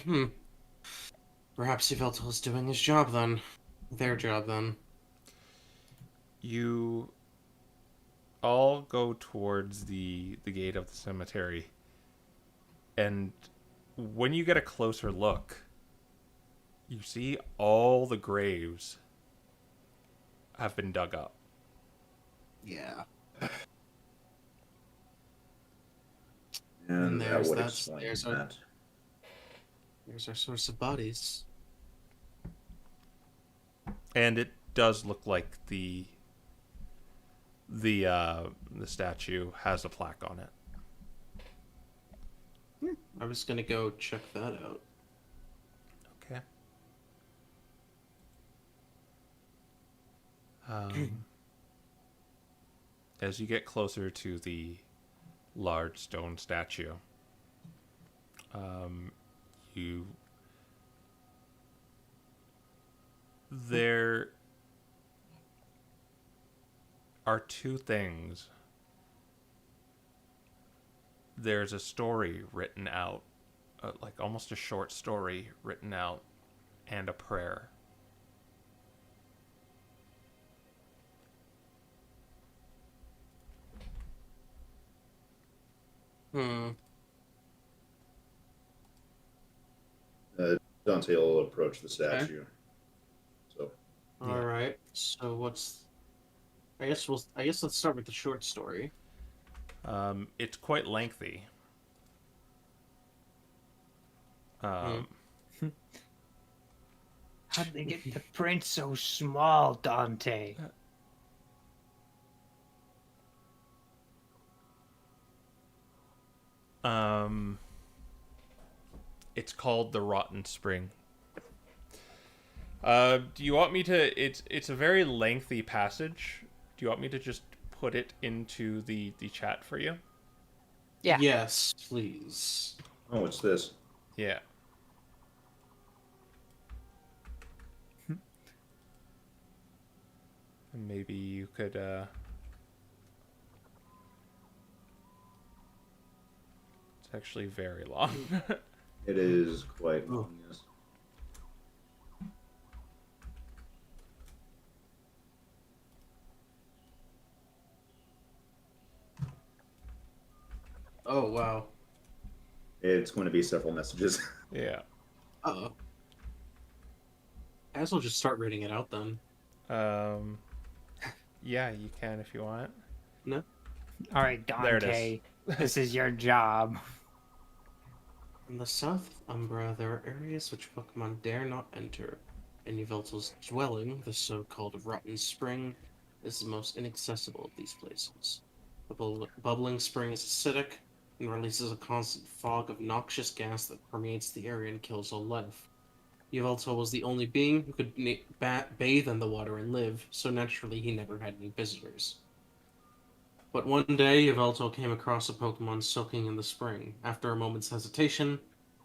Perhaps Yveltal is doing his job then. Their job then. You all go towards the gate of the cemetery, and when you get a closer look, you see all the graves have been dug up. Yeah. And that there's would that- explain there's our- that. Here's our source of bodies. And it does look like the statue has a plaque on it. I was gonna go check that out. Okay. As you get closer to the large stone statue, there are two things. There's a story written out, like almost a short story written out, and a prayer. Dante will approach the statue. So, Yeah. All right. So what's? I guess let's start with the short story. It's quite lengthy. How'd they get the print so small, Dante? It's called the Rotten Spring. Do you want me to? It's a very lengthy passage. Do you want me to just put it into the chat for you? Yeah. Yes, please. oh, what's this? Yeah. And maybe you could. It's actually very long. It is quite long, yes. Oh wow. It's going to be several messages. Yeah. Uh-oh. I guess I'll just start reading it out then. Yeah, you can if you want. No. All right, There it Dante, this is your job. In the South Umbra, there are areas which Pokemon dare not enter. In Yveltal's dwelling, the so-called Rotten Spring, is the most inaccessible of these places. The bubbling spring is acidic and releases a constant fog of noxious gas that permeates the area and kills all life. Yveltal was the only being who could bathe in the water and live, so naturally he never had any visitors. But one day, Yveltal came across a Pokemon soaking in the spring. After a moment's hesitation,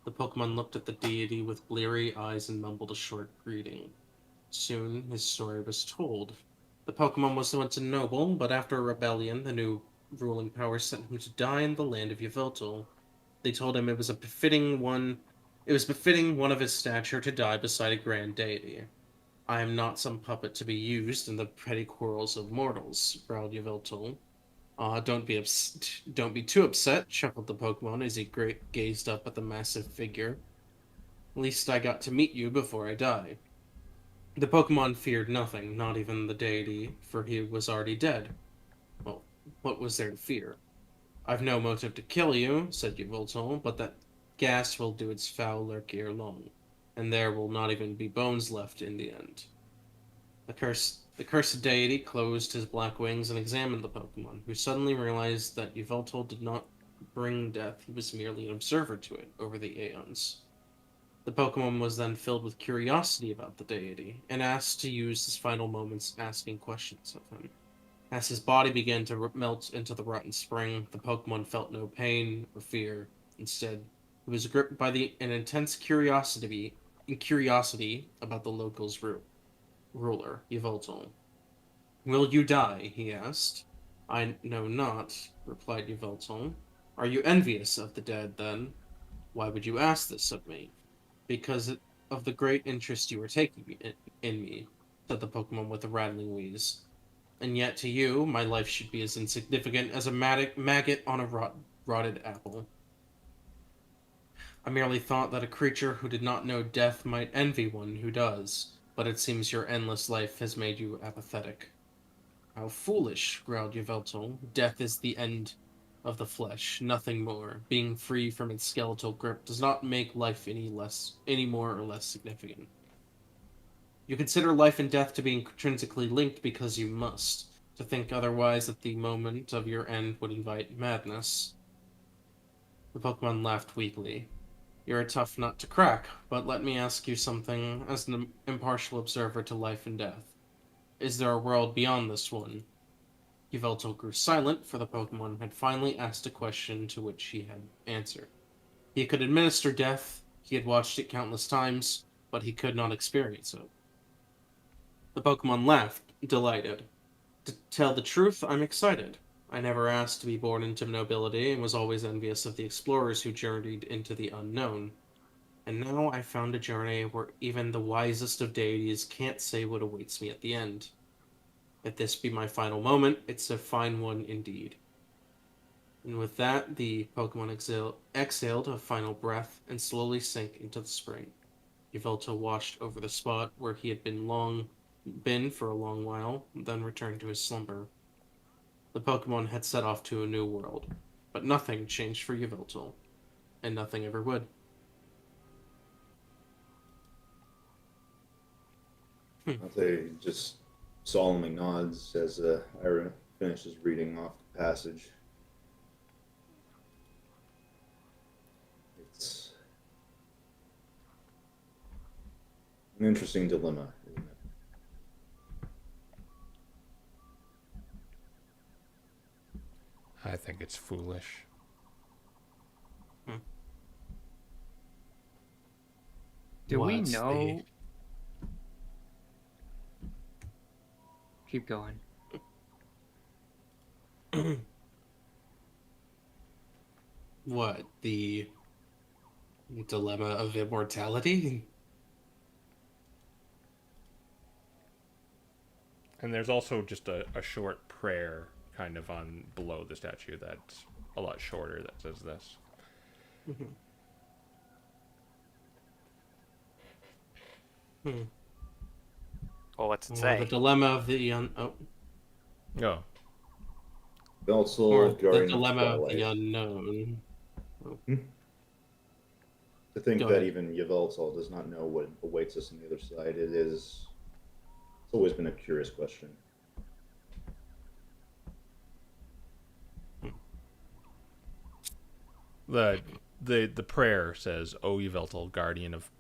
the Pokemon looked at the deity with bleary eyes and mumbled a short greeting. Soon, his story was told. The Pokemon was once a noble, but after a rebellion, the new ruling power sent him to die in the land of Yveltal. They told him it was befitting one of his stature to die beside a grand deity. I am not some puppet to be used in the petty quarrels of mortals, growled Yveltal. Don't be too upset, chuckled the Pokemon as he gazed up at the massive figure. At least I got to meet you before I die. The Pokemon feared nothing, not even the deity, for he was already dead. Well, what was there to fear? I've no motive to kill you, said Yveltal, but that gas will do its foul work ere long, and there will not even be bones left in the end. The cursed deity closed his black wings and examined the Pokemon, who suddenly realized that Yveltal did not bring death, he was merely an observer to it over the aeons. The Pokemon was then filled with curiosity about the deity, and asked to use his final moments asking questions of him. As his body began to melt into the rotten spring, the Pokemon felt no pain or fear. Instead, he was gripped by an intense curiosity about the locals' ruler, Yveltal. Will you die? He asked. I know not, replied Yveltal. Are you envious of the dead, then? Why would you ask this of me? Because of the great interest you are taking in me, said the Pokemon with a rattling wheeze. And yet to you, my life should be as insignificant as a maggot on a rotted apple. I merely thought that a creature who did not know death might envy one who does, but it seems your endless life has made you apathetic. How foolish, growled Yveltal. Death is the end of the flesh, nothing more. Being free from its skeletal grip does not make life any more or less significant. You consider life and death to be intrinsically linked because you must. To think otherwise at the moment of your end would invite madness. The Pokemon laughed weakly. You're a tough nut to crack, but let me ask you something as an impartial observer to life and death. Is there a world beyond this one? Yveltal grew silent, for the Pokemon had finally asked a question to which he had answered. He could administer death, he had watched it countless times, but he could not experience it. The Pokemon laughed, delighted. To tell the truth, I'm excited. I never asked to be born into nobility and was always envious of the explorers who journeyed into the unknown. And now I found a journey where even the wisest of deities can't say what awaits me at the end. If this be my final moment, it's a fine one indeed. And with that, the Pokemon exhaled a final breath and slowly sank into the spring. Yveltal watched over the spot where he had been for a long while, then returned to his slumber. The Pokemon had set off to a new world, but nothing changed for Yveltal, and nothing ever would. I'll say he just solemnly nods as Ira finishes reading off the passage. It's an interesting dilemma, isn't it? I think it's foolish. Do we What's know? Keep going. What, the dilemma of immortality? And there's also just a short prayer kind of on below the statue that's a lot shorter that says this. Well, what's it Or say? the dilemma of the Oh, Belzel, or the Guardian dilemma of of Twilight. the unknown. To think Go that ahead. even Yveltal does not know what awaits us on the other side, it's always been a curious question. the prayer says, "O Yveltal, guardian of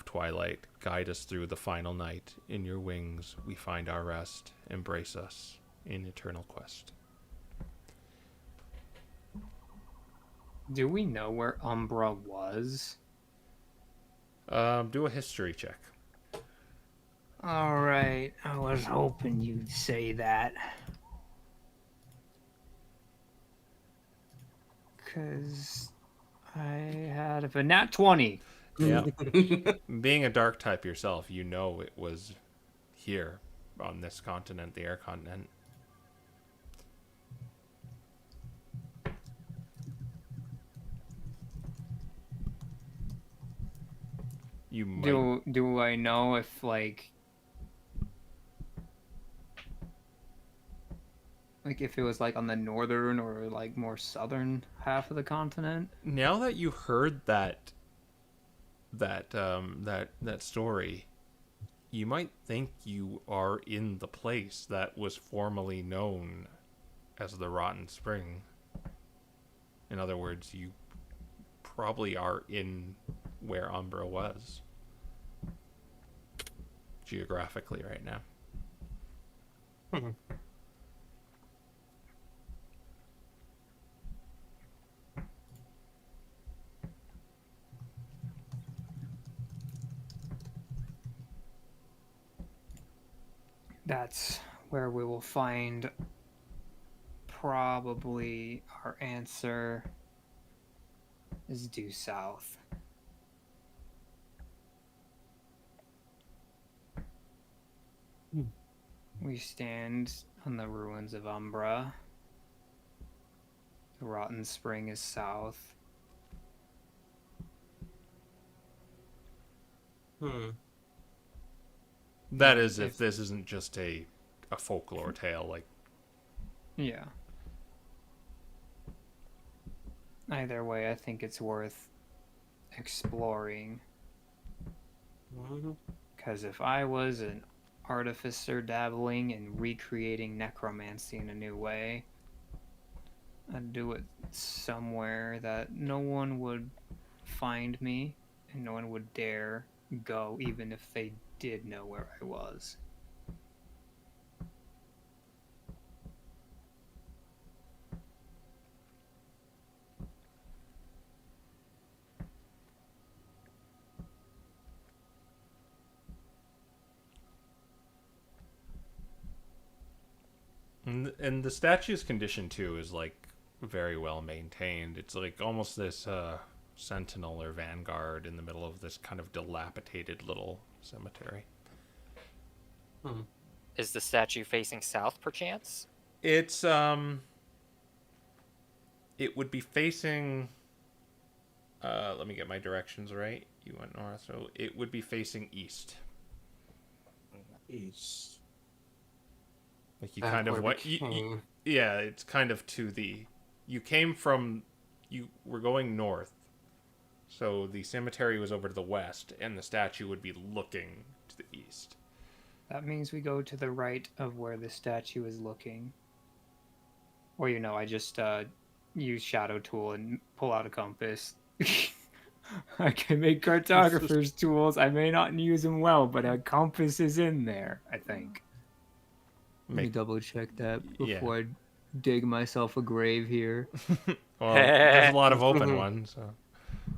twilight, guide us through the final night. In your wings we find our rest. Embrace us in eternal quest." Do we know where Umbra was? Do a history check. All right, I was hoping you'd say that. Because I had a nat 20. Yeah. Being a dark type yourself, you know it was here on this continent, the air continent. You might. Do I know if like if it was like on the northern or like more southern half of the continent? Now that you heard that story, you might think you are in the place that was formerly known as the Rotten Spring. In other words, you probably are in where Umbra was geographically right now. That's where we will find probably our answer is due south. We stand on the ruins of Umbra. The Rotten Spring is south. That is, if this isn't just a folklore tale, like. Yeah. Either way, I think it's worth exploring. Because if I was an artificer dabbling in recreating necromancy in a new way, I'd do it somewhere that no one would find me and no one would dare go, even if they did know where I was. And the statue's condition too is like very well maintained. It's like almost this sentinel or vanguard in the middle of this kind of dilapidated little cemetery. Is the statue facing south, perchance? It's it would be facing. Let me get my directions right. You went north, so it would be facing east. East. Like you kind of what? Yeah, it's kind of to the. You came from. You were going north, so the cemetery was over to the west, and the statue would be looking to the east. That means we go to the right of where the statue is looking. Or, I just use Shadow Tool and pull out a compass. I can make cartographer's tools. I may not use them well, but a compass is in there, I think. Let me double check that before I dig myself a grave here. Well, there's a lot of open ones. So.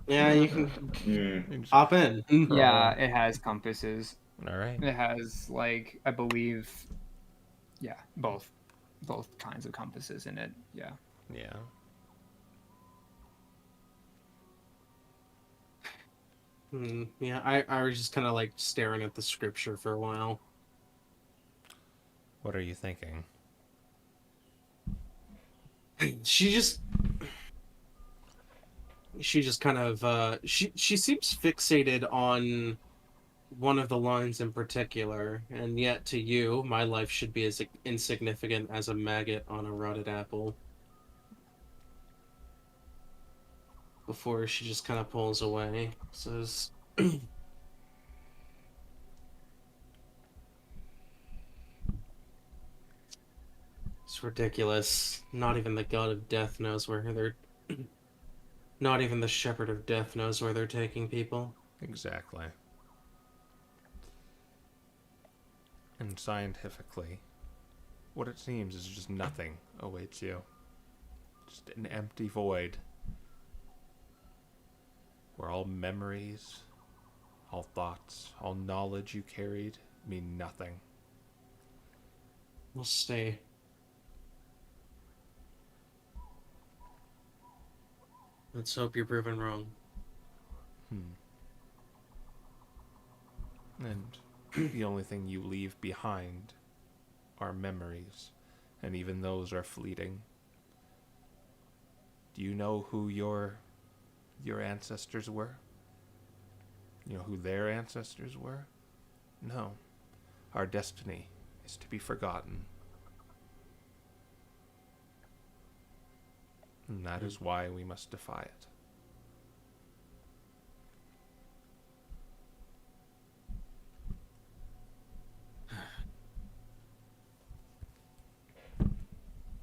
Yeah, you can hop in. Yeah, it has compasses. All right. It has, I believe, both kinds of compasses in it. Yeah. Yeah. Yeah, I was just kind of staring at the scripture for a while. What are you thinking? She just kind of she seems fixated on one of the lines in particular, and yet to you, my life should be as insignificant as a maggot on a rotted apple. Before she just kind of pulls away, says, "It's ridiculous. Not even the god of death knows where they're. Not even the shepherd of death knows where they're taking people." Exactly. And scientifically, what it seems is just nothing awaits you. Just an empty void. Where all memories, all thoughts, all knowledge you carried mean nothing. We'll stay. Let's hope you're proven wrong. And the only thing you leave behind are memories, and even those are fleeting. Do you know who your ancestors were? You know who their ancestors were? No. Our destiny is to be forgotten. And that is why we must defy it.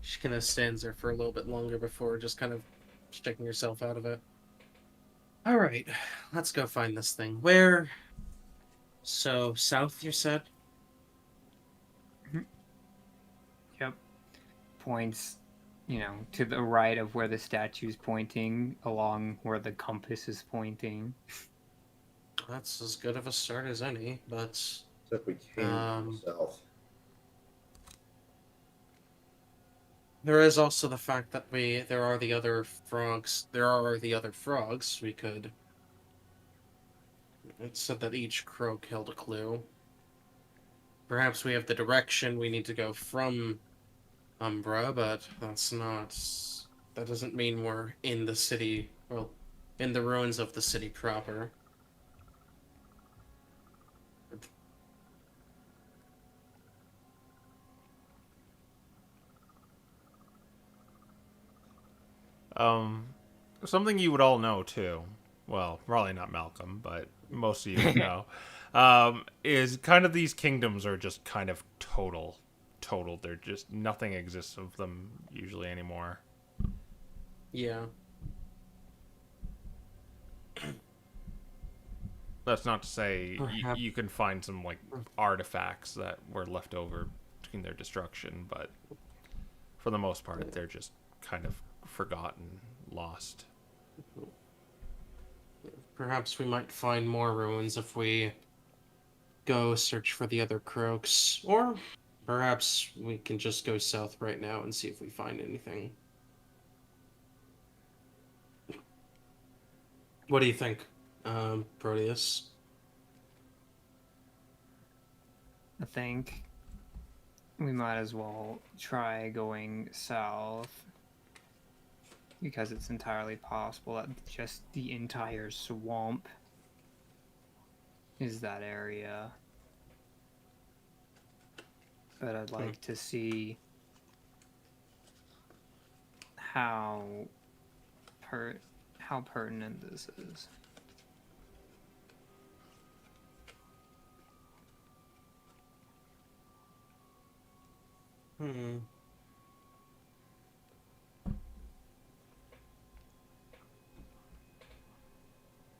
She kind of stands there for a little bit longer before just kind of checking herself out of it. All right, let's go find this thing. Where? So, south, you said? Yep. Points, to the right of where the statue's pointing, along where the compass is pointing. That's as good of a start as any, but... Except we came from the south. There is also the fact that there are the other frogs. There are the other frogs we could... It said that each croak held a clue. Perhaps we have the direction we need to go from Umbra, but that's not... That doesn't mean we're in the city, well, in the ruins of the city proper. Something you would all know too. Well, probably not Malcolm, but most of you would know. Is kind of these kingdoms are just kind of total. They're just nothing exists of them usually anymore. Yeah. That's not to say you can find some artifacts that were left over between their destruction, but for the most part, they're just kind of forgotten, lost. Perhaps we might find more ruins if we go search for the other croaks, or perhaps we can just go south right now and see if we find anything. What do you think, Proteus? I think we might as well try going south, because it's entirely possible that just the entire swamp is that area. But I'd like to see how pertinent this is. Hmm.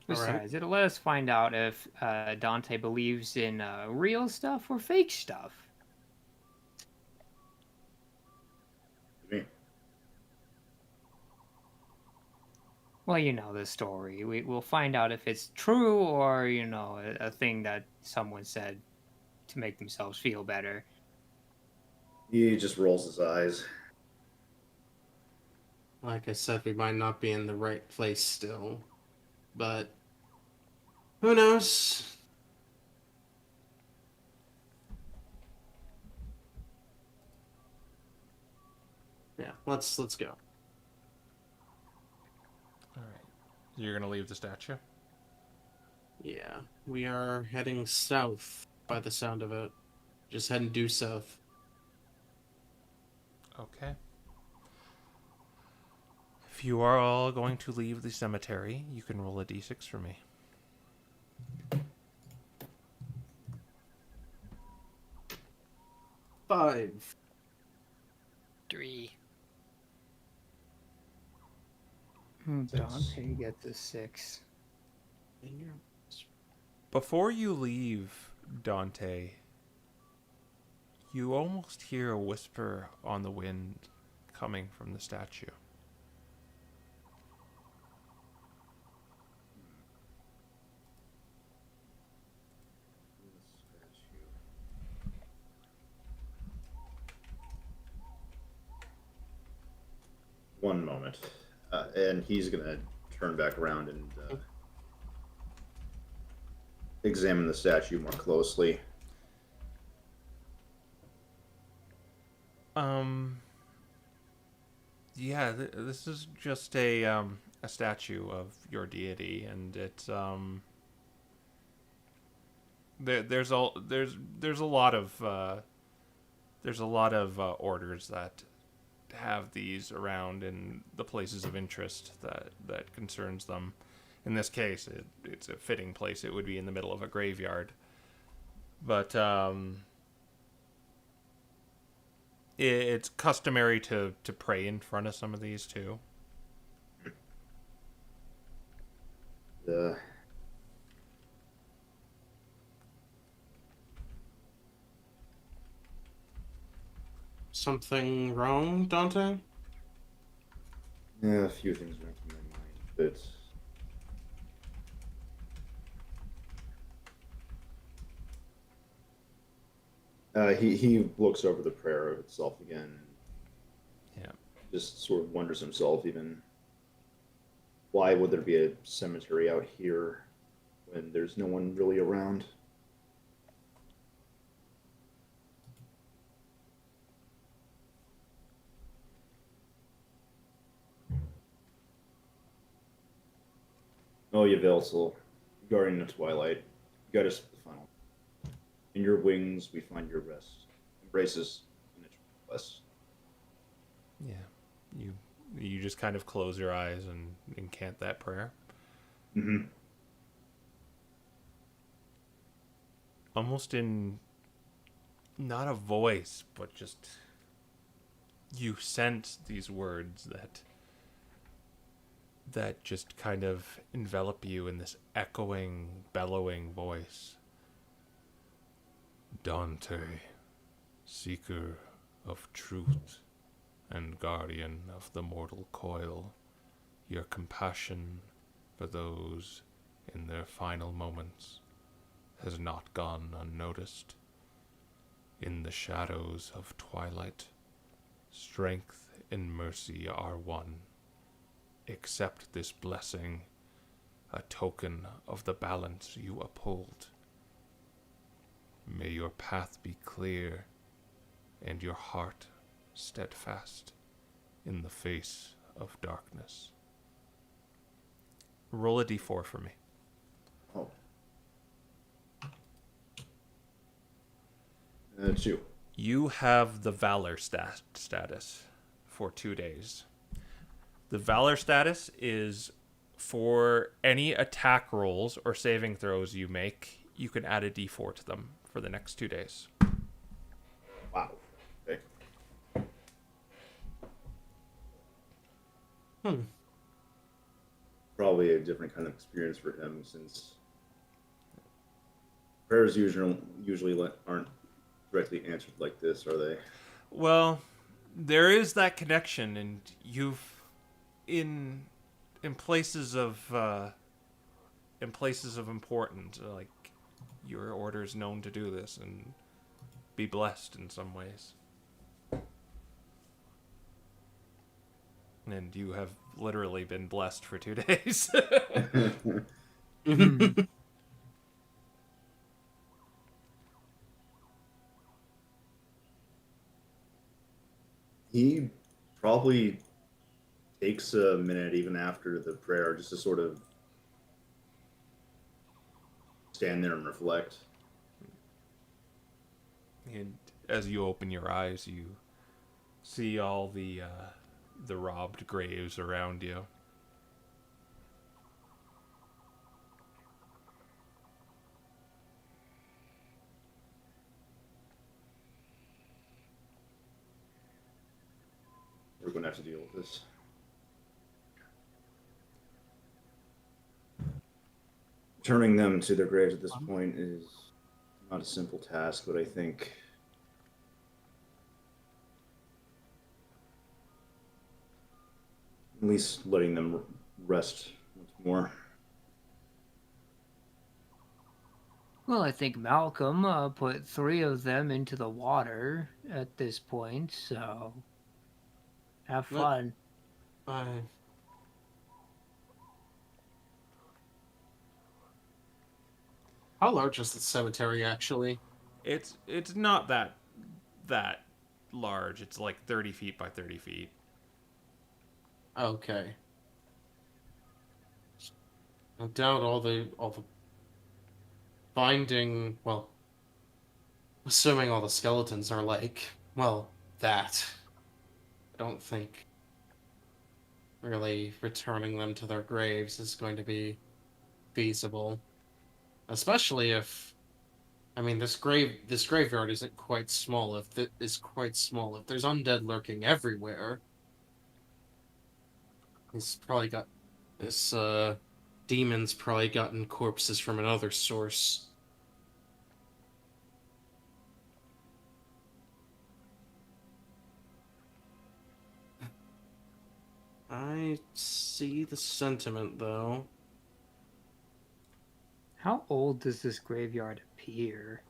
Besides, it'll let us find out if Dante believes in real stuff or fake stuff. Me. Well, you know the story. We'll find out if it's true or, a thing that someone said to make themselves feel better. He just rolls his eyes. Like I said, we might not be in the right place still, but who knows? Yeah, let's go. All right. You're gonna leave the statue? Yeah, we are heading south by the sound of it. Just heading due south. Okay. If you are all going to leave the cemetery, you can roll a d6 for me. 5. 3. Dante gets a 6. Before you leave, Dante, you almost hear a whisper on the wind coming from the statue. One moment. And he's going to turn back around and examine the statue more closely. Yeah, this is just a statue of your deity, and it's there's a lot of orders that have these around in the places of interest that concerns them. In this case, it's a fitting place. It would be in the middle of a graveyard, but it's customary to pray in front of some of these too. Something wrong, Dante? Yeah, a few things went through my mind, but he looks over the prayer itself again. Yeah. Just sort of wonders himself, even, why would there be a cemetery out here when there's no one really around? Oh, Yveltal, guardian of twilight, guide us to the final. In your wings we find your rest. Embraces in its bless. Yeah. You just kind of close your eyes and incant that prayer. Mm-hmm. Almost in not a voice, but just you sense these words that just kind of envelop you in this echoing, bellowing voice. Dante, seeker of truth and guardian of the mortal coil, your compassion for those in their final moments has not gone unnoticed. In the shadows of twilight, strength and mercy are one. Accept this blessing a token of the balance you uphold. May your path be clear and your heart steadfast in the face of darkness. Roll a d4 for me. Oh. 2. You have the Valor status for 2 days. The Valor status is for any attack rolls or saving throws you make, you can add a d4 to them for the next 2 days. Wow. Okay. Probably a different kind of experience for him, since prayers usually aren't directly answered like this, are they? Well, there is that connection, and you've in places of importance, like your order is known to do this and be blessed in some ways. And you have literally been blessed for 2 days. He probably takes a minute even after the prayer just to sort of stand there and reflect. And as you open your eyes, you see all the robbed graves around you. We're going to have to deal with this. Turning them to their graves at this point is not a simple task, but I think at least letting them rest once more. Well, I think Malcolm put 3 of them into the water at this point, so have fun. How large is the cemetery, actually? It's not that large. It's like 30 feet by 30 feet. Okay. I doubt all the binding, well, assuming all the skeletons are like, well, that. I don't think really returning them to their graves is going to be feasible. Especially if, I mean, this graveyard isn't quite small. If there's undead lurking everywhere, he's probably got this demon's probably gotten corpses from another source. I see the sentiment, though. How old does this graveyard appear?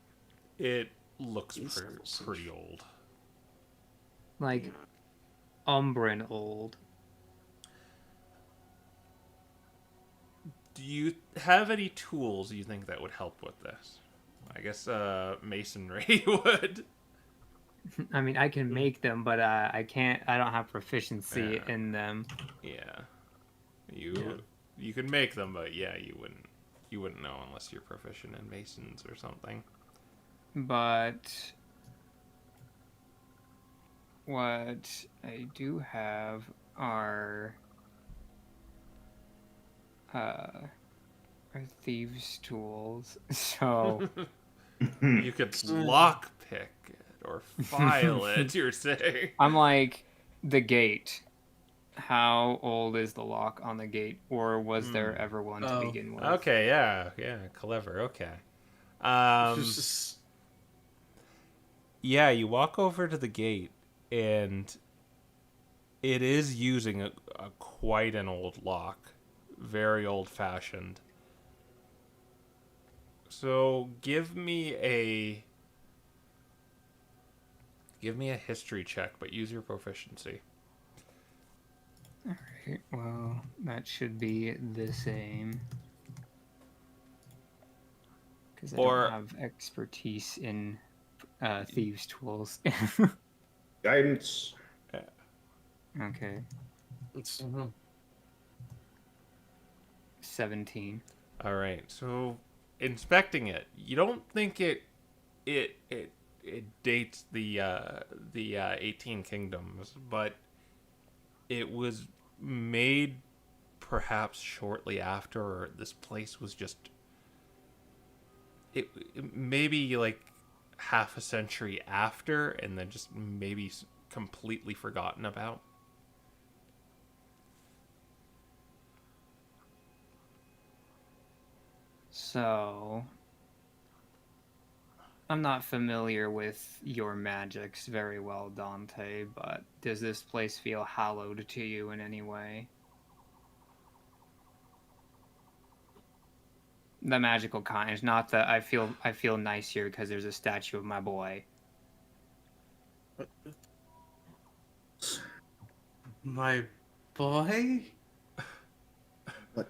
It looks Jesus. pretty old. Like, Umbran old. Do you have any tools you think that would help with this? I guess masonry would. I mean, I can make them, but I don't have proficiency Yeah. in them. Yeah. You could make them, but yeah, you wouldn't know unless you're proficient in masons or something. But what I do have are thieves' tools. So You could lock pick it or file it, you're saying. I'm like, the gate. How old is the lock on the gate? Or was there ever one to begin with? Okay, yeah, clever, okay. Yeah, you walk over to the gate, and it is using a quite an old lock. Very old-fashioned. So give me a history check, but use your proficiency. Alright, well, that should be the same. Because I Or- don't have expertise in thieves' tools. Guidance. Okay, It's, 17. All right. So inspecting it, you don't think it dates the 18 kingdoms, but it was made perhaps shortly after, or this place was just it maybe like half a century after, and then just maybe completely forgotten about. So, I'm not familiar with your magics very well, Dante, but does this place feel hallowed to you in any way? The magical kind, not that I feel nice here because there's a statue of my boy. my boy? What?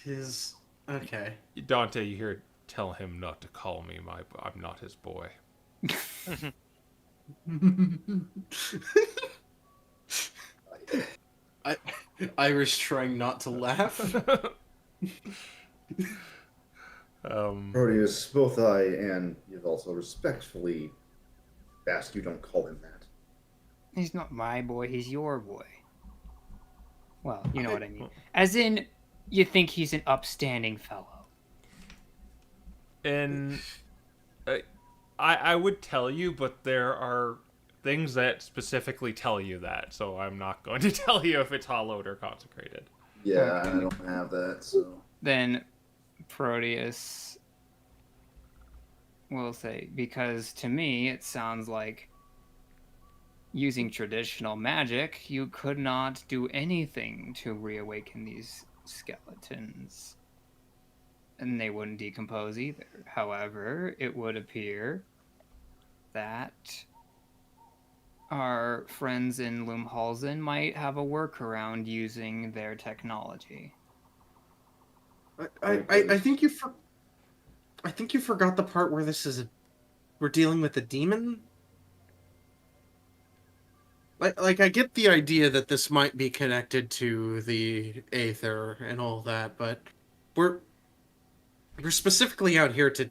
His... Okay. Dante, you hear, tell him not to call me I'm not his boy. Irish trying not to laugh. Proteus, both I and you've also respectfully asked you don't call him that. He's not my boy, he's your boy. Well, you know what I mean. As in, you think he's an upstanding fellow. And I would tell you, but there are things that specifically tell you that, so I'm not going to tell you if it's hollowed or consecrated. Yeah, I don't have that, so. Then Proteus will say, because to me it sounds like using traditional magic, you could not do anything to reawaken these skeletons. And they wouldn't decompose either. However, it would appear that our friends in Lumhalsen might have a workaround using their technology. I think you forgot the part where we're dealing with a demon. Like I get the idea that this might be connected to the Aether and all that, but we're specifically out here to.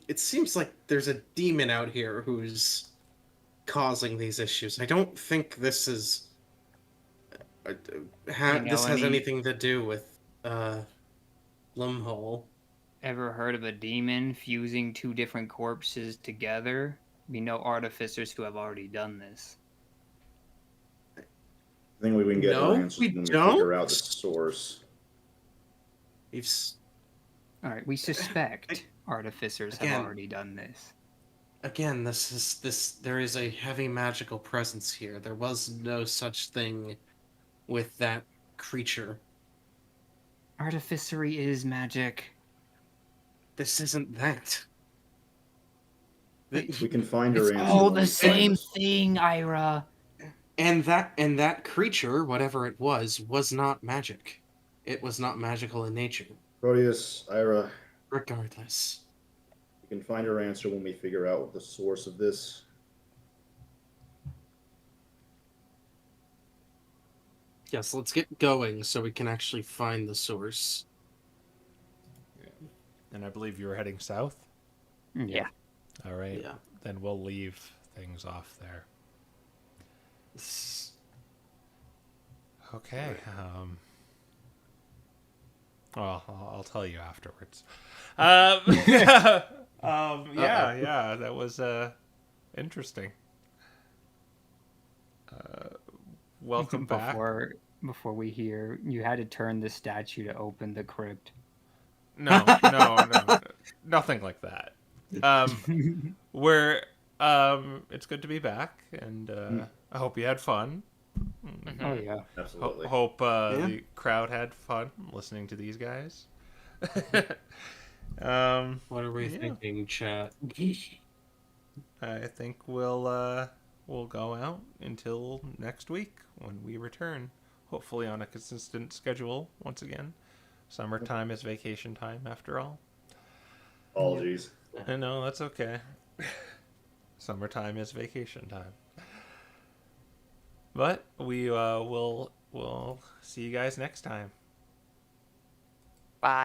It seems like there's a demon out here who's causing these issues. I don't think this is. This has anything to do with Lumhole. Ever heard of a demon fusing two different corpses together? We know artificers who have already done this. I think we can get No, our answers we when we don't. figure out the source. All right, we suspect artificers Again. have already done this. Again, there is a heavy magical presence here. There was no such thing with that creature. Artificery is magic. This isn't that. We can find our It's answer. all when the we find same this. thing, Ira. And that creature, whatever it was not magic. It was not magical in nature. Proteus, Ira, Regardless. we can find our answer when we figure out the source of this. Yes, let's get going so we can actually find the source. And I believe you were heading south? Yeah. All right. Yeah. Then we'll leave things off there. Okay. Well, I'll tell you afterwards. Yeah, that was interesting. Welcome back. Before we hear, you had to turn the statue to open the crypt. No, nothing like that. It's good to be back, and I hope you had fun. Oh yeah. Absolutely. Hope the crowd had fun listening to these guys. What are we thinking, chat? I think we'll go out until next week when we return, hopefully on a consistent schedule once again. Summertime is vacation time, after all. Apologies. I know, that's okay. Summertime is vacation time. But we'll see you guys next time.